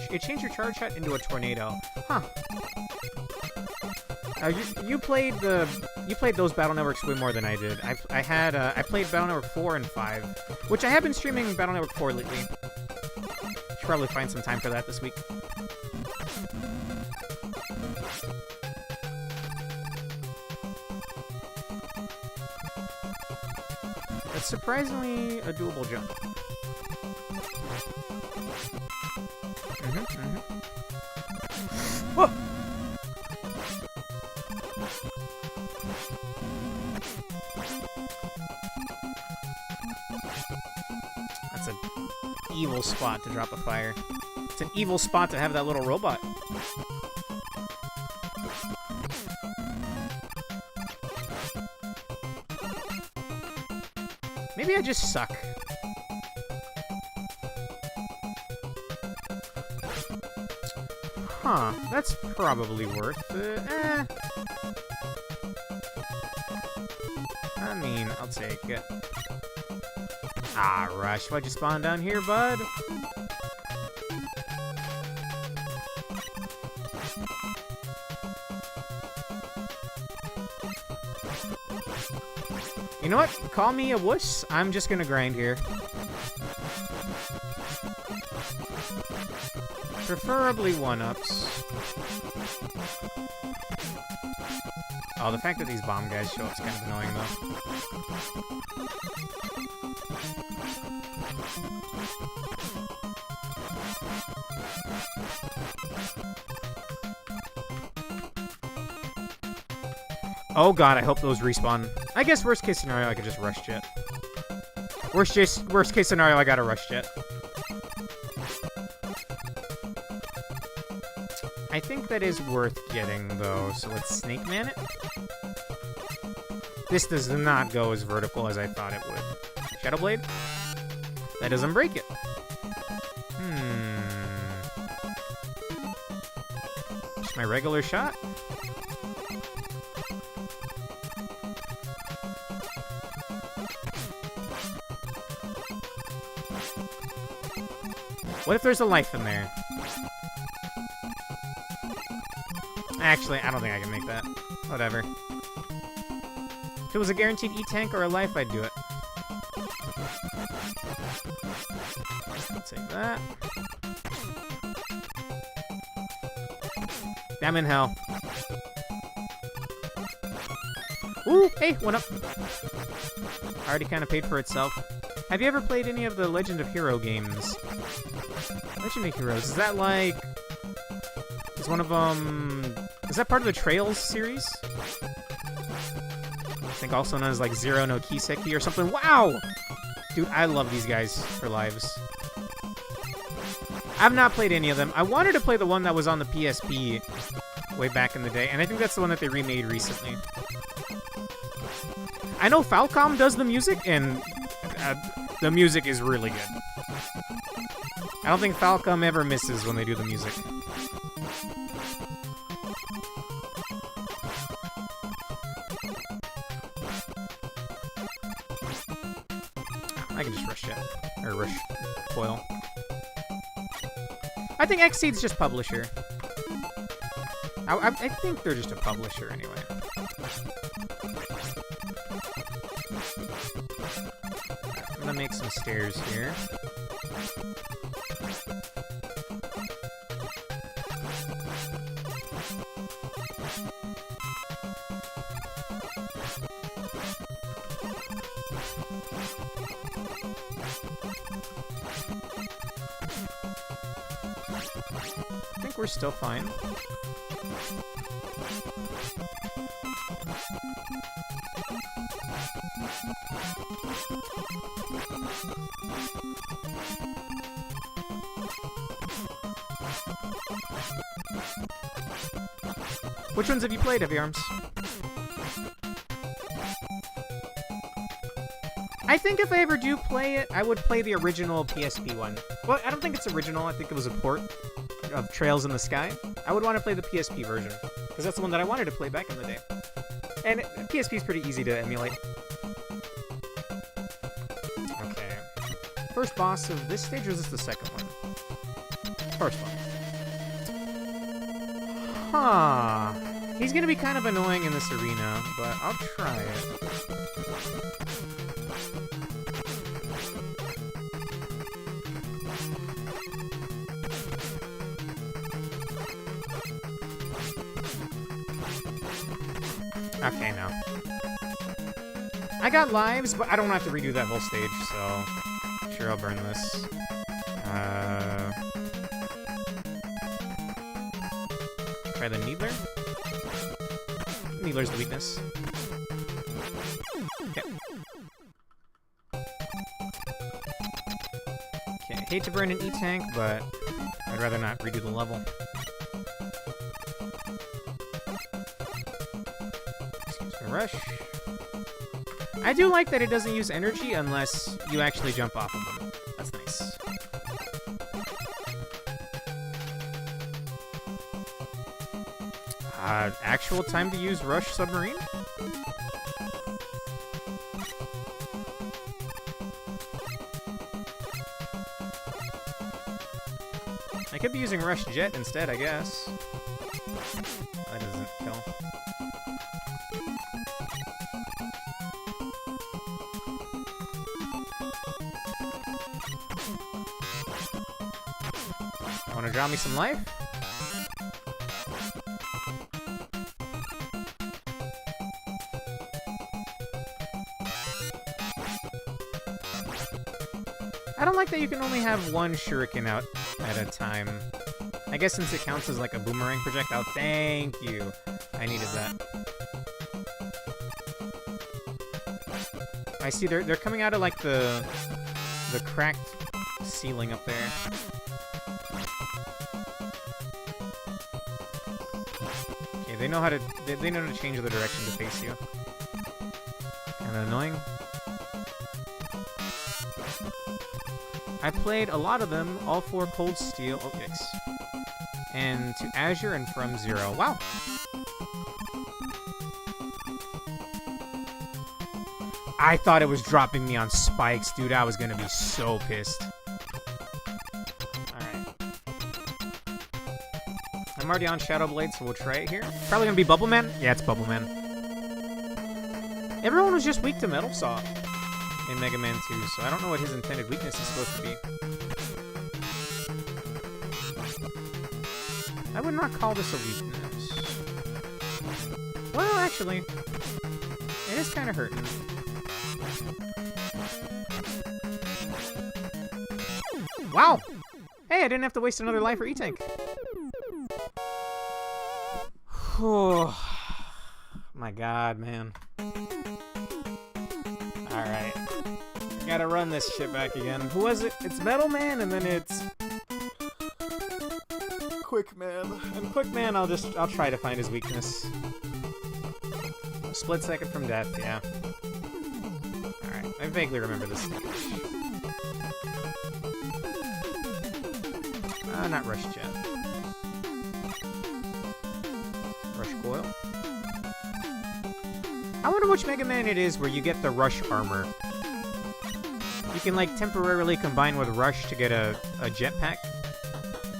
charge shot into a tornado. Huh. You played those Battle Networks way more than I did. I played Battle Network 4 and 5, which I have been streaming Battle Network 4 lately. Should probably find some time for that this week. That's surprisingly a doable jump. Whoa! That's an evil spot to drop a fire. It's an evil spot to have that little robot. Maybe I just suck. Huh, that's probably worth it. I mean, I'll take it. Ah, Rush, why'd you spawn down here, bud? You know what? Call me a wuss. I'm just gonna grind here. Preferably 1-ups. Oh, the fact that these bomb guys show up is kind of annoying, though. Oh god, I hope those respawn. I guess worst case scenario, I could just rush jet. Worst case scenario, I gotta rush jet. I think that is worth getting, though, so let's Snake Man it. This does not go as vertical as I thought it would. Shadow Blade? That doesn't break it. Just my regular shot? What if there's a life in there? Actually, I don't think I can make that. Whatever. If it was a guaranteed E-Tank or a life, I'd do it. I'll take that. I'm in hell. Ooh, hey, 1-up. Already kind of paid for itself. Have you ever played any of the Legend of Hero games? Legend of Heroes, is that like... Is one of them... Is that part of the Trails series? I think also known as like Zero no Kiseki or something. Wow! Dude, I love these guys for lives. I've not played any of them. I wanted to play the one that was on the PSP way back in the day, and I think that's the one that they remade recently. I know Falcom does the music, and the music is really good. I don't think Falcom ever misses when they do the music. I can just rush it. Or rush foil. I think Xseed's just publisher. I think they're just a publisher anyway. I'm gonna make some stairs here. I think we're still fine. Which ones have you played, Heavy Arms? I think if I ever do play it, I would play the original PSP one. Well, I don't think it's original. I think it was a port of Trails in the Sky. I would want to play the PSP version, because that's the one that I wanted to play back in the day. And PSP is pretty easy to emulate. Okay. First boss of this stage, or is this the second one? First one. Huh. He's gonna be kind of annoying in this arena, but I'll try it. Okay, now. I got lives, but I don't have to redo that whole stage, so sure I'll burn this. Try the Needler. Needler's the weakness. Okay. Okay, hate to burn an E-Tank, but I'd rather not redo the level. Rush. I do like that it doesn't use energy unless you actually jump off of them. That's nice. Actual time to use Rush Submarine? I could be using Rush Jet instead, I guess. That doesn't kill. Wanna draw me some life? I don't like that you can only have one shuriken out at a time. I guess since it counts as like a boomerang projectile. Thank you. I needed that. I see they're coming out of like the cracked ceiling up there. Okay, they know how to they know to change the direction to face you. Kinda annoying. I played a lot of them, all for Cold Steel, yikes, and to Azure and From Zero. Wow. I thought it was dropping me on spikes, dude. I was gonna be so pissed. Alright. I'm already on Shadow Blade, so we'll try it here. Probably gonna be Bubble Man? Yeah, it's Bubble Man. Everyone was just weak to Metal Saw in Mega Man 2, so I don't know what his intended weakness is supposed to be. I would not call this a weakness. Well, actually, it is kind of hurting. Wow! Hey, I didn't have to waste another life for E-Tank. My god, man. Alright. Gotta run this shit back again. Who was it? It's Metal Man, and then it's Quick Man. And Quick Man, I'll try to find his weakness. A split second from death, yeah. Alright, I vaguely remember this stage. Not Rush Jet. Rush Coil. I wonder which Mega Man it is where you get the Rush armor. You can, like, temporarily combine with Rush to get a jetpack.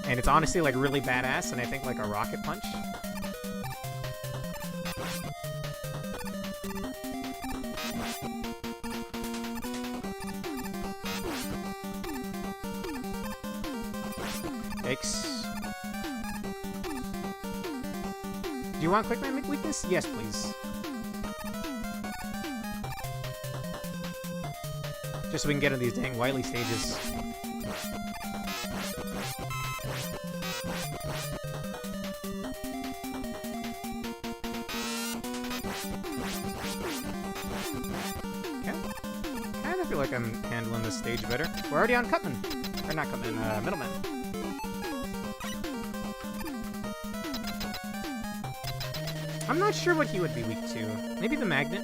And it's honestly, like, really badass, and I think, like, a rocket punch. Yikes. Do you want Quickman weakness? Yes, please. Just so we can get into these dang Wily stages. Okay. I feel like I'm handling this stage better. We're already on Cutman. Or not Cutman, Middleman. I'm not sure what he would be weak to. Maybe the magnet?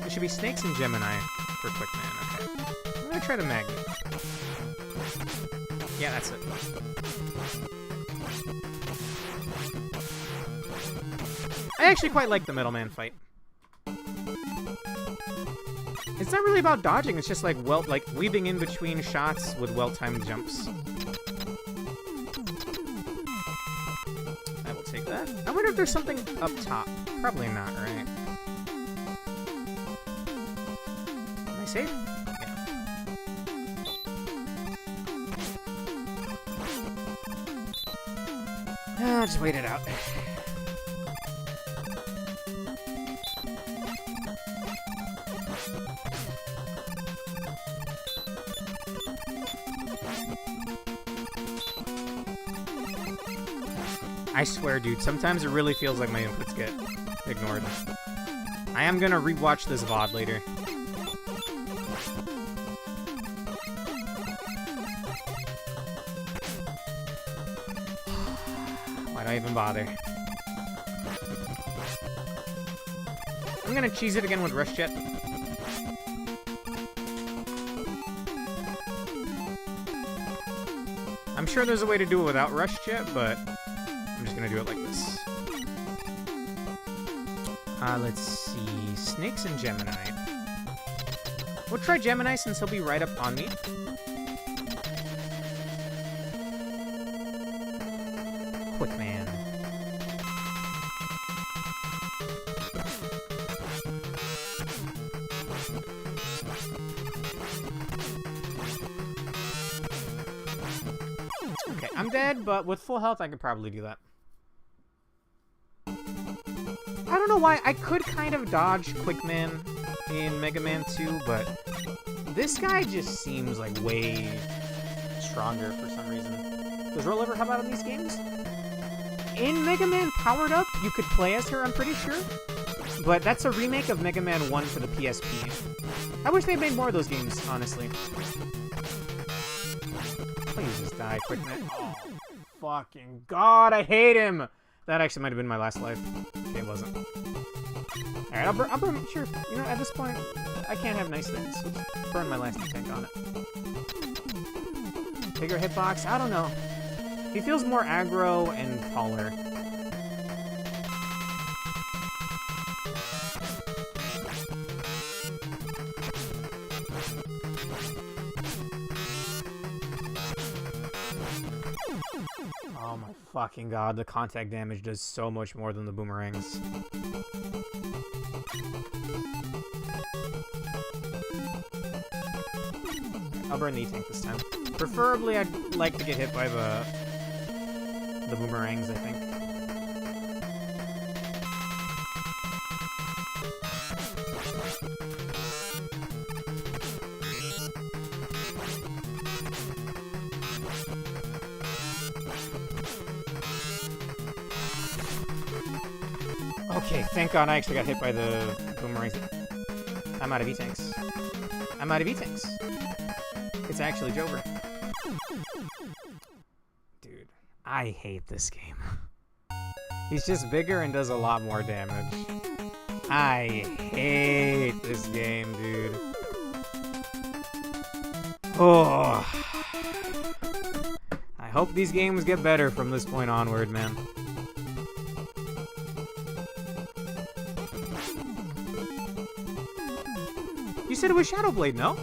It should be Snakes and Gemini for Quickman. Okay. I'm gonna try the magnet. Yeah, that's it. I actually quite like the Middleman fight. It's not really about dodging, it's just like weaving in between shots with well-timed jumps. I will take that. I wonder if there's something up top. Probably not, right? Am I safe? Yeah. I'll just wait it out. I swear, dude, sometimes it really feels like my inputs get ignored. I am gonna rewatch this VOD later. Why'd I even bother? I'm gonna cheese it again with Rush Jet. I'm sure there's a way to do it without Rush Jet, but I'm just gonna do it like this. Let's see. Snakes and Gemini. We'll try Gemini since he'll be right up on me. Quickman. Okay, I'm dead, but with full health I could probably do that. I don't know why. I could kind of dodge Quickman in Mega Man 2, but this guy just seems like way stronger for some reason. Does Roll ever come out in these games? In Mega Man Powered Up, you could play as her, I'm pretty sure. But that's a remake of Mega Man 1 for the PSP. I wish they made more of those games, honestly. Please just die, Quickman. Oh, fucking God, I hate him! That actually might have been my last life. Okay, it wasn't. Alright, I'll burn, sure. You know, at this point, I can't have nice things. Let's burn my last tank on it. Bigger hitbox? I don't know. He feels more aggro and taller. Oh my fucking God, the contact damage does so much more than the boomerangs. I'll burn the E-Tank this time. Preferably, I'd like to get hit by the boomerangs, I think. Okay, thank God I actually got hit by the boomerangs. I'm out of E-Tanks. I'm out of E-Tanks. It's actually Jover. Dude, I hate this game. He's just bigger and does a lot more damage. I hate this game, dude. Oh. I hope these games get better from this point onward, man. You said it was Shadowblade, no?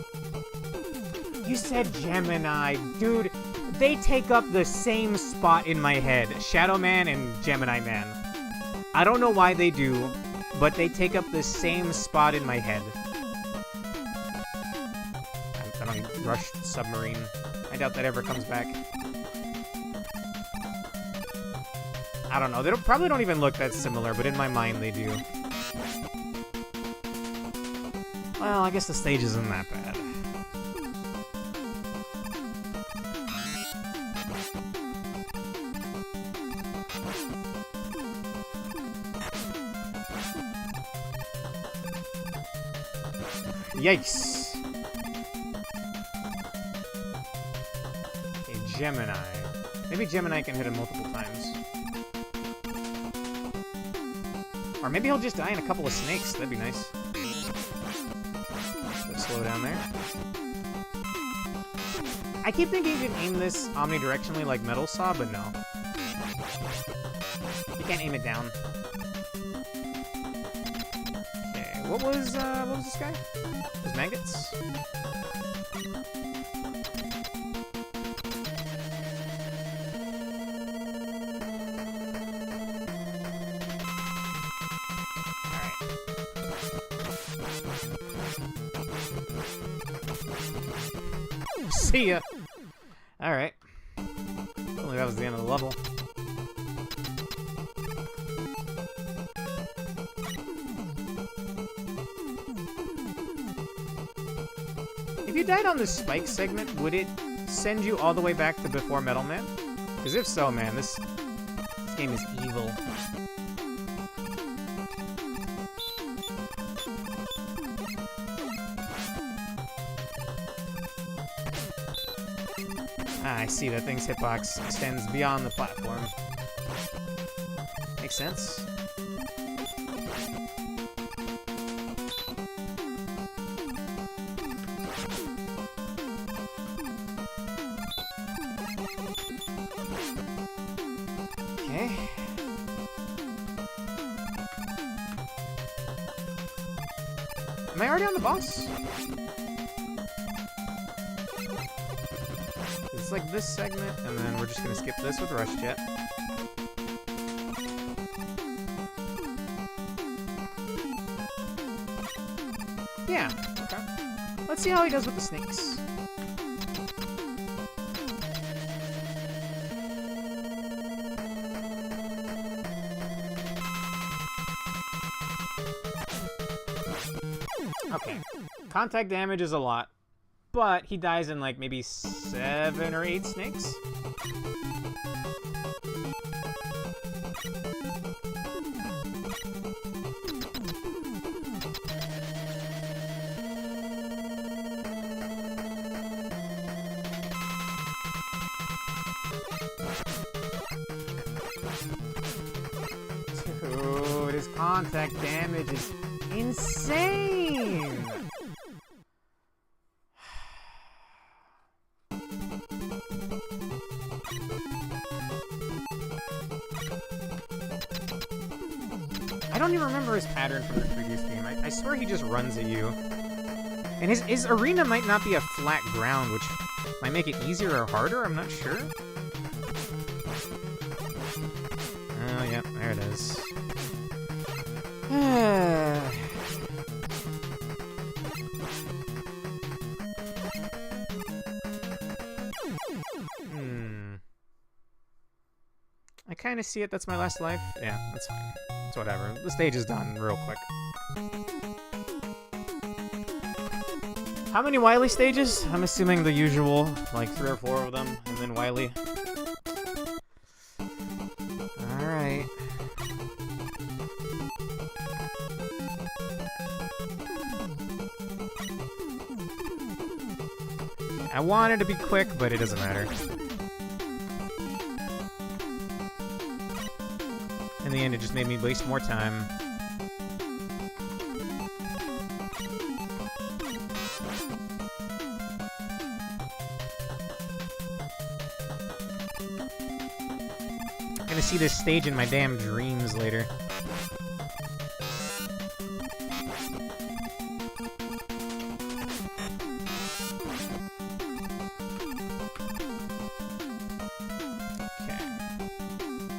You said Gemini. Dude, they take up the same spot in my head. Shadow Man and Gemini Man. I don't know why they do. but they take up the same spot in my head. I don't Rush Submarine. I doubt that ever comes back. I don't know. They probably don't even look that similar, but in my mind they do. Well, I guess the stage isn't that bad. Yikes! A Gemini. Maybe Gemini can hit him multiple times. Or maybe he'll just die in a couple of snakes. That'd be nice. Let's slow down there. I keep thinking you can aim this omnidirectionally like Metal Saw, but no. You can't aim it down. Okay, what was this guy? Those maggots? See ya! Alright. Only that was the end of the level. If you died on the spike segment, would it send you all the way back to before Metal Man? Because if so, man, this game is evil. Ah, I see, that thing's hitbox extends beyond the platform. Makes sense. Okay. Am I already on the boss? It's like this segment, and then we're just gonna skip this with Rush Jet. Yeah, okay. Let's see how he does with the snakes. Okay. Contact damage is a lot, but he dies in like maybe 7 or 8 snakes. Dude, his contact damage is insane! I don't even remember his pattern from the previous game. I swear he just runs at you. And his arena might not be a flat ground, which might make it easier or harder, I'm not sure. Oh, yeah, there it is. I kind of see it. That's my last life. Yeah, that's fine. It's whatever. The stage is done real quick. How many Wily stages? I'm assuming the usual, like 3 or 4 of them, and then Wily. Alright. I wanted to be quick, but it doesn't matter. In the end, it just made me waste more time. I'm gonna see this stage in my damn dreams later.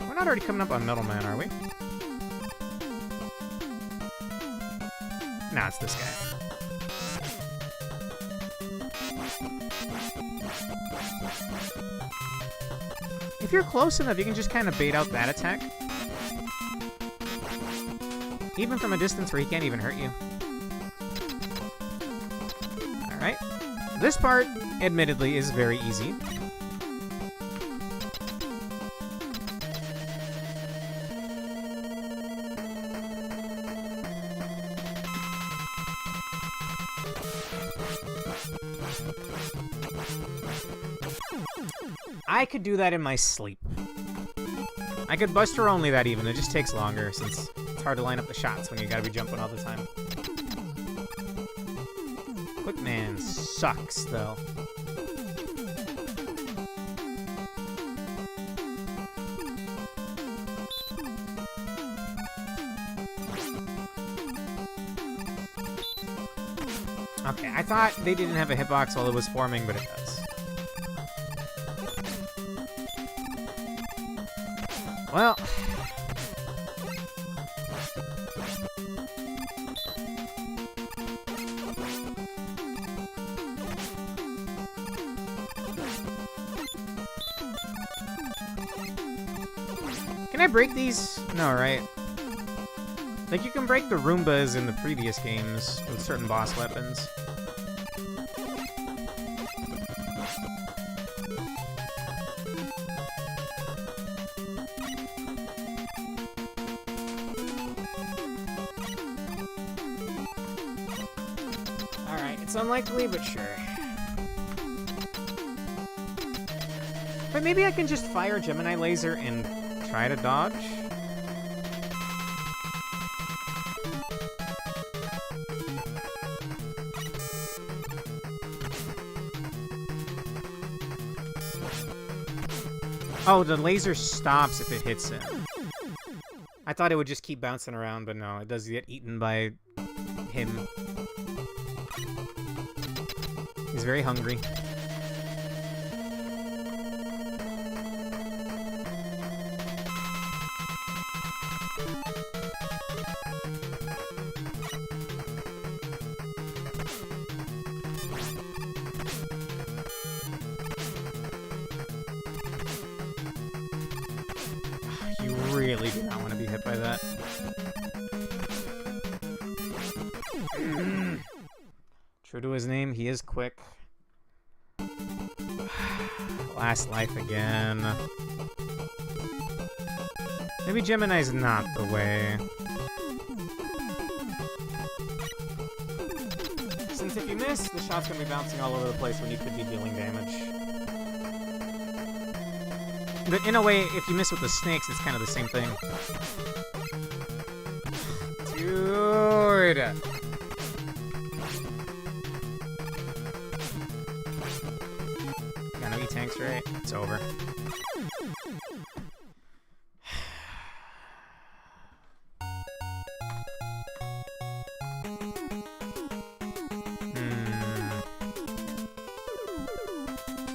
We're not already coming up on Metal Man, are we? shots, this guy. If you're close enough, you can just kind of bait out that attack. Even from a distance where he can't even hurt you. Alright. This part, admittedly, is very easy. I could do that in my sleep. I could Buster only that even. It just takes longer since it's hard to line up the shots when you gotta be jumping all the time. Quick Man sucks, though. Okay, I thought they didn't have a hitbox while it was forming, but it does. Well... Can I break these? No, right? Like, you can break the Roombas in the previous games with certain boss weapons. Alright, it's unlikely, but sure. But maybe I can just fire Gemini Laser and try to dodge? Oh, the laser stops if it hits him. I thought it would just keep bouncing around, but no, it does get eaten by him. He's very hungry. Really do not want to be hit by that. True to his name, he is quick. Last life again. Maybe Gemini's not the way. Since if you miss, the shot's gonna be bouncing all over the place when you could be dealing damage. But in a way, if you miss with the snakes, it's kind of the same thing. Dude! Got no E-tanks, right? It's over.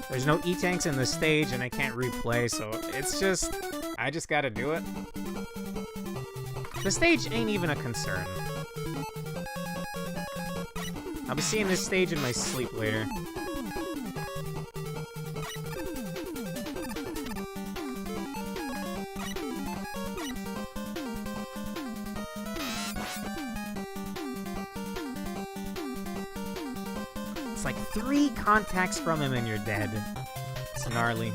There's no E-tanks in the stage, and I can't replay, so it's just... I just gotta do it. The stage ain't even a concern. I'll be seeing this stage in my sleep later. It's like 3 contacts from him and you're dead. It's gnarly.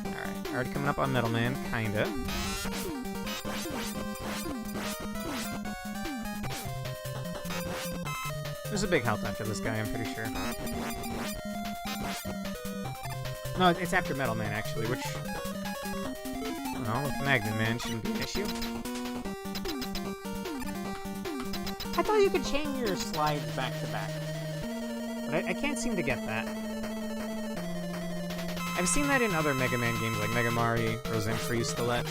Alright, already coming up on Metal Man, kinda. There's a big health after this guy, I'm pretty sure. No, it's after Metal Man, actually, which... Well, with Magnet Man shouldn't be an issue. I thought you could chain your slides back to back. But I can't seem to get that. I've seen that in other Mega Man games, like Mega Mari, Rosenfree used to let.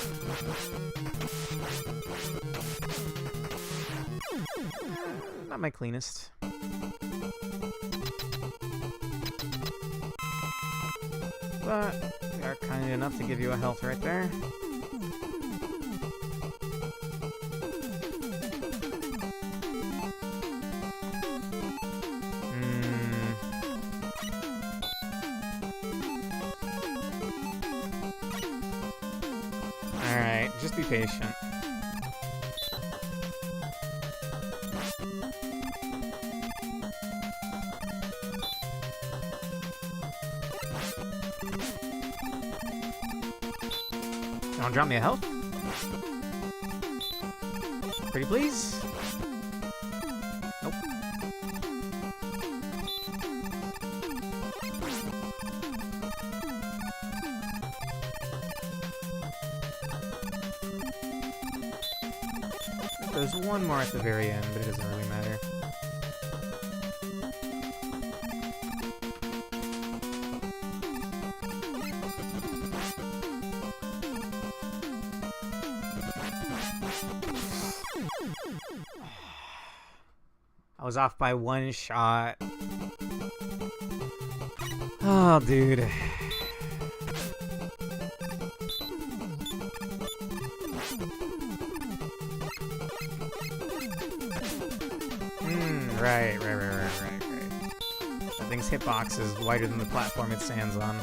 Not my cleanest. But they are kind enough to give you a health right there. Alright, just be patient. Don't drop me a health. Pretty please. Nope. There's one more at the very end, but it doesn't really matter. I was off by one shot. Oh, dude. Right. That thing's hitbox is wider than the platform it stands on.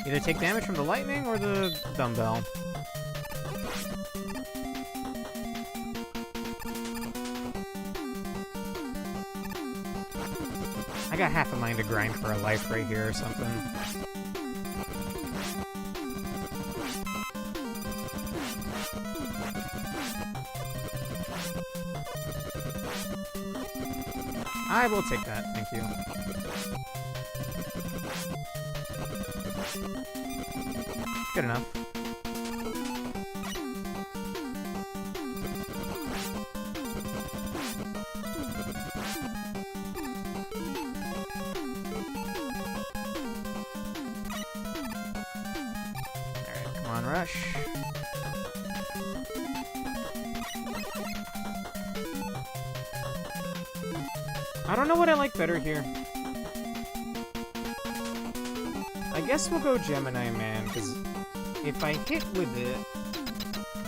Either take damage from the lightning or the dumbbell. I got half a mind to grind for a life right here or something. I will take that, thank you. Good enough. Alright, come on, rush. I don't know what I like better here. I guess we'll go Gemini Man, because if I hit with it,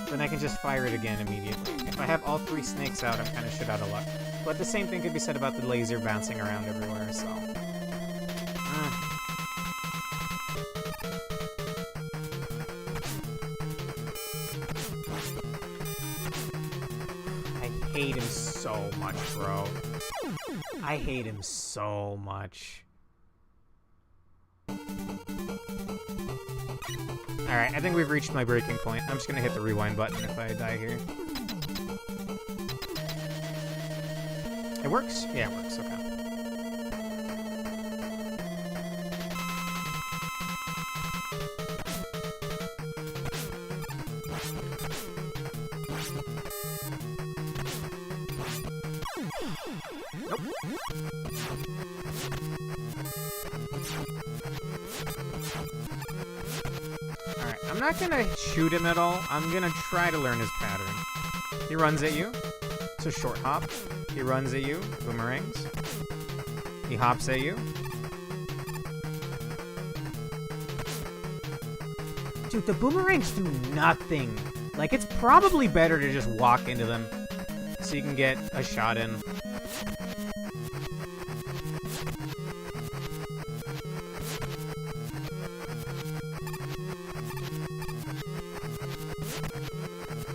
then I can just fire it again immediately. If I have all three snakes out, I'm kind of shit out of luck. But the same thing could be said about the laser bouncing around everywhere, so... I hate him so much, bro. I hate him so much. Alright, I think we've reached my breaking point. I'm just gonna hit the rewind button if I die here. It works? Yeah, it works, okay. Nope. Alright, I'm not gonna shoot him at all. I'm gonna try to learn his pattern. He runs at you. It's a short hop. He runs at you. Boomerangs. He hops at you. Dude, the boomerangs do nothing. Like, it's probably better to just walk into them so you can get a shot in.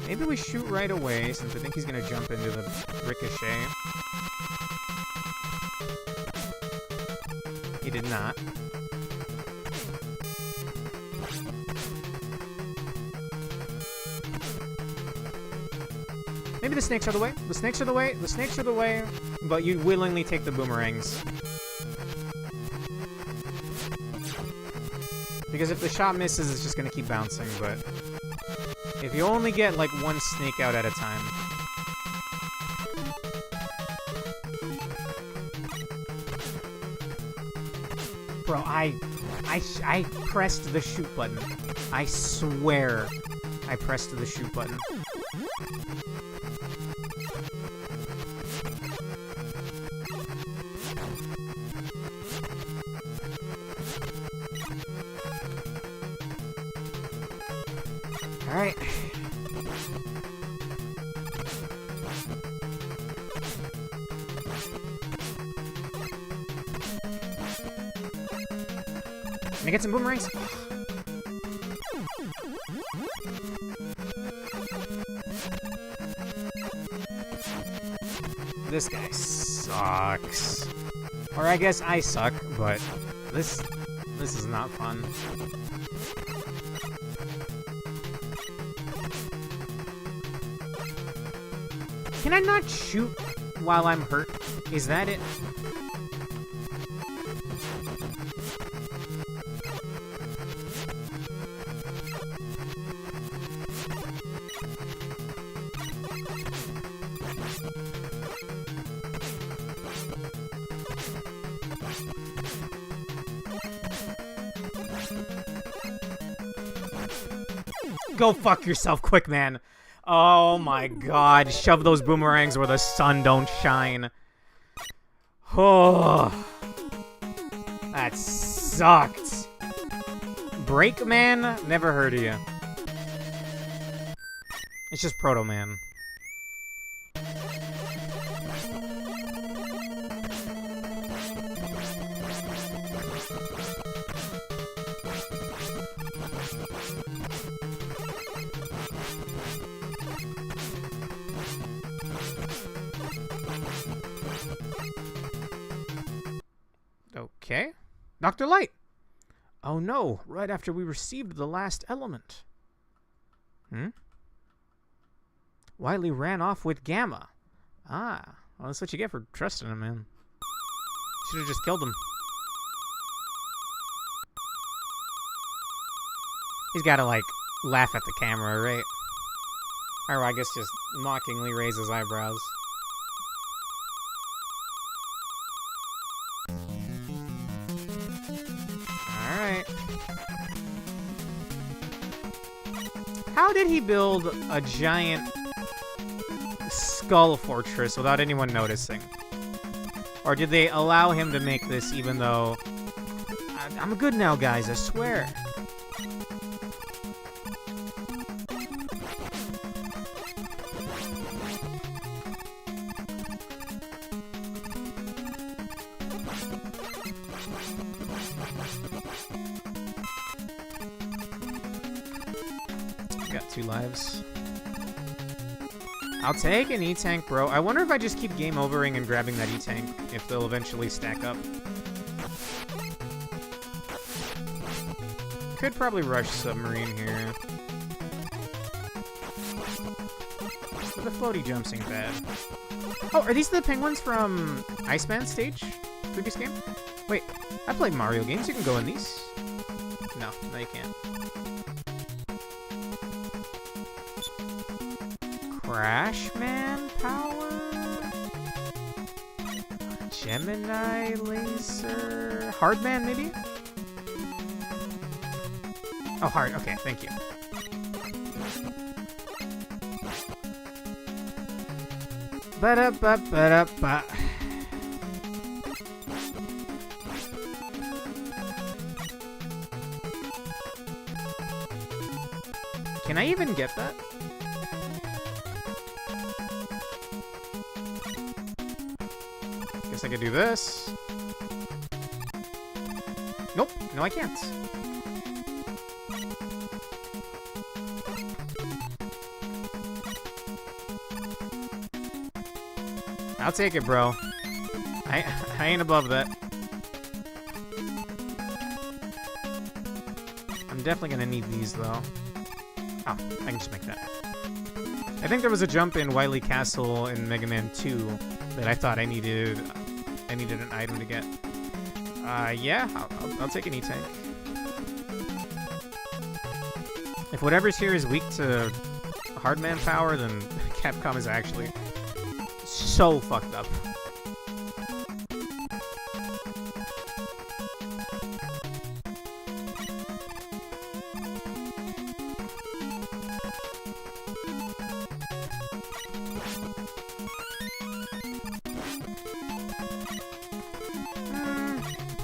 Maybe we shoot right away, since I think he's gonna jump into the ricochet. He did not. Maybe the snakes are the way. The snakes are the way. The snakes are the way. But you willingly take the boomerangs. Because if the shot misses, it's just gonna keep bouncing, but... if you only get, like, one snake out at a time... Bro, I pressed the shoot button. I swear I pressed the shoot button. Alright. Can I get some boomerangs? This guy sucks. Or I guess I suck, but this is not fun. Can I not shoot while I'm hurt? Is that it? Go fuck yourself quick, man. Oh my god. Shove those boomerangs where the sun don't shine. Oh. That sucked. Break Man? Never heard of you. It's just Proto Man. Okay. Dr. Light! Oh no, right after we received the last element. Wily ran off with Gamma. Ah, well, that's what you get for trusting him, man. Should have just killed him. He's gotta, like, laugh at the camera, right? Or I guess just mockingly raise his eyebrows. Alright. How did he build a giant skull fortress without anyone noticing? Or did they allow him to make this even though... I'm good now, guys, I swear. Got 2 lives. I'll take an E-Tank, bro. I wonder if I just keep game overing and grabbing that E-Tank, if they'll eventually stack up. Could probably rush Submarine here. But the floaty jumps ain't bad. Oh, are these the penguins from Iceman stage? Previous game? Wait, I played Mario games. You can go in these. No, you can't. Crash Man power? Gemini laser? Hardman, maybe? Oh, hard. Okay, thank you. Ba-da-ba-ba-da-ba. Can I even get that? Guess I could do this. Nope. No, I can't. I'll take it, bro. I ain't above that. I'm definitely gonna need these, though. Oh, I can just make that. I think there was a jump in Wily Castle in Mega Man 2 that I thought I needed an item to get. Yeah, I'll take an E-Tank. If whatever's here is weak to Hardman power, then Capcom is actually so fucked up.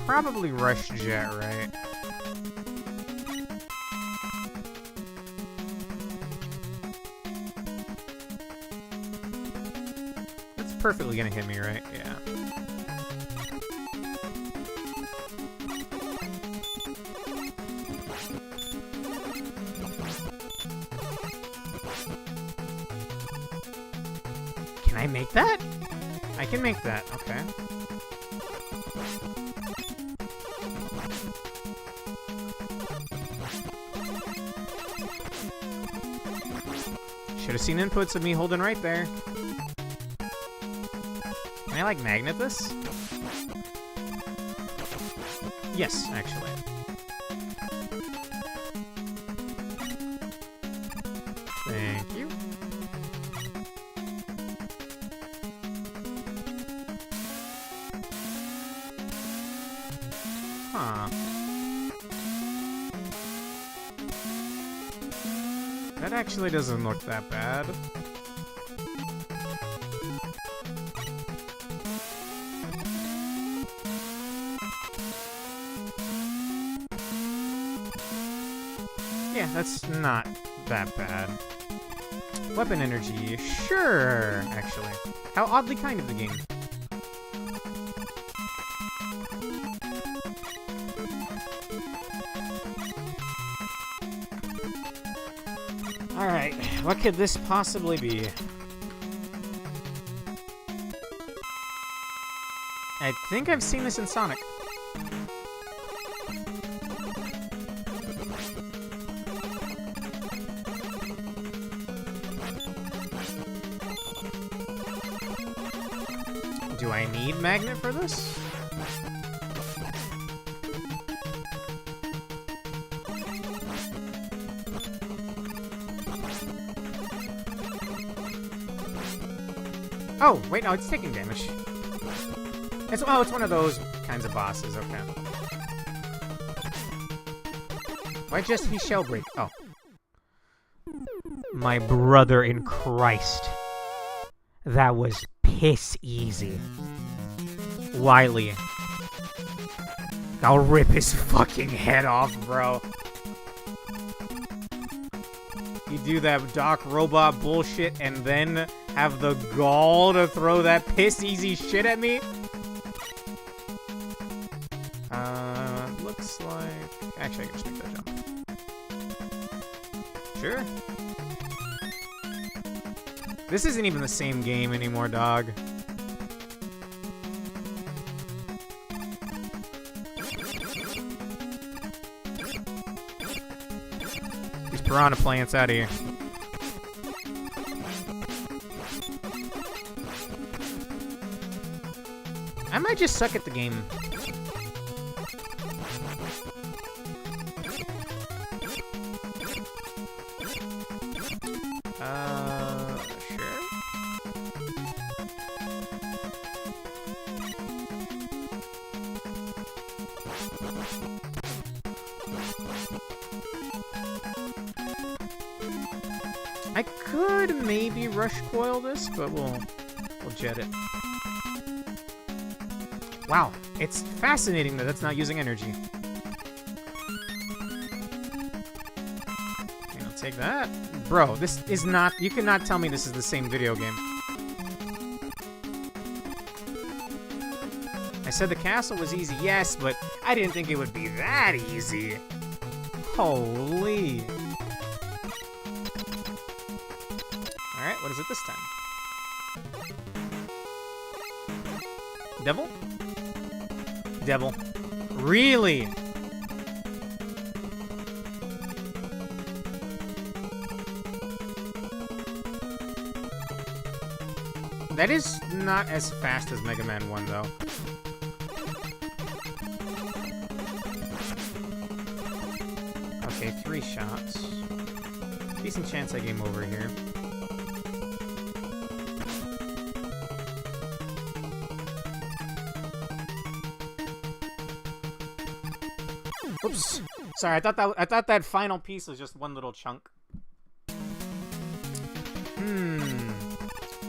probably Rush Jet, right? That's perfectly gonna hit me, right? Yeah. Can I make that? I can make that, okay. Should have seen inputs of me holding right there. Can I, like, magnet this? Yes, actually. Thank you. Huh. That actually doesn't look that bad. Yeah, that's not that bad. Weapon energy, sure, actually. How oddly kind of the game. Alright, what could this possibly be? I think I've seen this in Sonic. Do I need magnet for this? Oh, wait, no, it's taking damage. It's one of those kinds of bosses, okay. Why just he shell break? Oh. My brother in Christ. That was piss easy. Wily. I'll rip his fucking head off, bro. You do that Doc Robot bullshit and then have the gall to throw that piss easy shit at me? Looks like... Actually, I can just make that jump. Sure. This isn't even the same game anymore, dog. These piranha plants out of here. I might just suck at the game. Sure. I could maybe rush coil this, but we'll jet it. Wow, it's fascinating that that's not using energy. Okay, I'll take that. Bro, this is not... You cannot tell me this is the same video game. I said the castle was easy, yes, but I didn't think it would be that easy. Holy. Alright, what is it this time? Devil? Devil. Really? That is not as fast as Mega Man 1, though. Okay, 3 shots. Decent chance I game over here. Oops. Sorry, I thought that final piece was just one little chunk.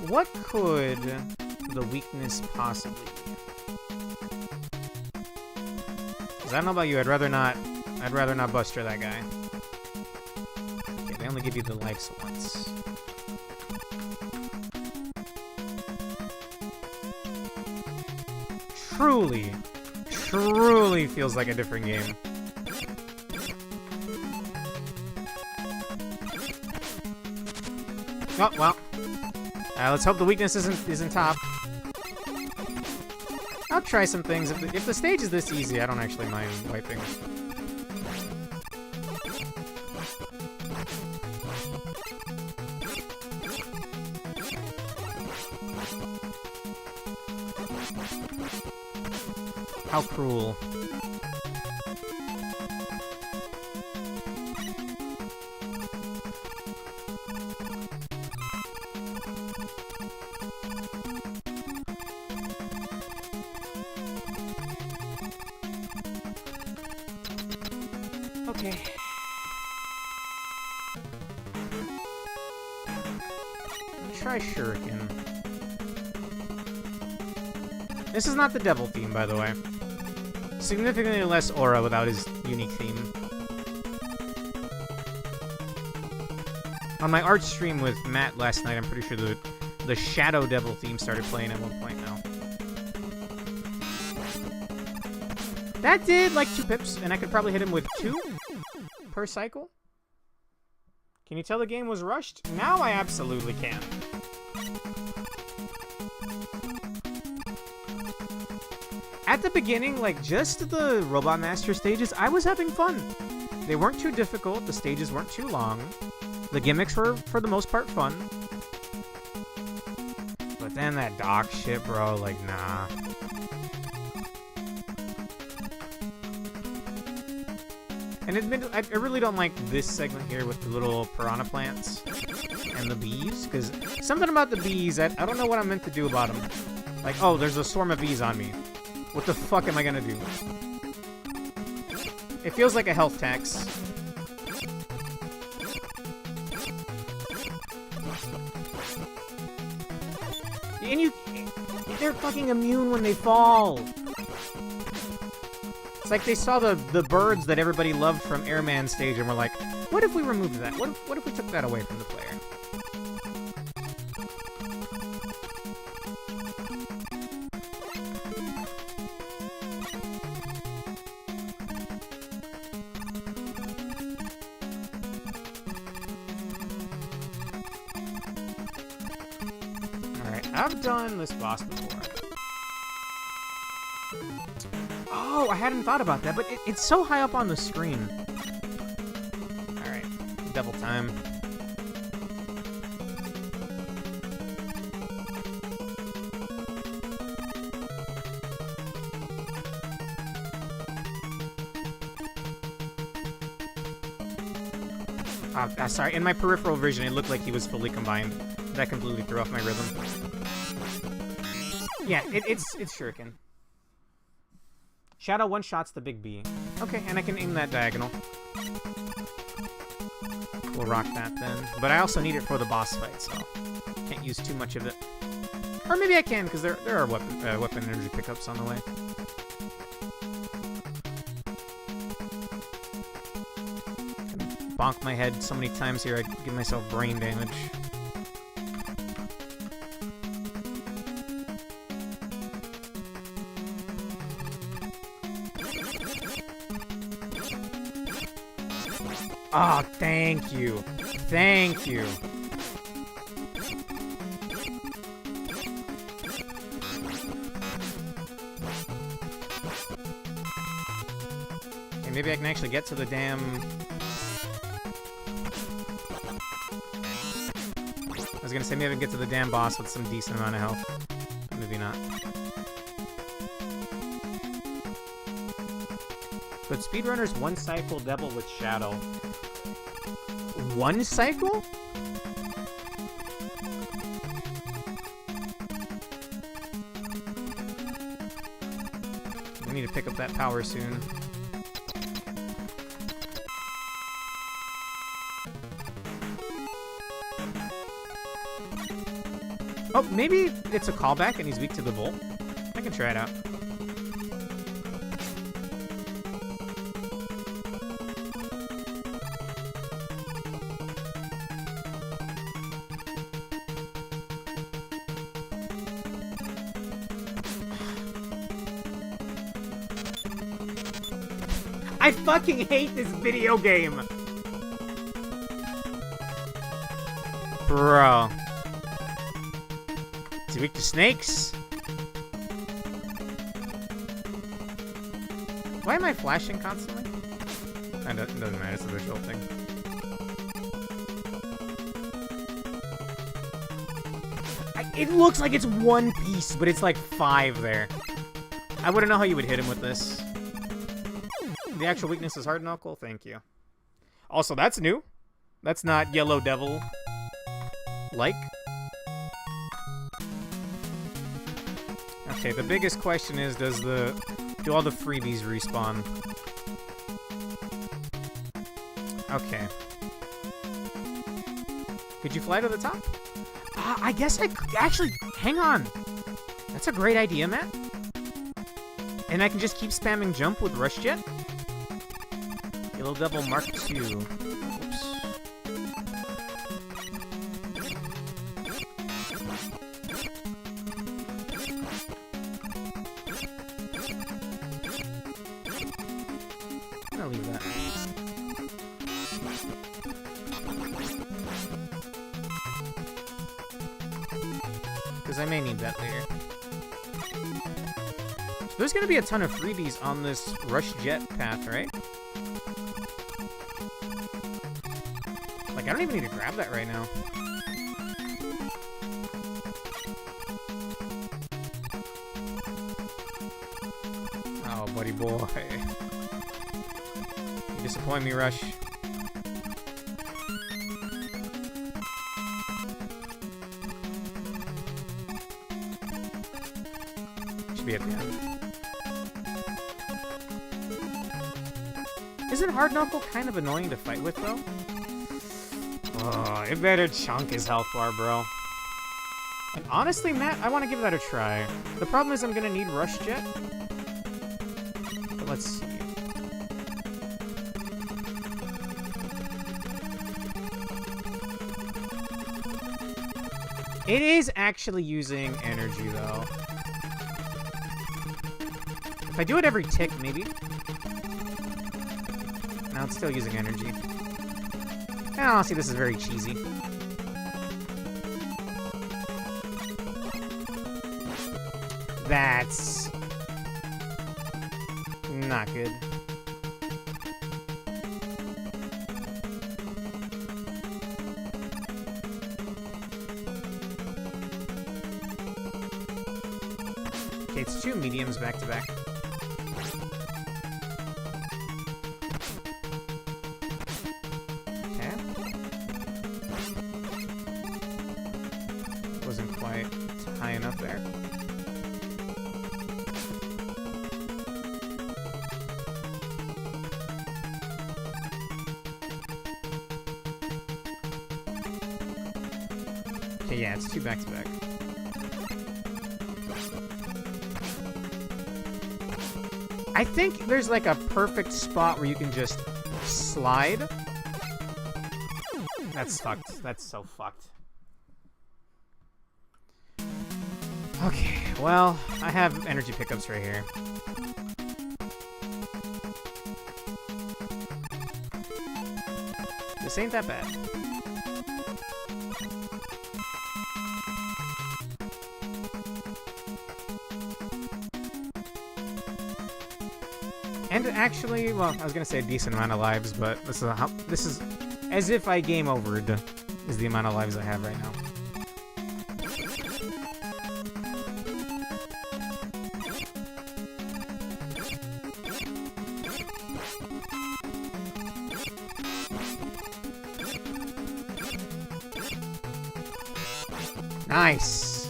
What could the weakness possibly be? Cause I don't know about you, I'd rather not Buster that guy. Okay, they only give you the lives once. Truly feels like a different game. Oh, well. Let's hope the weakness isn't top. I'll try some things. If the stage is this easy, I don't actually mind wiping. How cruel. Okay. Try Shuriken. This is not the devil theme, by the way. Significantly less aura without his unique theme. On my art stream with Matt last night, I'm pretty sure the Shadow Devil theme started playing at one point now. That did like 2 pips, and I could probably hit him with 2 per cycle. Can you tell the game was rushed? Now I absolutely can. At the beginning, like just the Robot Master stages, I was having fun. They weren't too difficult, the stages weren't too long. The gimmicks were, for the most part, fun. But then that dock shit, bro, like, nah. And I really don't like this segment here with the little piranha plants and the bees, because something about the bees, I don't know what I'm meant to do about them. Like, oh, there's a swarm of bees on me. What the fuck am I gonna do? It feels like a health tax. And they're fucking immune when they fall. It's like they saw the birds that everybody loved from Airman stage and were like, what if we removed that? What if we took that away from the player? Alright, I've done this boss before. Oh, I hadn't thought about that, but it's so high up on the screen. Alright, devil time. Sorry, in my peripheral vision, it looked like he was fully combined. That completely threw off my rhythm. Yeah, it's Shuriken. Shadow one-shots the big B. Okay, and I can aim that diagonal. We'll rock that then. But I also need it for the boss fight, so can't use too much of it. Or maybe I can, because there are weapon energy pickups on the way. Bonk my head so many times here, I give myself brain damage. Ah, oh, thank you. Thank you. Okay, maybe I can actually get to the damn... I was gonna say maybe I can get to the damn boss with some decent amount of health. But maybe not. But speedrunners one cycle devil with Shadow. One cycle? We need to pick up that power soon. Oh, maybe it's a callback and he's weak to the bolt. I can try it out. I fucking hate this video game. Bro. Is he weak to snakes? Why am I flashing constantly? It doesn't matter, it's a visual thing. It looks like it's one piece, but it's like 5 there. I wouldn't know how you would hit him with this. The actual weakness is hard knuckle, thank you. Also, that's new. That's not Yellow Devil like. Okay, the biggest question is, do all the freebies respawn? Okay. Could you fly to the top? I guess I could. Actually, hang on. That's a great idea, Matt. And I can just keep spamming jump with Rush Jet? Yellow Devil Mark II. Oops. I'm gonna leave that. Because I may need that later. So there's gonna be a ton of freebies on this Rush Jet path, right? Like, I don't even need to grab that right now. Oh, buddy boy. You disappoint me, Rush. Should be at the end. Isn't Hard Knuckle kind of annoying to fight with, though? Oh, it better chunk his health bar, bro. And honestly, Matt, I want to give that a try. The problem is I'm going to need Rush Jet. But let's see. It is actually using energy, though. If I do it every tick, maybe. No, it's still using energy. And honestly, this is very cheesy. That's not good. Okay, it's 2 mediums back to back. Okay, yeah, it's 2 back-to-back. I think there's like a perfect spot where you can just slide. That's fucked. That's so fucked. Okay, well, I have energy pickups right here. This ain't that bad. And actually, well, I was gonna say a decent amount of lives, but this is as if I game overed is the amount of lives I have right now. Nice.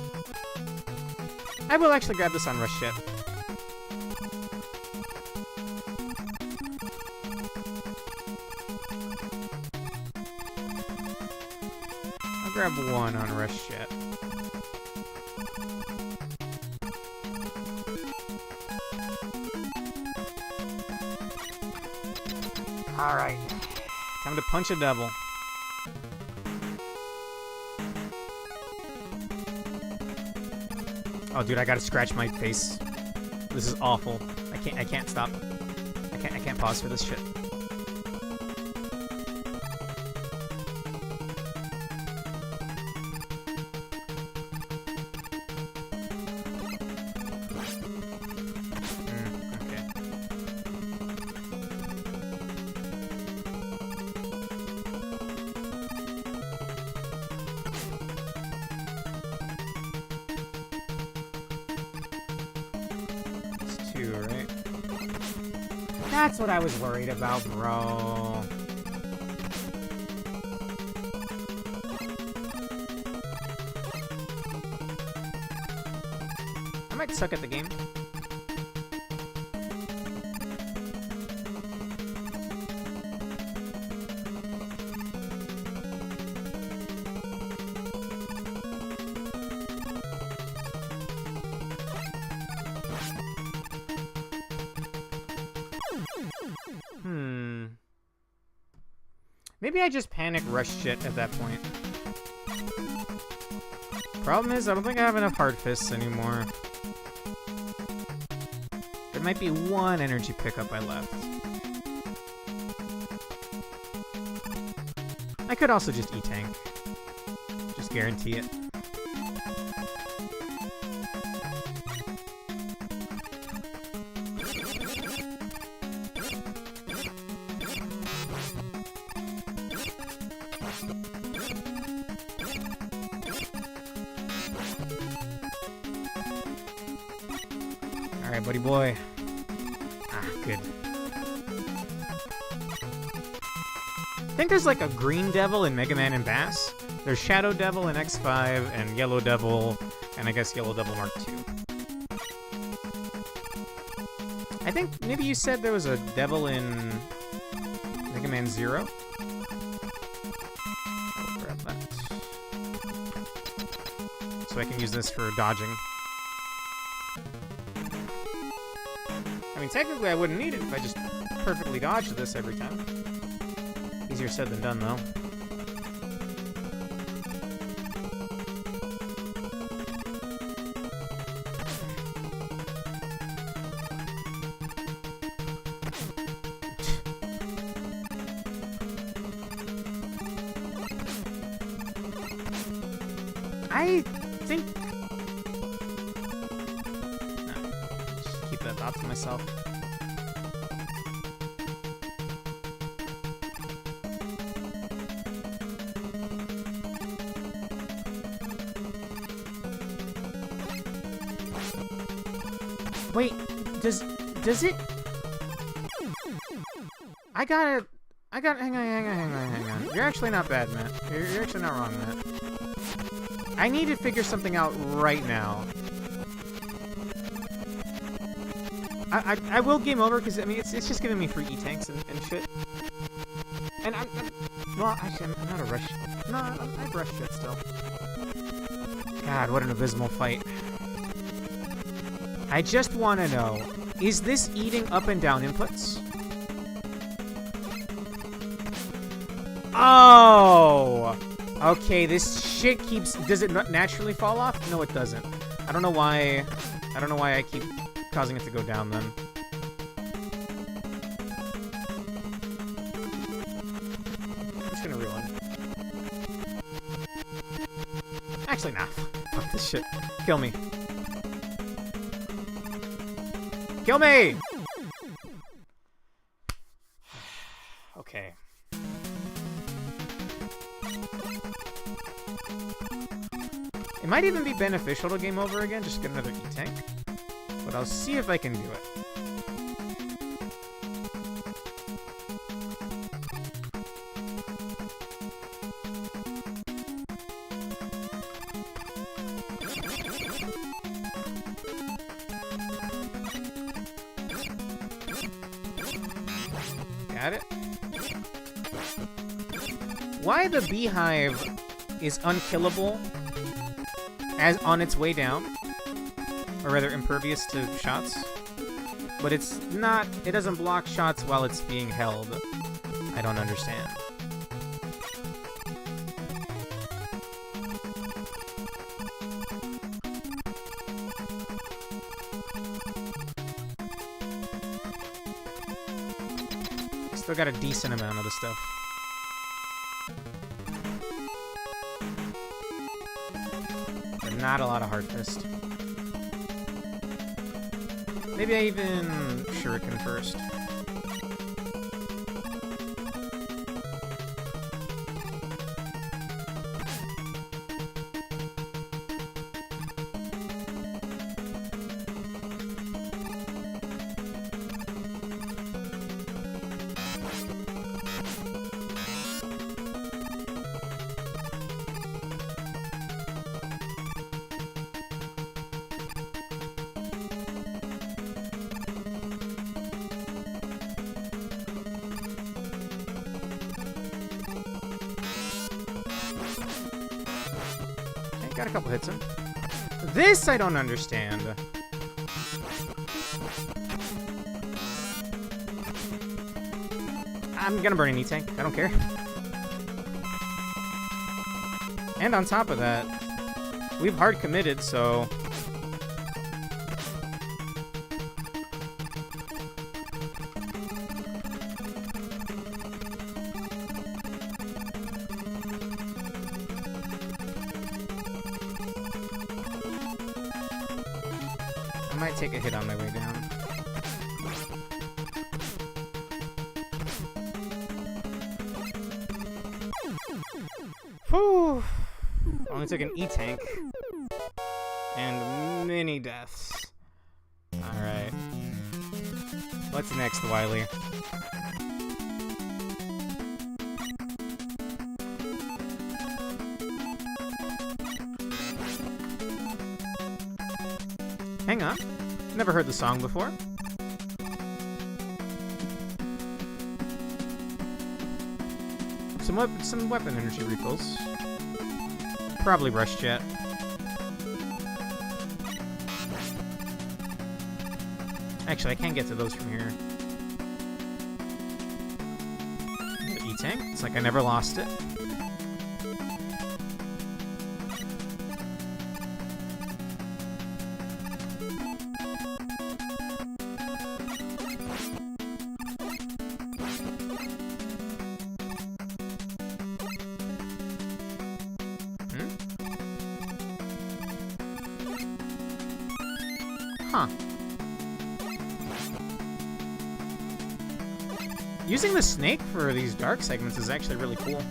I will actually grab this on Rush Jet. Grab 1 on Rush Jet. Alright. Time to punch a devil. Oh, dude, I gotta scratch my face. This is awful. I can't stop. I I can't pause for this shit. Right? That's what I was worried about, bro. I might suck at the game. Maybe I just panic rush shit at that point. Problem is, I don't think I have enough hard fists anymore. There might be one energy pickup I left. I could also just E-Tank. Just guarantee it. Alright, buddy boy. Ah, good. I think there's like a green devil in Mega Man and Bass. There's Shadow Devil in X5 and Yellow Devil, and I guess Yellow Devil Mark II. I think maybe you said there was a devil in Mega Man 0? I'll grab that. So I can use this for dodging. I mean, technically I wouldn't need it if I just perfectly dodged this every time. Easier said than done, though. I think... No, just keep that thought to myself. Wait, does it? I gotta, hang on. You're actually not bad, Matt. You're actually not wrong, Matt. I need to figure something out right now. I will game over because I mean it's just giving me free E-Tanks and shit. And well, actually I'm not a rush. No, I rush shit still. God, what an abysmal fight. I just want to know, is this eating up and down inputs? Oh! Okay, this shit keeps... Does it not naturally fall off? No, it doesn't. I don't know why I keep causing it to go down then. I'm just gonna rewind. Actually, nah. Fuck this shit. Kill me. Kill me! Okay. It might even be beneficial to game over again, just get another E-Tank. But I'll see if I can do it. Got it. Why the beehive is unkillable as on its way down, or rather impervious to shots, but it's not, it doesn't block shots while it's being held. I don't understand. Still got a decent amount of the stuff. But not a lot of Hard Fist. Maybe I even Shuriken first. Got a couple hits in. This I don't understand. I'm gonna burn an E-Tank. I don't care. And on top of that, we've hard committed, so... I might take a hit on my way down. Whew! Only took an E-Tank. And many deaths. Alright. What's next, Wily? Hang on. Never heard the song before. Some weapon energy refills. Probably Rush Jet. Actually, I can't get to those from here. The E-Tank. It's like I never lost it. Huh. Using the snake for these dark segments is actually really cool.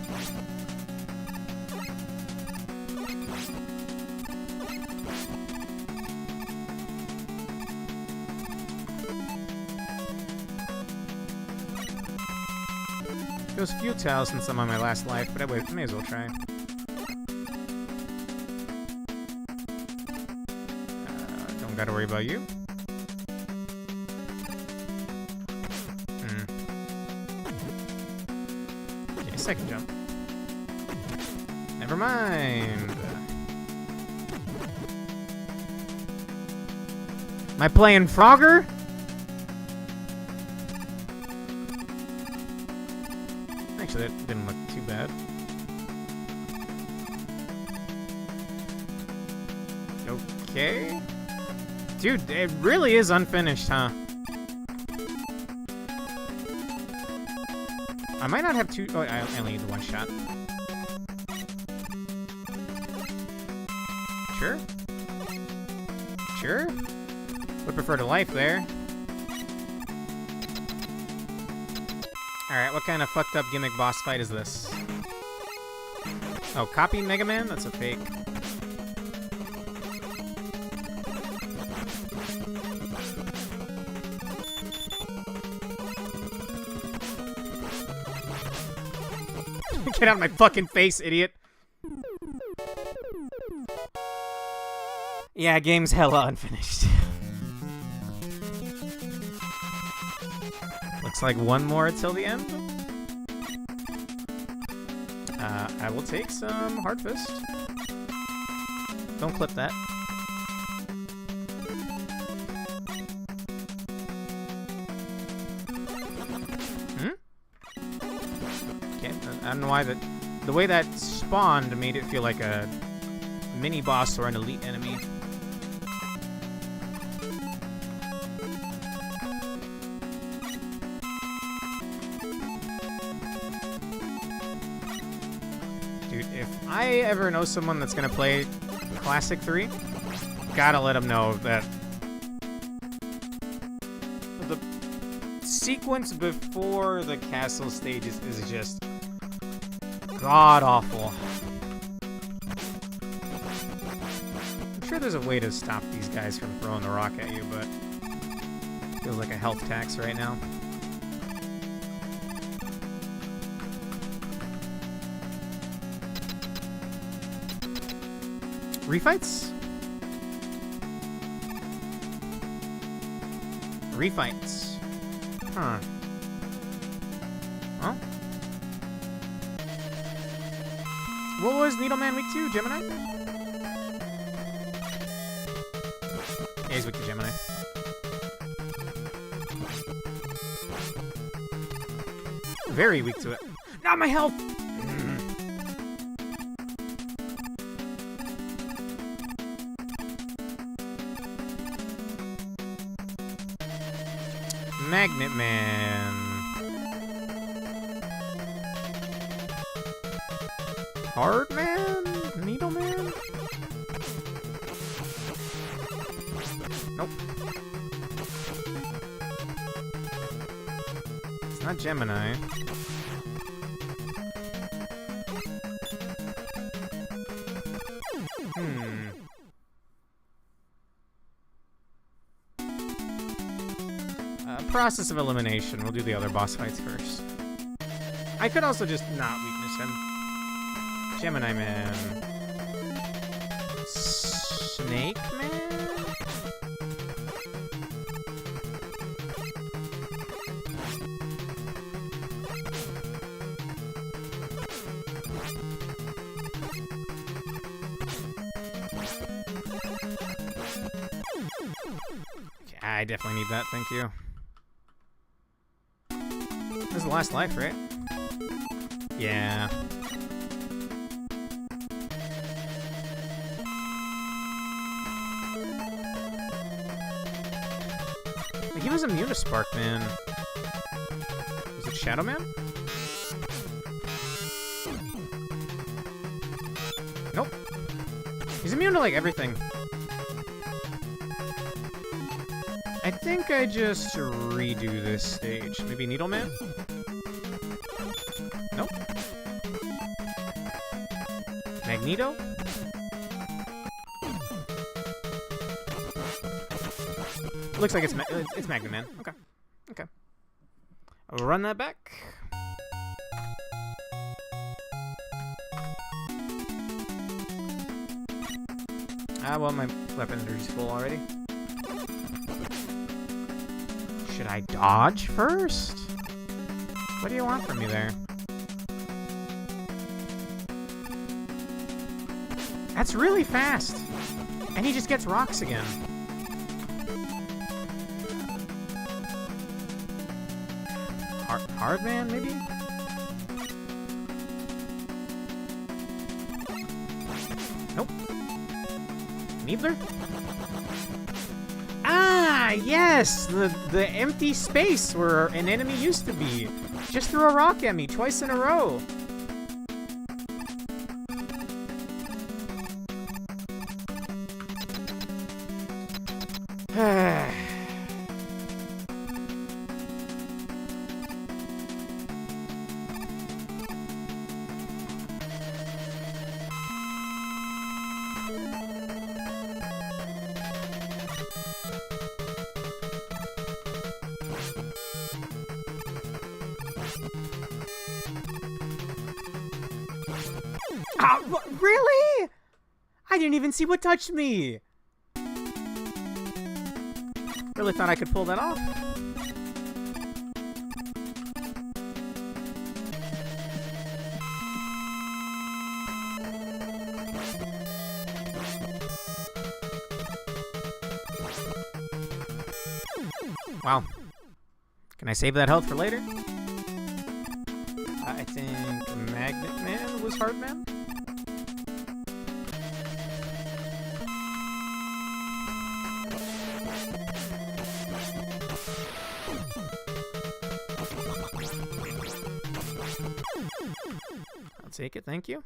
It was futile since I'm on my last life, but I may as well try. Don't gotta worry about you. Okay, second jump. Never mind. Am I playing Frogger? Actually, that didn't look too bad. Okay. Dude, it really is unfinished, huh? I might not have two... Oh, I only need the one shot. Sure. Sure. Would prefer to life there. Alright, what kind of fucked up gimmick boss fight is this? Oh, copy Mega Man? That's a fake. Get out of my fucking face, idiot. Yeah, game's hella unfinished. Looks like one more till the end. I will take some Hard Fist. Don't clip that. I don't know why the way that spawned made it feel like a mini boss or an elite enemy. Dude, if I ever know someone that's gonna play Classic 3, gotta let them know that the sequence before the castle stages is just god-awful. I'm sure there's a way to stop these guys from throwing the rock at you, but it feels like a health tax right now. Refights? Refights. Huh. Well. What was Needleman week 2, Gemini? Yeah, he's week 2, Gemini. Very weak to it. Not my health! Magnet Man. Hard Man? Needle Man? Nope. It's not Gemini. Process of elimination. We'll do the other boss fights first. I could also just not weakness him. Gemini Man. Snake Man? Okay, I definitely need that, thank you. This is the last life, right? Yeah. He was immune to Spark Man. Was it Shadow Man? Nope. He's immune to, like, everything. I think I just redo this stage. Maybe Needleman? Nope. Magneto? Looks like it's Magnet Man. Okay. Okay. I'll run that back. Well, my weapon energy's full already. Should I dodge first? What do you want from me there? That's really fast! And he just gets rocks again. Hard Man, maybe? Nope. Needler? Ah, yes! The empty space where an enemy used to be. Just threw a rock at me twice in a row. Really? I didn't even see what touched me. Really thought I could pull that off. Wow. Can I save that health for later? I think Magnet Man was Hard Man. I'll take it, thank you.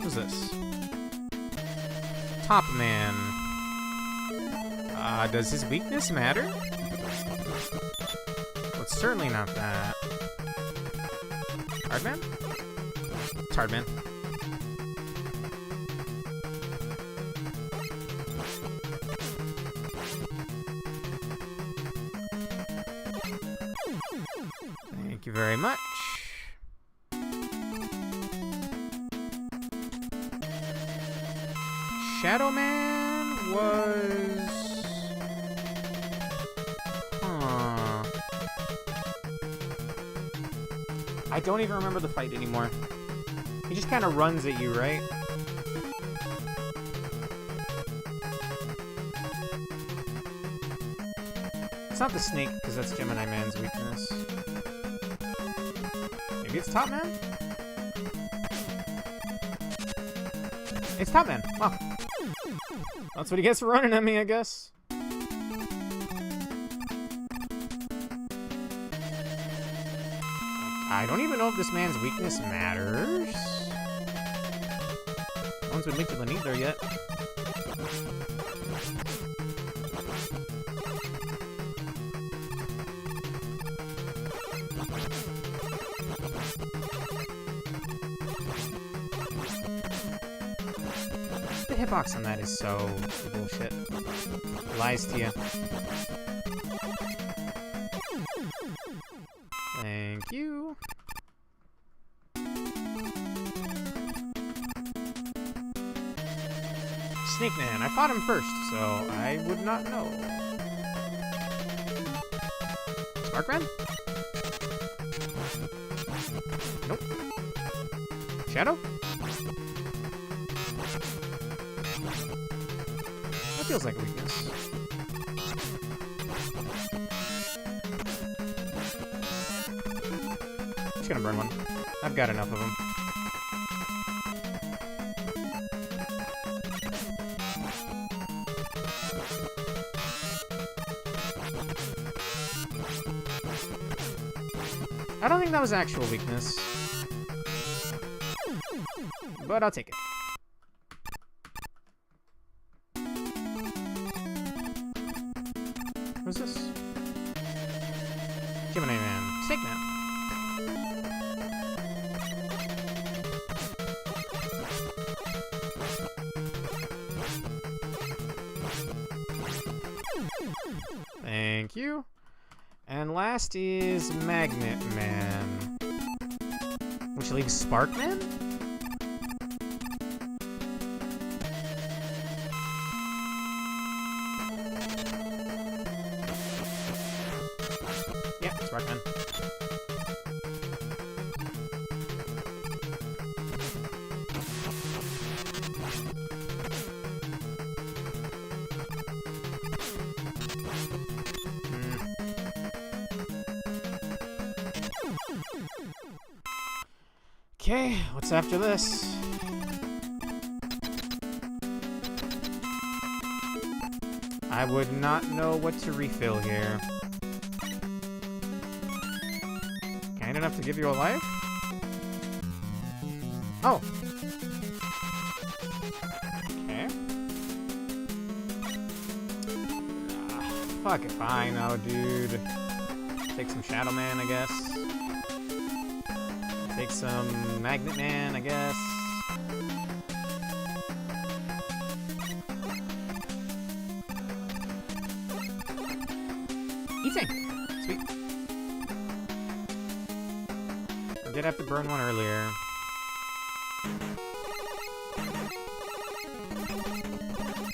Who's this? Top Man. Does his weakness matter? Well, it's certainly not that. Hardman? It's Hardman. Thank you very much. Shadow Man was... Huh. I don't even remember the fight anymore. He just kind of runs at you, right? It's not the snake, because that's Gemini Man's weakness. Maybe it's Top Man? It's Top Man. Wow. That's what he gets for running at me, I guess. I don't even know if this man's weakness matters. No one's been linked to the neither yet. The hitbox on that is so bullshit. Lies to you. Thank you. Snake Man. I fought him first, so I would not know. Sparkman? Nope. Shadow? That feels like a weakness. Just gonna burn one. I've got enough of them. I don't think that was actual weakness. But I'll take it. Who's this? Gemini Man. Snake Man. Thank you. And last is Magnet Man. Which leaves Sparkman? Yeah, Sparkman. Okay, what's after this? I would not know what to refill here. Kind enough to give you a life? Oh. Okay. Fuck it, fine now, dude. Take some Shadow Man, I guess. Take some Magnet Man, I guess. Eating! Sweet. I did have to burn one earlier.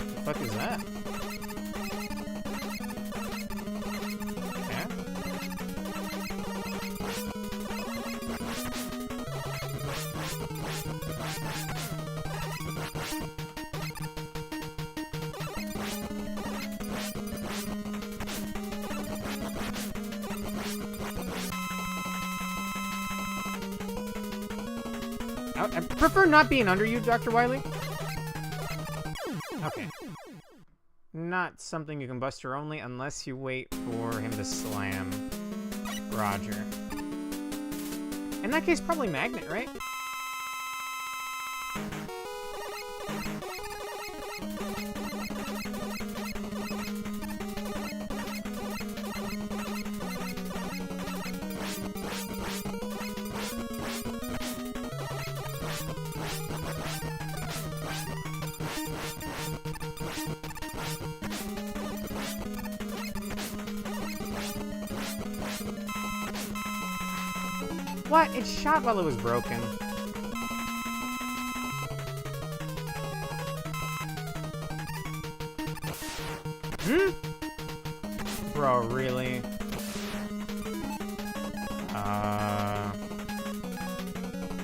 What the fuck is that? I prefer not being under you, Dr. Wily. Okay. Not something you can buster only unless you wait for him to slam. Roger. In that case, probably Magnet, right? What? It shot while it was broken. Hmm? Bro, really?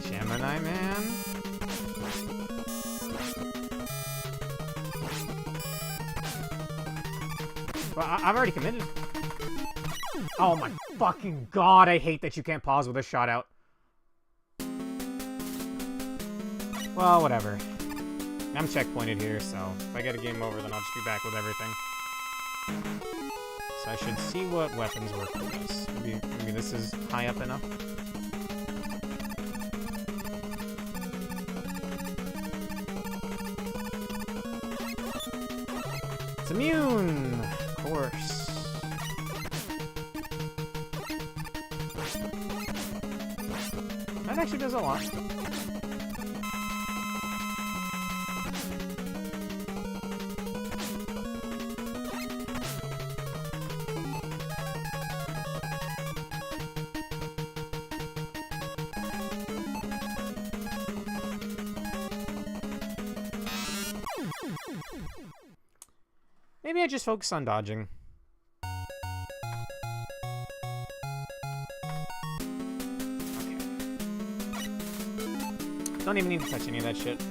Gemini Man? Well, I've already committed. Oh my fucking god, I hate that you can't pause with a shot out. Well, whatever. I'm checkpointed here, so if I get a game over, then I'll just be back with everything. So I should see what weapons work for this. Maybe this is high up enough. It's immune! Of course. That actually does a lot. Maybe I just focus on dodging. Okay. Don't even need to touch any of that shit.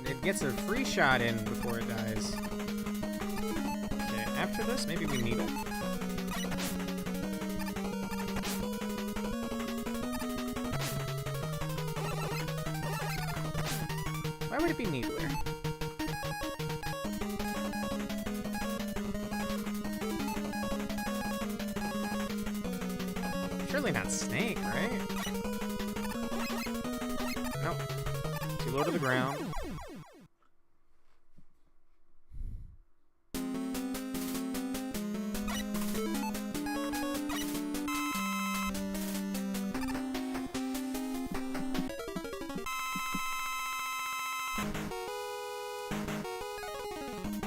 It gets a free shot in before it dies. Okay, after this, maybe we need it. Why would it be Needler? Surely not Snake, right? Nope. Too low to the ground.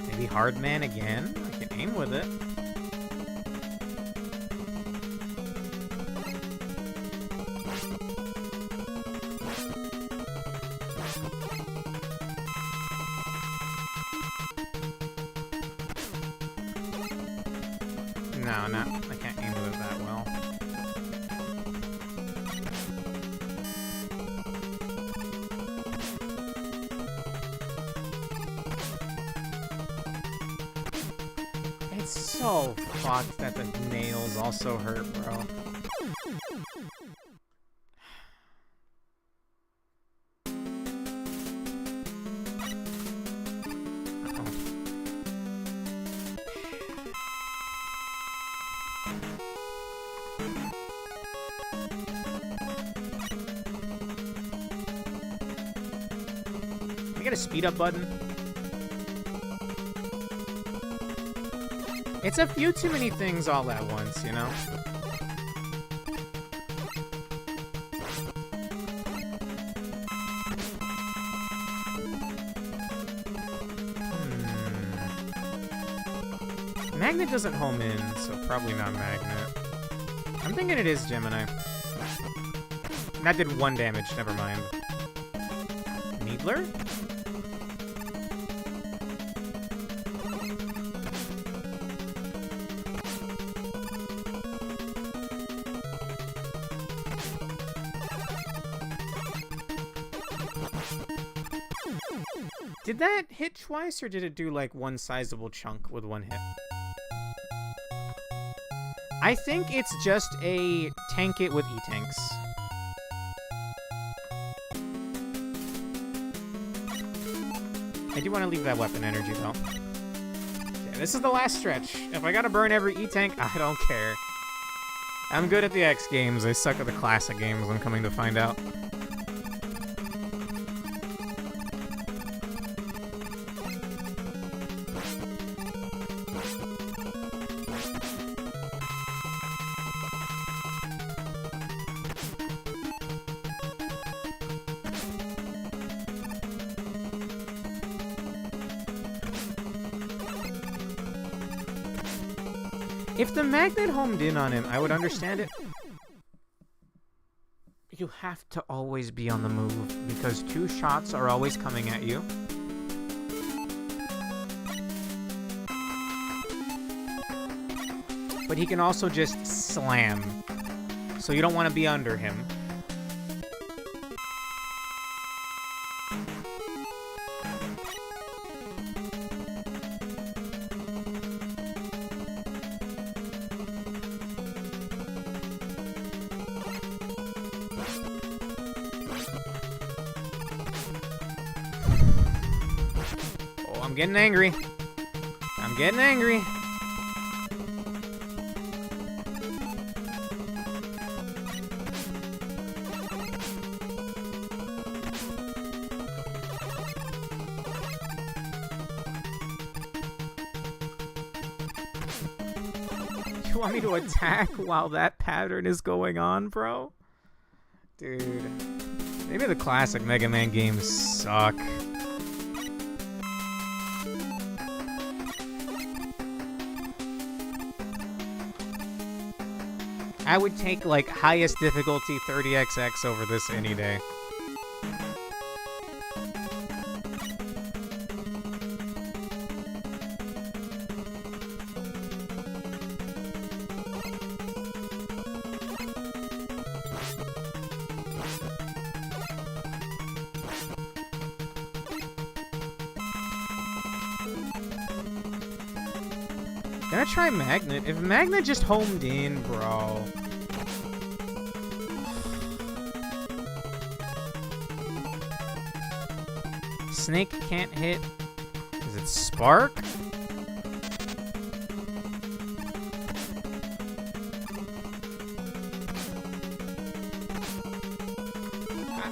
Maybe Hardman again? I can aim with it. No, I can't aim with it that well. It's so fucked that the nails also hurt, bro. Can I get a speed up button? It's a few too many things all at once, you know? Magnet doesn't home in, so probably not Magnet. I'm thinking it is Gemini. That did 1 damage, never mind. Needler? Did that hit twice, or did it do like 1 sizable chunk with 1 hit? I think it's just a tank it with E-tanks. I do want to leave that weapon energy, though. Okay, this is the last stretch. If I gotta burn every E-tank, I don't care. I'm good at the X games. I suck at the classic games, I'm coming to find out. If the magnet homed in on him, I would understand it. You have to always be on the move, because 2 shots are always coming at you. But he can also just slam, so you don't want to be under him. Oh, I'm getting angry. I'm getting angry. You want me to attack while that pattern is going on, bro? Dude. Maybe the classic Mega Man games suck. I would take, like, highest difficulty 30XX over this any day. Gonna try Magnet. If Magnet just homed in, bro. Snake can't hit. Is it Spark?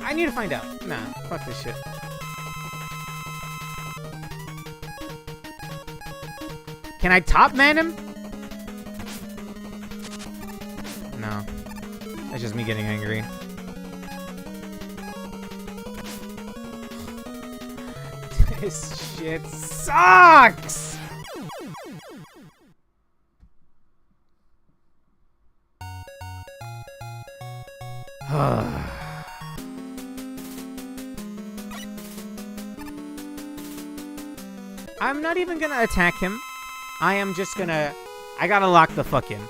I need to find out. Nah, fuck this shit. Can I top man him? No. That's just me getting angry. This shit sucks! I'm not even gonna attack him. I am just gonna... I gotta lock the fuck in.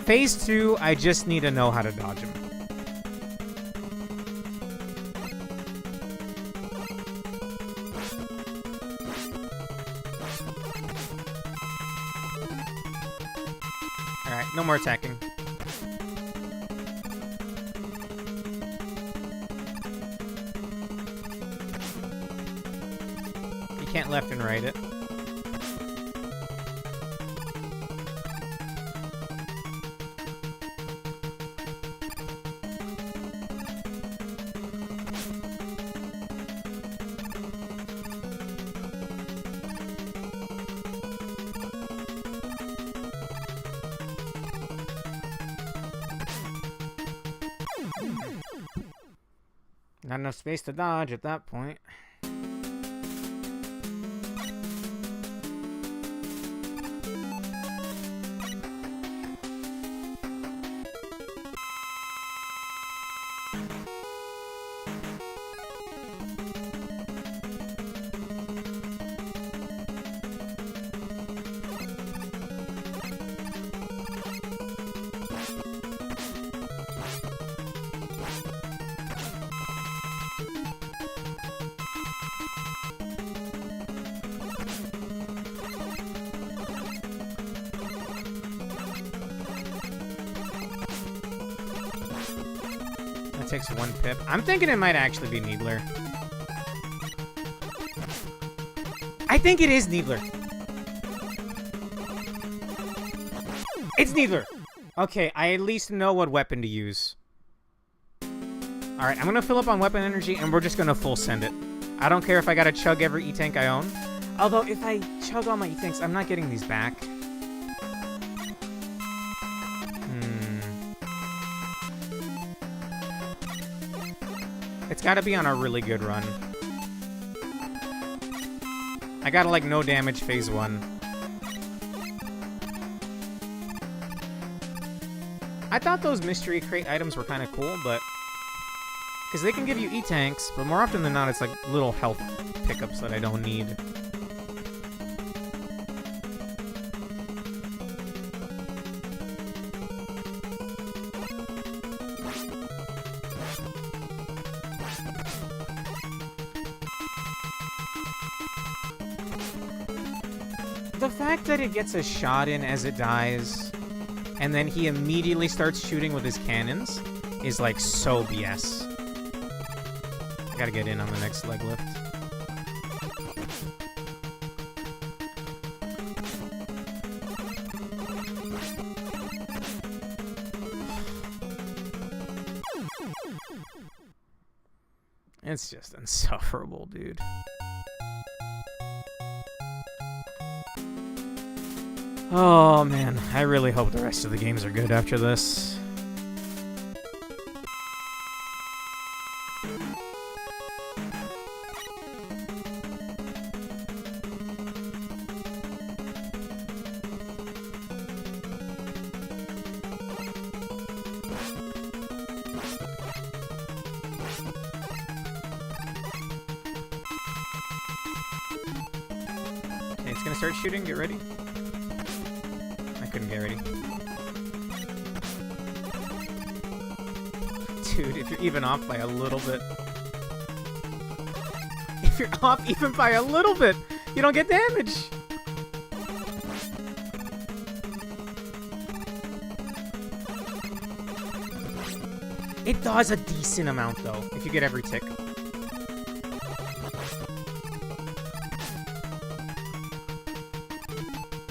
Phase 2, I just need to know how to dodge him. Alright, no more attacking. You can't left and right it. Not enough space to dodge at that point. Takes 1 pip. I'm thinking it might actually be Needler. I think it is Needler. It's Needler. Okay, I at least know what weapon to use. Alright, I'm gonna fill up on weapon energy and we're just gonna full send it. I don't care if I gotta chug every E-Tank I own. Although, if I chug all my E-Tanks, I'm not getting these back. It's gotta be on a really good run. I gotta, like, no damage phase 1. I thought those mystery crate items were kind of cool, but... Because they can give you E-tanks, but more often than not, it's like little health pickups that I don't need. The fact that it gets a shot in as it dies, and then he immediately starts shooting with his cannons, is like so BS. I gotta get in on the next leg lift. It's just insufferable, dude. Oh man, I really hope the rest of the games are good after this. Okay, it's gonna start shooting, get ready. Couldn't get ready. Dude, if you're even off by a little bit. If you're off even by a little bit, you don't get damage. It does a decent amount though, if you get every tick.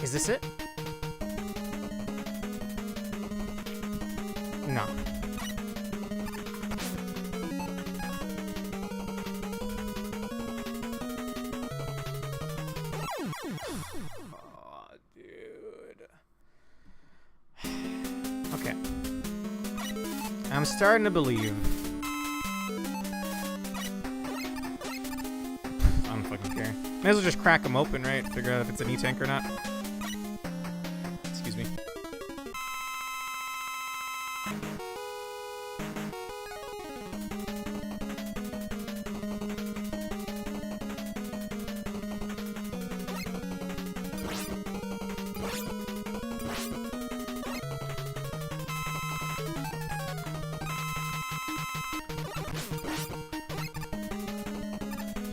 Is this it? No. Oh, dude. Okay. I'm starting to believe. I don't fucking care. May as well just crack them open, right? Figure out if it's an E-tank or not. Excuse me.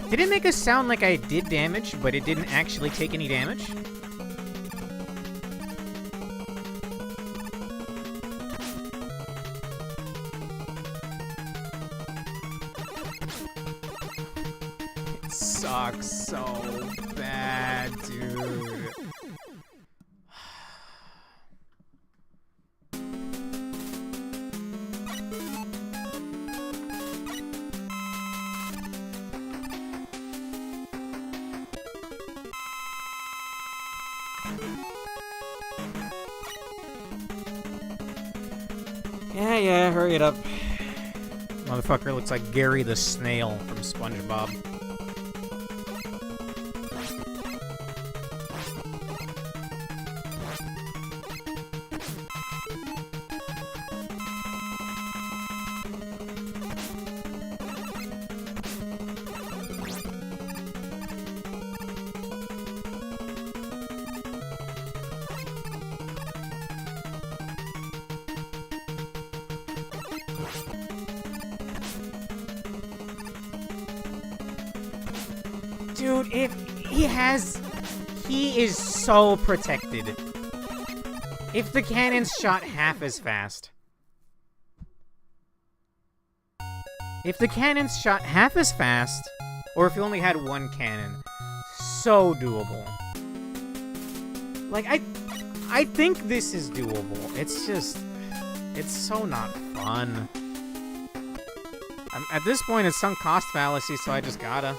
Did it make us sound like I did damage, but it didn't actually take any damage? It sucks so bad, dude. Yeah, hurry it up. Motherfucker looks like Gary the Snail from SpongeBob. Dude, he is so protected. If the cannons shot half as fast. If the cannons shot half as fast, or if you only had one cannon, so doable. Like, I think this is doable. It's just, it's so not fun. At this point, it's sunk cost fallacy, so I just gotta.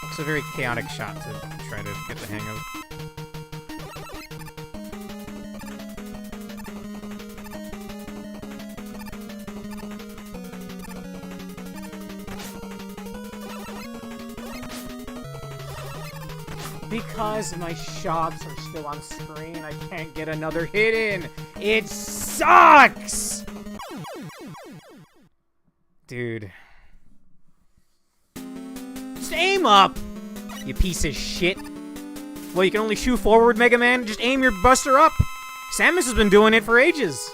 It's a very chaotic shot to try to get the hang of. Because my shots are still on screen, I can't get another hit in. It sucks! Dude. Just aim up, you piece of shit. Well, you can only shoot forward, Mega Man. Just aim your buster up. Samus has been doing it for ages.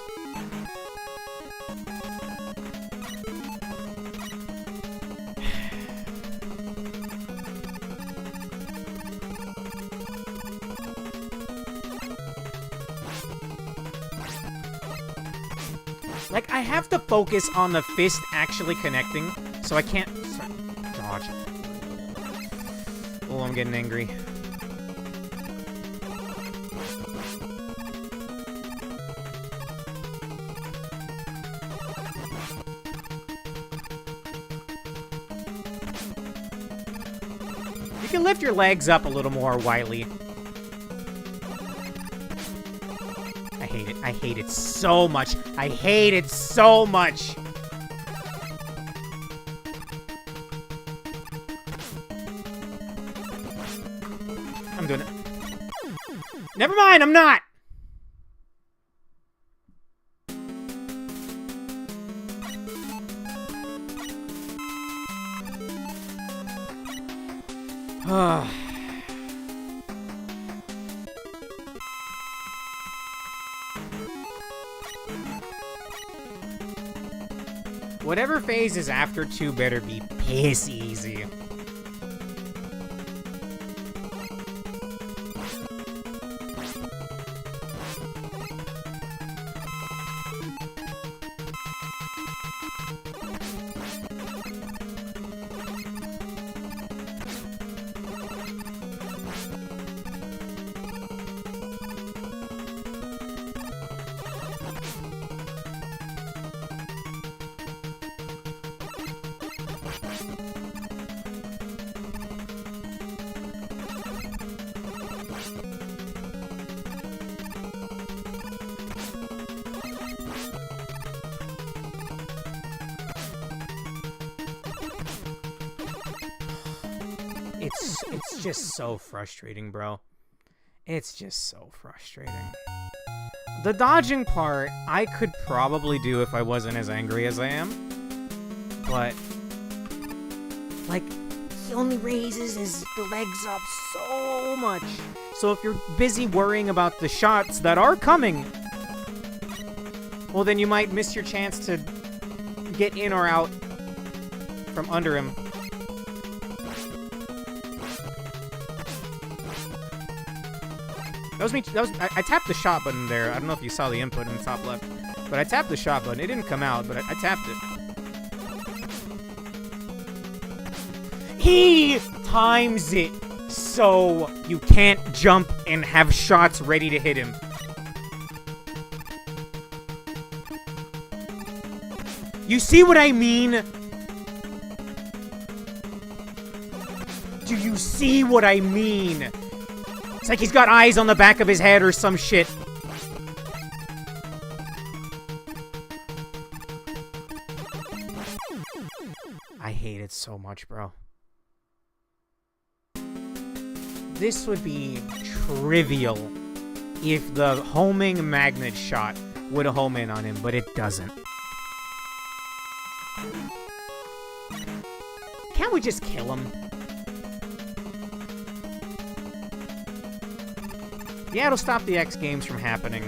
Like, I have to focus on the fist actually connecting, so I can't dodge. Oh, I'm getting angry. You can lift your legs up a little more, Wily. I hate it. I hate it so much. I hate it so much. I'm doing it. Never mind, I'm not. Whatever phase is after 2 better be piss easy. It's just so frustrating, bro. It's just so frustrating. The dodging part, I could probably do if I wasn't as angry as I am. But, like, he only raises his legs up so much. So if you're busy worrying about the shots that are coming, well, then you might miss your chance to get in or out from under him. I tapped the shot button there. I don't know if you saw the input in the top left, but I tapped the shot button. It didn't come out, but I tapped it. He times it so you can't jump and have shots ready to hit him. You see what I mean? Do you see what I mean? It's like he's got eyes on the back of his head or some shit. I hate it so much, bro. This would be trivial if the homing magnet shot would home in on him, but it doesn't. Can't we just kill him? Yeah, it'll stop the X Games from happening,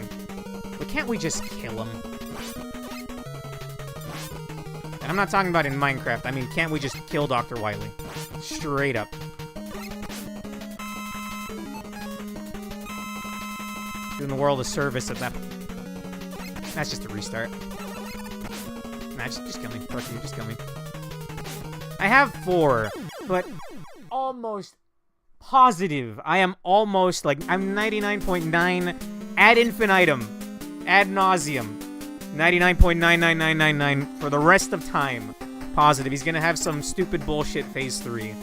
but can't we just kill him? And I'm not talking about in Minecraft, I mean, can't we just kill Dr. Wily? Straight up. Doing the world a service at that. That's just a restart. Nah, just kill me. Fuck you, just kill me. I have 4, but almost positive. I am almost, like, I'm 99.9 ad infinitum, ad nauseum, 99.99999 for the rest of time. Positive. He's gonna have some stupid bullshit phase 3.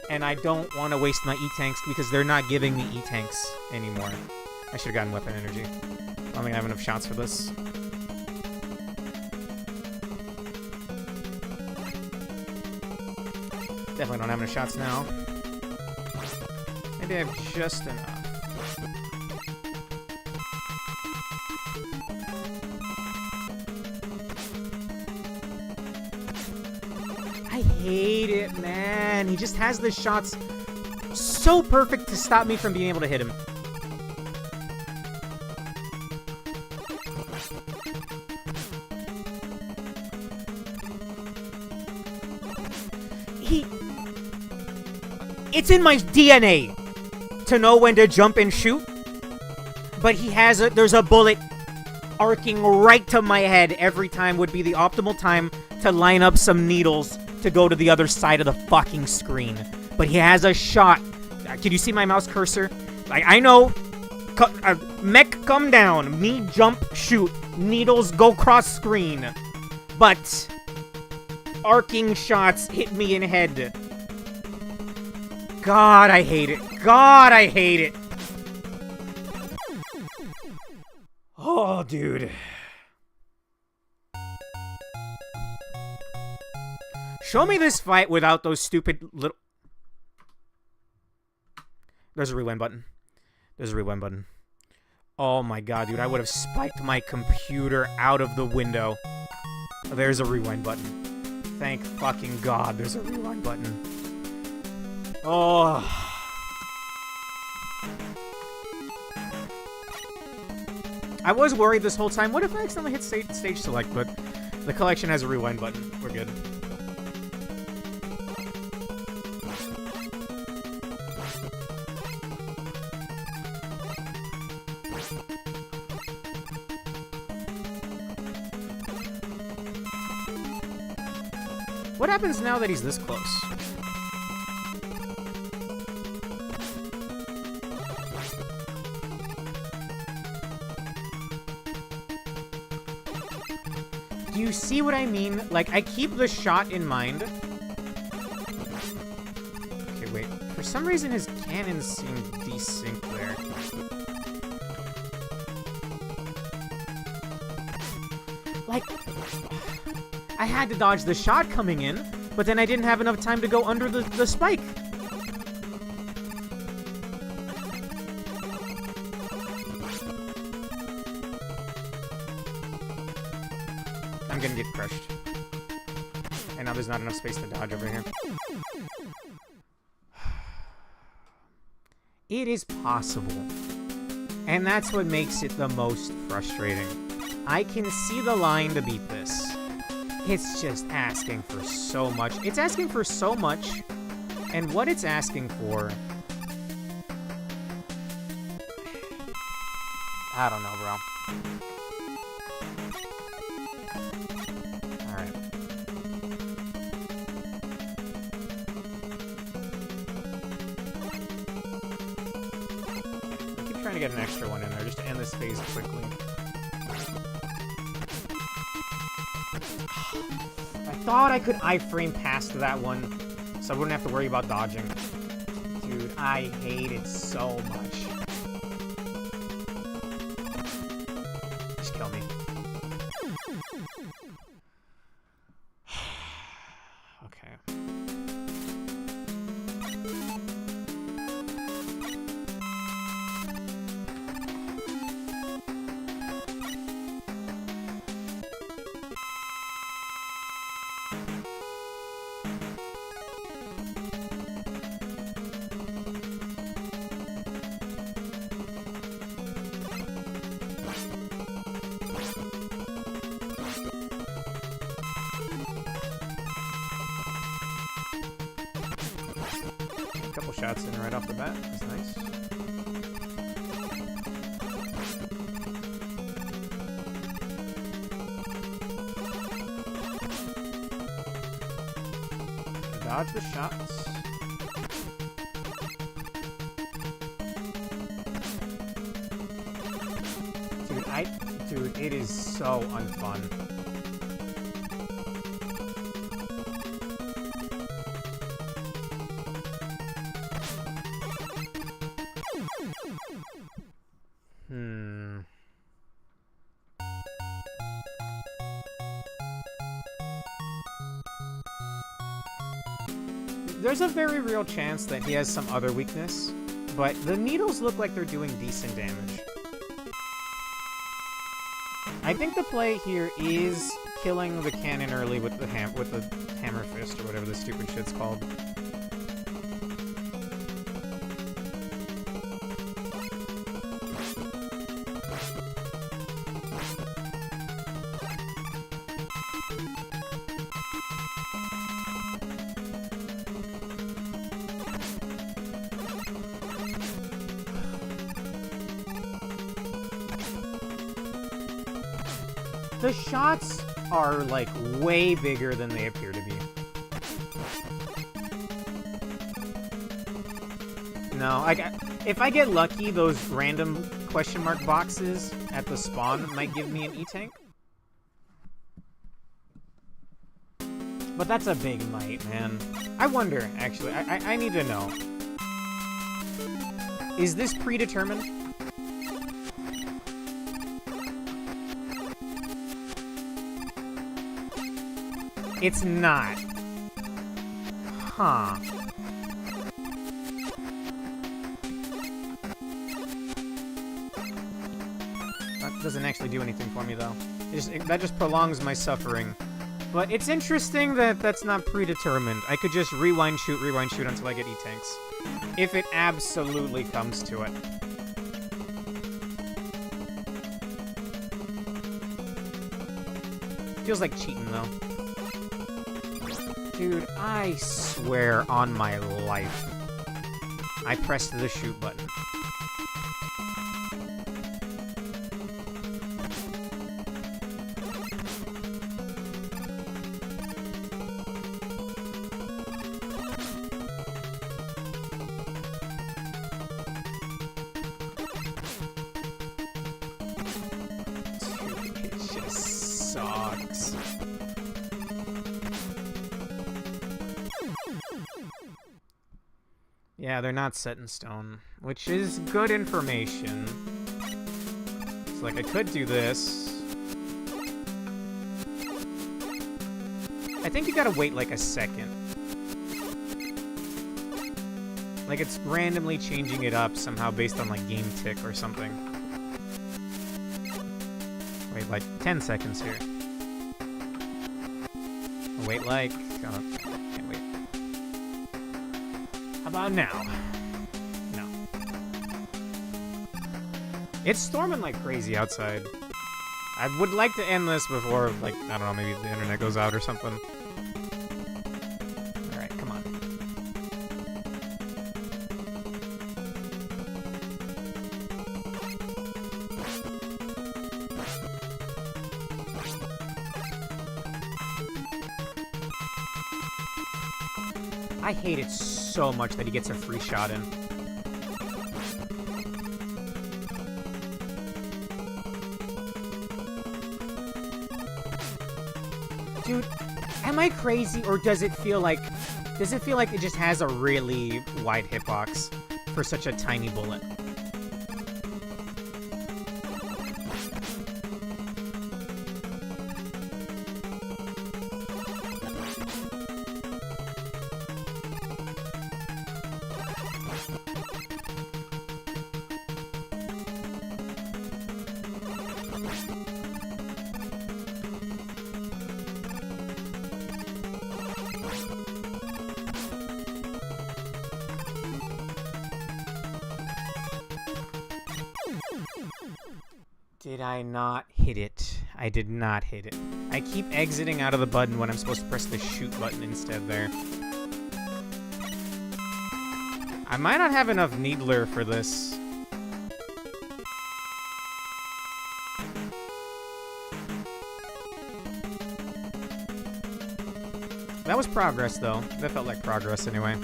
And I don't want to waste my E-Tanks because they're not giving me E-Tanks anymore. I should have gotten weapon energy. I don't think I have enough shots for this. Definitely don't have enough shots now. Maybe I have just enough. I hate it, man. He just has the shots so perfect to stop me from being able to hit him. It's in my DNA to know when to jump and shoot, but there's a bullet arcing right to my head every time would be the optimal time to line up some needles to go to the other side of the fucking screen. But he has a shot. Can you see my mouse cursor? I know. Mech come down. Me jump, shoot. Needles go cross screen. But arcing shots hit me in head. God, I hate it. God, I hate it. Oh, dude. Show me this fight without those stupid little... There's a rewind button. There's a rewind button. Oh my god, dude. I would have spiked my computer out of the window. There's a rewind button. Thank fucking god there's a rewind button. Oh. I was worried this whole time. What if I accidentally hit stage select? But the collection has a rewind button. We're good. What happens now that he's this close? Do you see what I mean? Like, I keep the shot in mind. Okay, wait. For some reason, his cannons seem desynced there. Like, I had to dodge the shot coming in, but then I didn't have enough time to go under the spike. I'm gonna get crushed. And now there's not enough space to dodge over here. It is possible. And that's what makes it the most frustrating. I can see the line to beat this. It's just asking for so much. It's asking for so much. And what it's asking for... I don't know, bro. Alright. I keep trying to get an extra one in there just to end this phase quickly. I thought I could iframe past that one, so I wouldn't have to worry about dodging. Dude, I hate it so much. Just kill me. Okay. Couple shots in right off the bat. That's nice. Dodge the shots. Dude, it is so unfun. There's a very real chance that he has some other weakness, but the needles look like they're doing decent damage. I think the play here is killing the cannon early with the hammer fist or whatever the stupid shit's called. The shots are, like, way bigger than they appear to be. No, if I get lucky, those random question mark boxes at the spawn might give me an E-Tank. But that's a big might, man. I wonder, actually. I need to know. Is this predetermined? It's not. Huh. That doesn't actually do anything for me, though. That just prolongs my suffering. But it's interesting that that's not predetermined. I could just rewind, shoot until I get E-Tanks. If it absolutely comes to it. Feels like cheating, though. Dude, I swear on my life, I pressed the shoot button. Dude, it just sucks. Yeah, they're not set in stone, which is good information. It's like, I could do this. I think you gotta wait like a second. Like, it's randomly changing it up somehow based on, like, game tick or something. Wait, like, 10 seconds here. Wait, like... can't wait. How about now? No. It's storming like crazy outside. I would like to end this before, like, I don't know, maybe the internet goes out or something. Alright, come on. I hate it so much that he gets a free shot in. Dude, am I crazy, or does it feel like it just has a really wide hitbox for such a tiny bullet? Did I not hit it? I did not hit it. I keep exiting out of the button when I'm supposed to press the shoot button instead there. I might not have enough Needler for this. That was progress, though. That felt like progress anyway.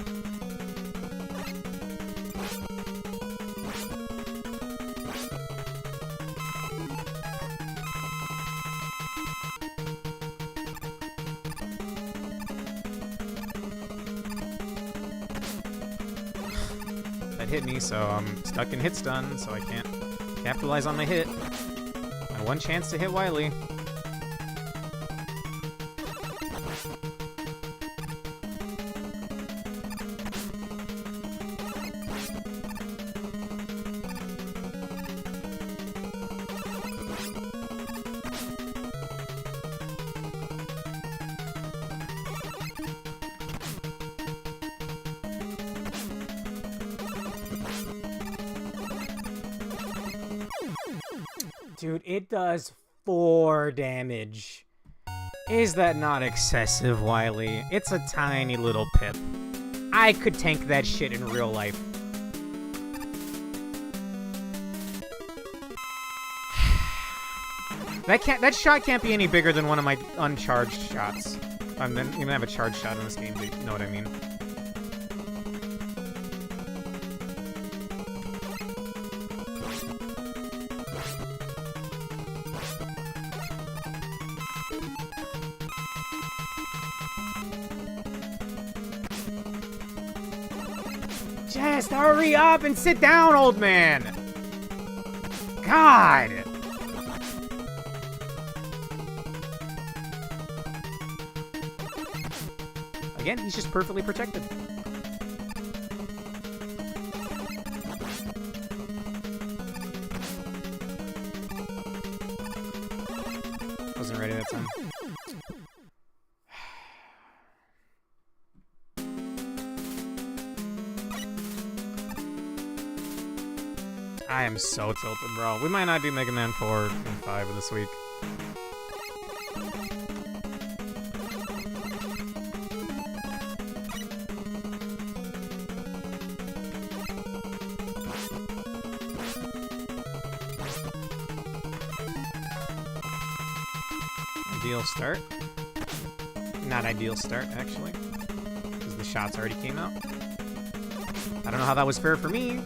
That hit me, so I'm stuck in hit stun, so I can't capitalize on my hit. My one chance to hit Wily. Dude, it does 4 damage. Is that not excessive, Wily? It's a tiny little pip. I could tank that shit in real life. That shot can't be any bigger than one of my uncharged shots. I don't even have a charged shot in this game, but you know what I mean. Just hurry up and sit down, old man! God! Again, he's just perfectly protected. Wasn't ready that time. I am so tilted, bro. We might not do Mega Man 4 and 5 this week. Ideal start. Not ideal start, actually. Because the shots already came out. I don't know how that was fair for me.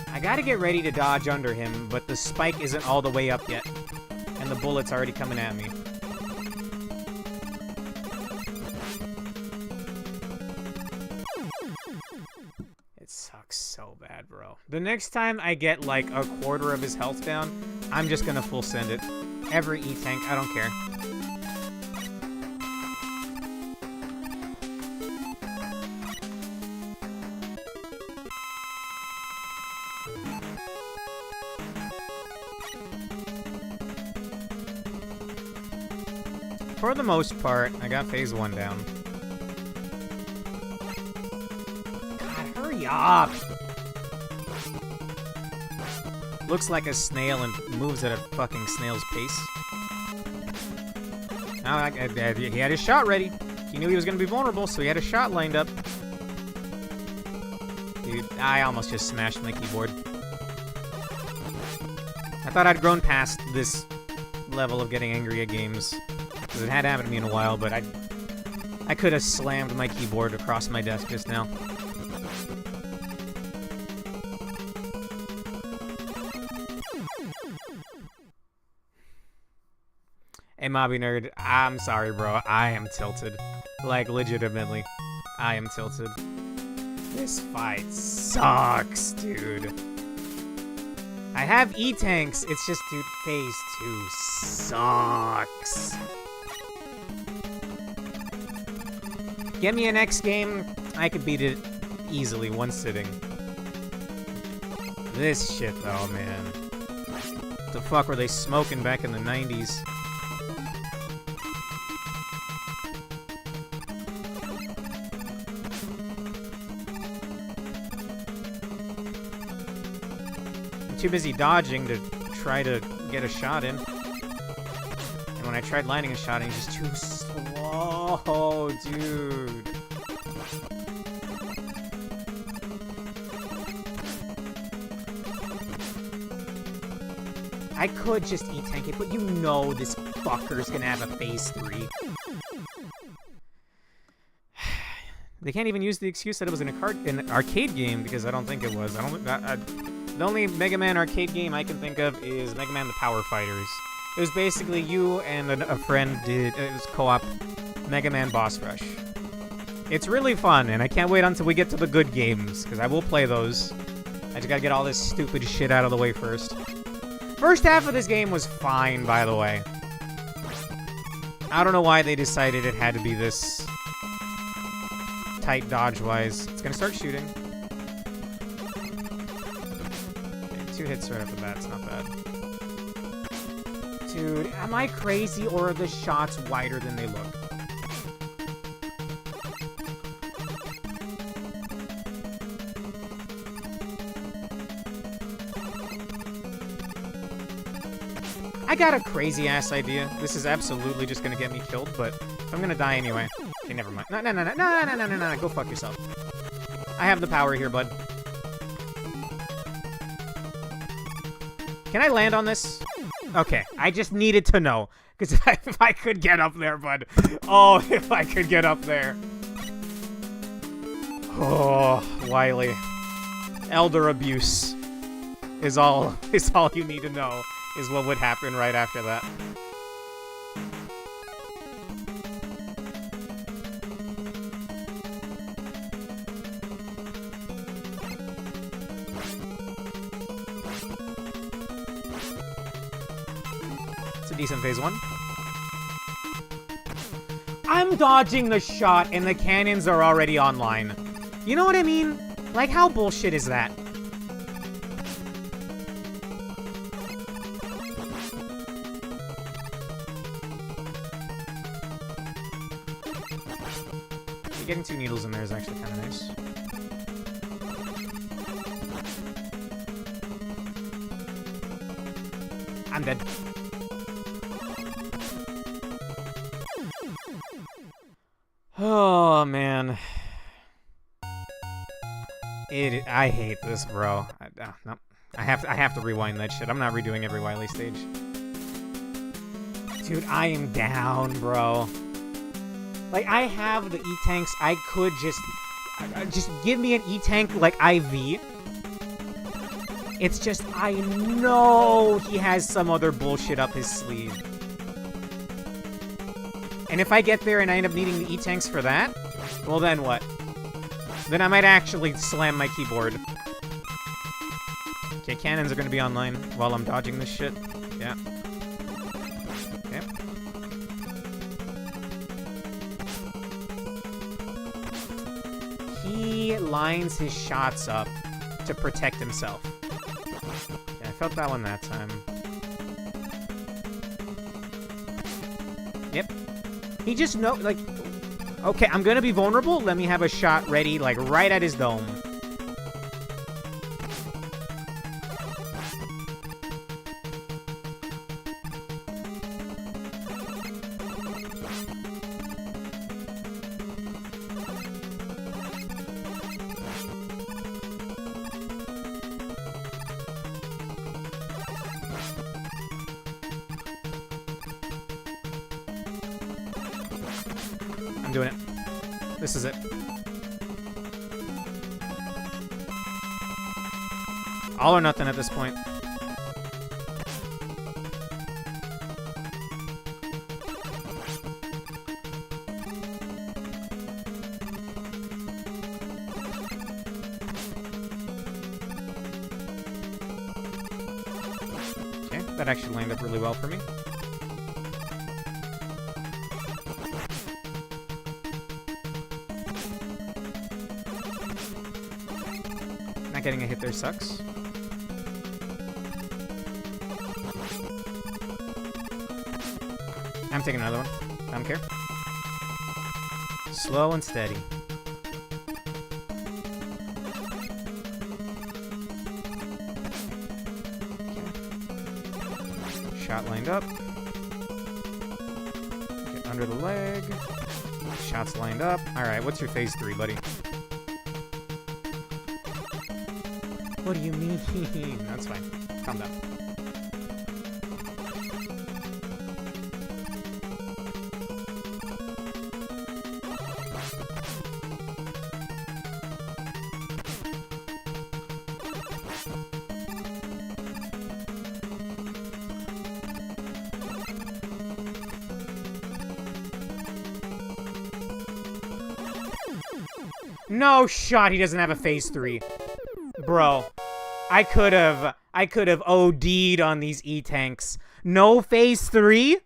I gotta get ready to dodge under him, but the spike isn't all the way up yet. And the bullet's already coming at me. It sucks so bad, bro. The next time I get like a quarter of his health down, I'm just gonna full send it. Every E-tank, I don't care. For the most part, I got phase 1 down. God, hurry up! Looks like a snail and moves at a fucking snail's pace. Now, he had his shot ready. He knew he was going to be vulnerable, so he had a shot lined up. Dude, I almost just smashed my keyboard. I thought I'd grown past this level of getting angry at games. Because it hadn't happened to me in a while, but I could have slammed my keyboard across my desk just now. Hey, Mobby Nerd, I'm sorry, bro. I am tilted. Like, legitimately. I am tilted. This fight sucks, dude. I have E-tanks. It's just, dude, phase 2 sucks. Get me an X game, I could beat it easily, one sitting. This shit, though, man. What the fuck were they smoking back in the 90s? I'm too busy dodging to try to get a shot in. And when I tried landing a shot in, he's just too slow, dude. I could just E-tank it, but you know this fucker's gonna have a phase 3. They can't even use the excuse that it was an arcade game, because I don't think it was. The only Mega Man arcade game I can think of is Mega Man the Power Fighters. It was basically you and a friend it was co-op Mega Man Boss Rush. It's really fun, and I can't wait until we get to the good games, because I will play those. I just gotta get all this stupid shit out of the way first. First half of this game was fine, by the way. I don't know why they decided it had to be this tight dodge-wise. It's gonna start shooting. Okay, 2 hits right off the bat, it's not bad. Dude, am I crazy, or are the shots wider than they look? I got a crazy-ass idea. This is absolutely just gonna get me killed, but I'm gonna die anyway. Okay, never mind. No, go fuck yourself. I have the power here, bud. Can I land on this? Okay, I just needed to know. Because if I could get up there, bud. Oh, if I could get up there. Oh, Wily. Elder abuse is all you need to know, is what would happen right after that. It's a decent phase 1. I'm dodging the shot and the cannons are already online. You know what I mean? Like, how bullshit is that? Getting 2 needles in there is actually kind of nice. I'm dead. Oh, man. I hate this, bro. No. I have to rewind that shit. I'm not redoing every Wily stage. Dude, I am down, bro. Like, I have the E-Tanks. I could just give me an E-Tank like IV. It's just, I know he has some other bullshit up his sleeve. And if I get there and I end up needing the E-Tanks for that, well then what? Then I might actually slam my keyboard. Okay, cannons are gonna be online while I'm dodging this shit. Yeah. Okay. He lines his shots up to protect himself. Yeah, I felt that one that time. Yep. He just like, okay, I'm gonna be vulnerable. Let me have a shot ready, like, right at his dome. I'm doing it. This is it. All or nothing at this point. Okay, that actually lined up really well for me. Not getting a hit there sucks. I'm taking another one. I don't care. Slow and steady. Okay. Shot lined up. Get under the leg. Shots lined up. Alright, what's your phase 3, buddy? What do you mean? That's fine. Calm down. No shot he doesn't have a phase 3. Bro, I could have OD'd on these E-Tanks. No phase 3?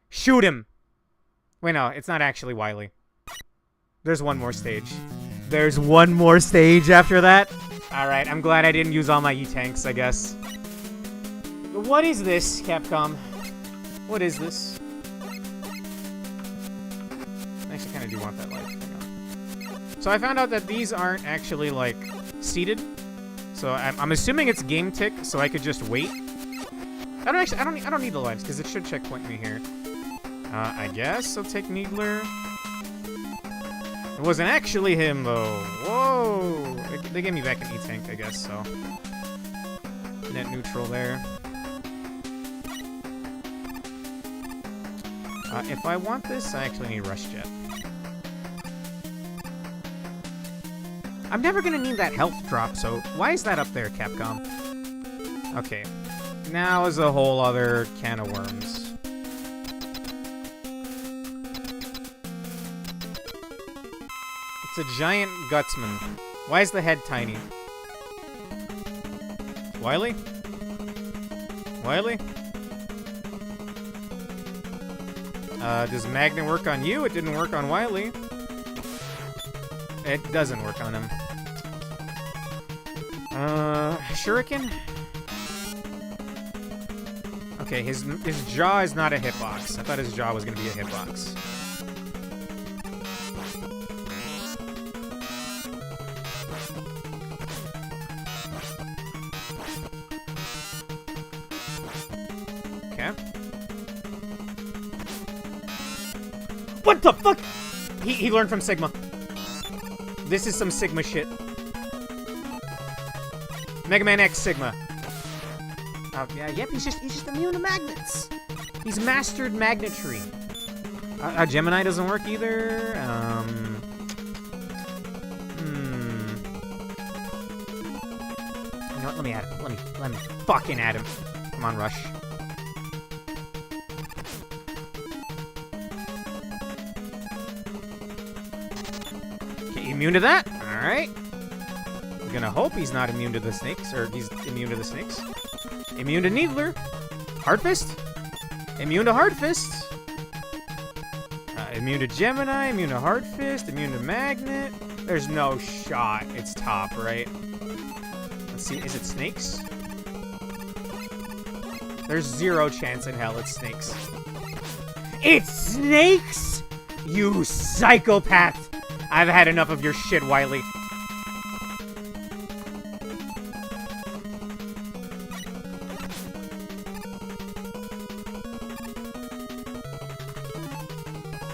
Shoot him. Wait, no, it's not actually Wily. There's one more stage. There's one more stage after that? Alright, I'm glad I didn't use all my E-Tanks, I guess. What is this, Capcom? What is this? I actually kind of do want that life. Hang on. So I found out that these aren't actually, like, seated. So I'm assuming it's game tick, so I could just wait. I don't need the lights because it should checkpoint me here. I guess I'll take Needler. It wasn't actually him though. Whoa! They gave me back an E-Tank, I guess, so. Net neutral there. If I want this, I actually need Rush Jet. I'm never gonna need that health drop, so why is that up there, Capcom? Okay. Now is a whole other can of worms. It's a giant gutsman. Why is the head tiny? Wily? Wily? Does Magnet work on you? It didn't work on Wily. It doesn't work on him. Shuriken? Okay, his jaw is not a hitbox. I thought his jaw was gonna be a hitbox. Okay. What the fuck? He learned from Sigma. This is some Sigma shit. Mega Man X Sigma. Oh, yeah, yep, he's just immune to magnets. He's mastered magnetry. Gemini doesn't work either. You know what? Let me add him. Let me fucking add him. Come on, Rush. Okay, immune to that. All right. I'm gonna hope he's not immune to the snakes, or he's immune to the snakes. Immune to Needler. Hard Fist. Immune to Hard Fist. Immune to Gemini. Immune to Hard Fist. Immune to Magnet. There's no shot. It's top, right? Let's see. Is it snakes? There's zero chance in hell it's snakes. It's snakes? You psychopath! I've had enough of your shit, Wily.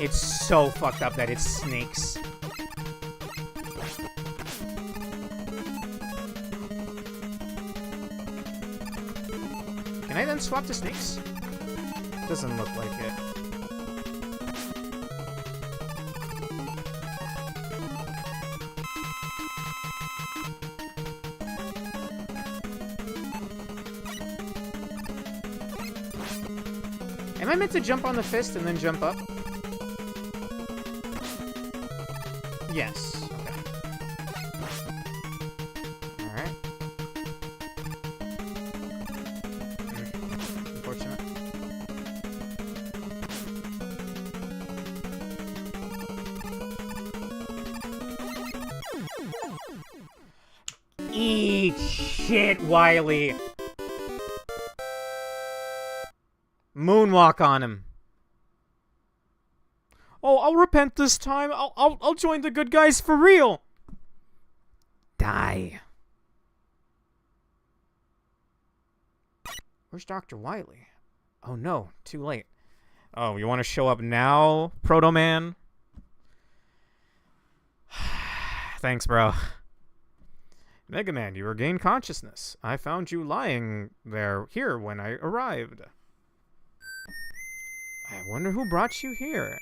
It's so fucked up that it's snakes. Can I then swap to snakes? Doesn't look like it. Am I meant to jump on the fist and then jump up? Yes. Okay. Alright. Unfortunate. Eat shit, Wily. Moonwalk on him. Oh, I'll repent this time. I'll join the good guys for real. Die. Where's Dr. Wily? Oh no, too late. Oh, you want to show up now, Proto Man? Thanks, bro. Mega Man, you regained consciousness. I found you lying here when I arrived. I wonder who brought you here.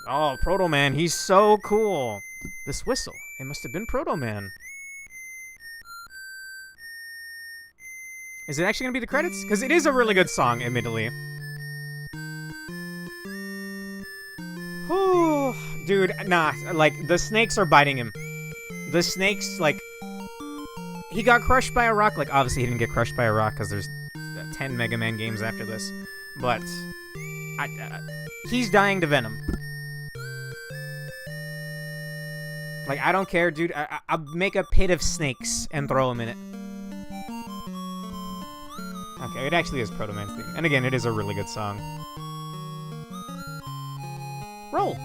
Oh, Proto Man, he's so cool. This whistle, it must have been Proto Man. Is it actually gonna be the credits? Because it is a really good song, admittedly. Oh, dude, nah, like, the snakes are biting him. The snakes, like, he got crushed by a rock. Like, obviously he didn't get crushed by a rock because there's 10 Mega Man games after this. But, he's dying to Venom. Like, I don't care, dude. I'll make a pit of snakes and throw them in it. Okay, it actually is Proto Man's theme. And again, it is a really good song. Roll!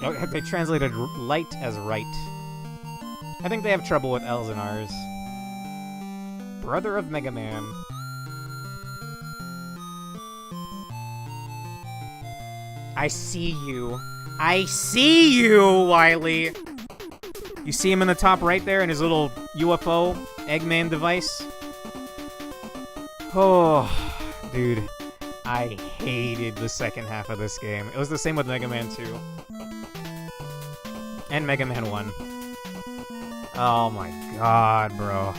Oh, they translated light as right. I think they have trouble with L's and R's. Brother of Mega Man. I see you. I see you, Wily! You see him in the top right there in his little UFO Eggman device? Oh, dude. I hated the second half of this game. It was the same with Mega Man 2. And Mega Man 1. Oh my god, bro.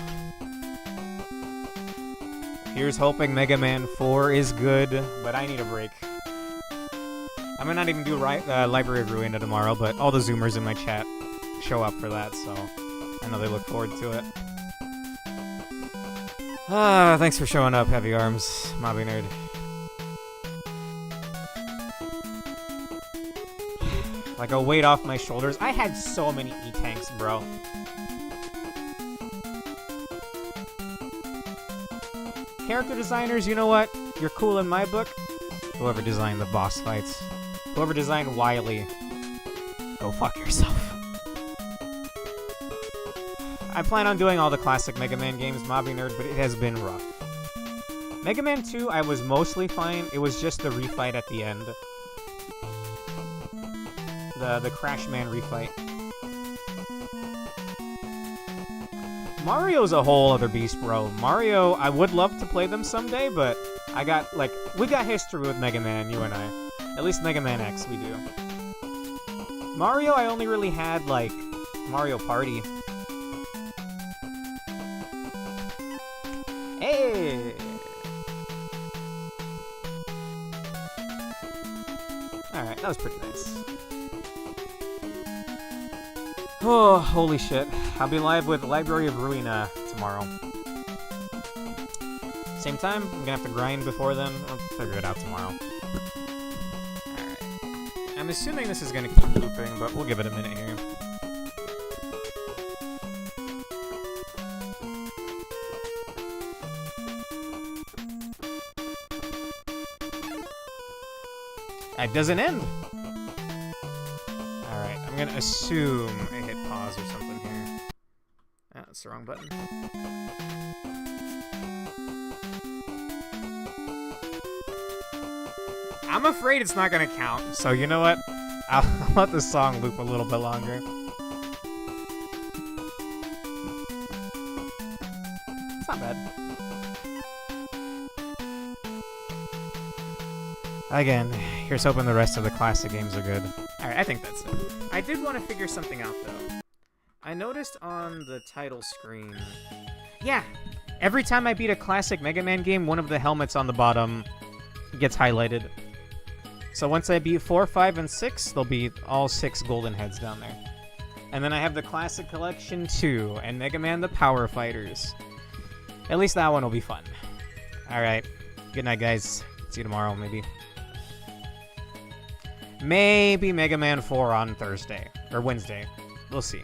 Here's hoping Mega Man 4 is good, but I need a break. I might not even do Library of Ruina tomorrow, but all the Zoomers in my chat show up for that, so I know they look forward to it. Thanks for showing up, Heavy Arms, Mobby Nerd. Like a weight off my shoulders. I had so many E-Tanks, bro. Character designers, you know what? You're cool in my book. Whoever designed the boss fights. Whoever designed Wily. Go fuck yourself. I plan on doing all the classic Mega Man games, Mobby Nerd, but it has been rough. Mega Man 2, I was mostly fine. It was just the refight at the end. The Crash Man refight. Mario's a whole other beast, bro. Mario, I would love to play them someday, but I got, like, we got history with Mega Man, you and I. At least Mega Man X, we do. Mario, I only really had, like, Mario Party. Hey! Alright, that was pretty nice. Oh, holy shit. I'll be live with Library of Ruina tomorrow. Same time, I'm gonna have to grind before then. I'll figure it out tomorrow. Alright. I'm assuming this is gonna keep looping, but we'll give it a minute here. It doesn't end! Alright, I'm gonna assume I hit pause or something here. Ah, that's the wrong button. I'm afraid it's not gonna count, so you know what? I'll let the song loop a little bit longer. It's not bad. Again, here's hoping the rest of the classic games are good. Alright, I think that's it. I did want to figure something out, though. I noticed on the title screen... Yeah! Every time I beat a classic Mega Man game, one of the helmets on the bottom gets highlighted. So once I beat 4, 5, and 6, there'll be all 6 golden heads down there. And then I have the Classic Collection 2, and Mega Man the Power Fighters. At least that one will be fun. Alright. Good night, guys. See you tomorrow, maybe. Maybe Mega Man 4 on Thursday. Or Wednesday. We'll see.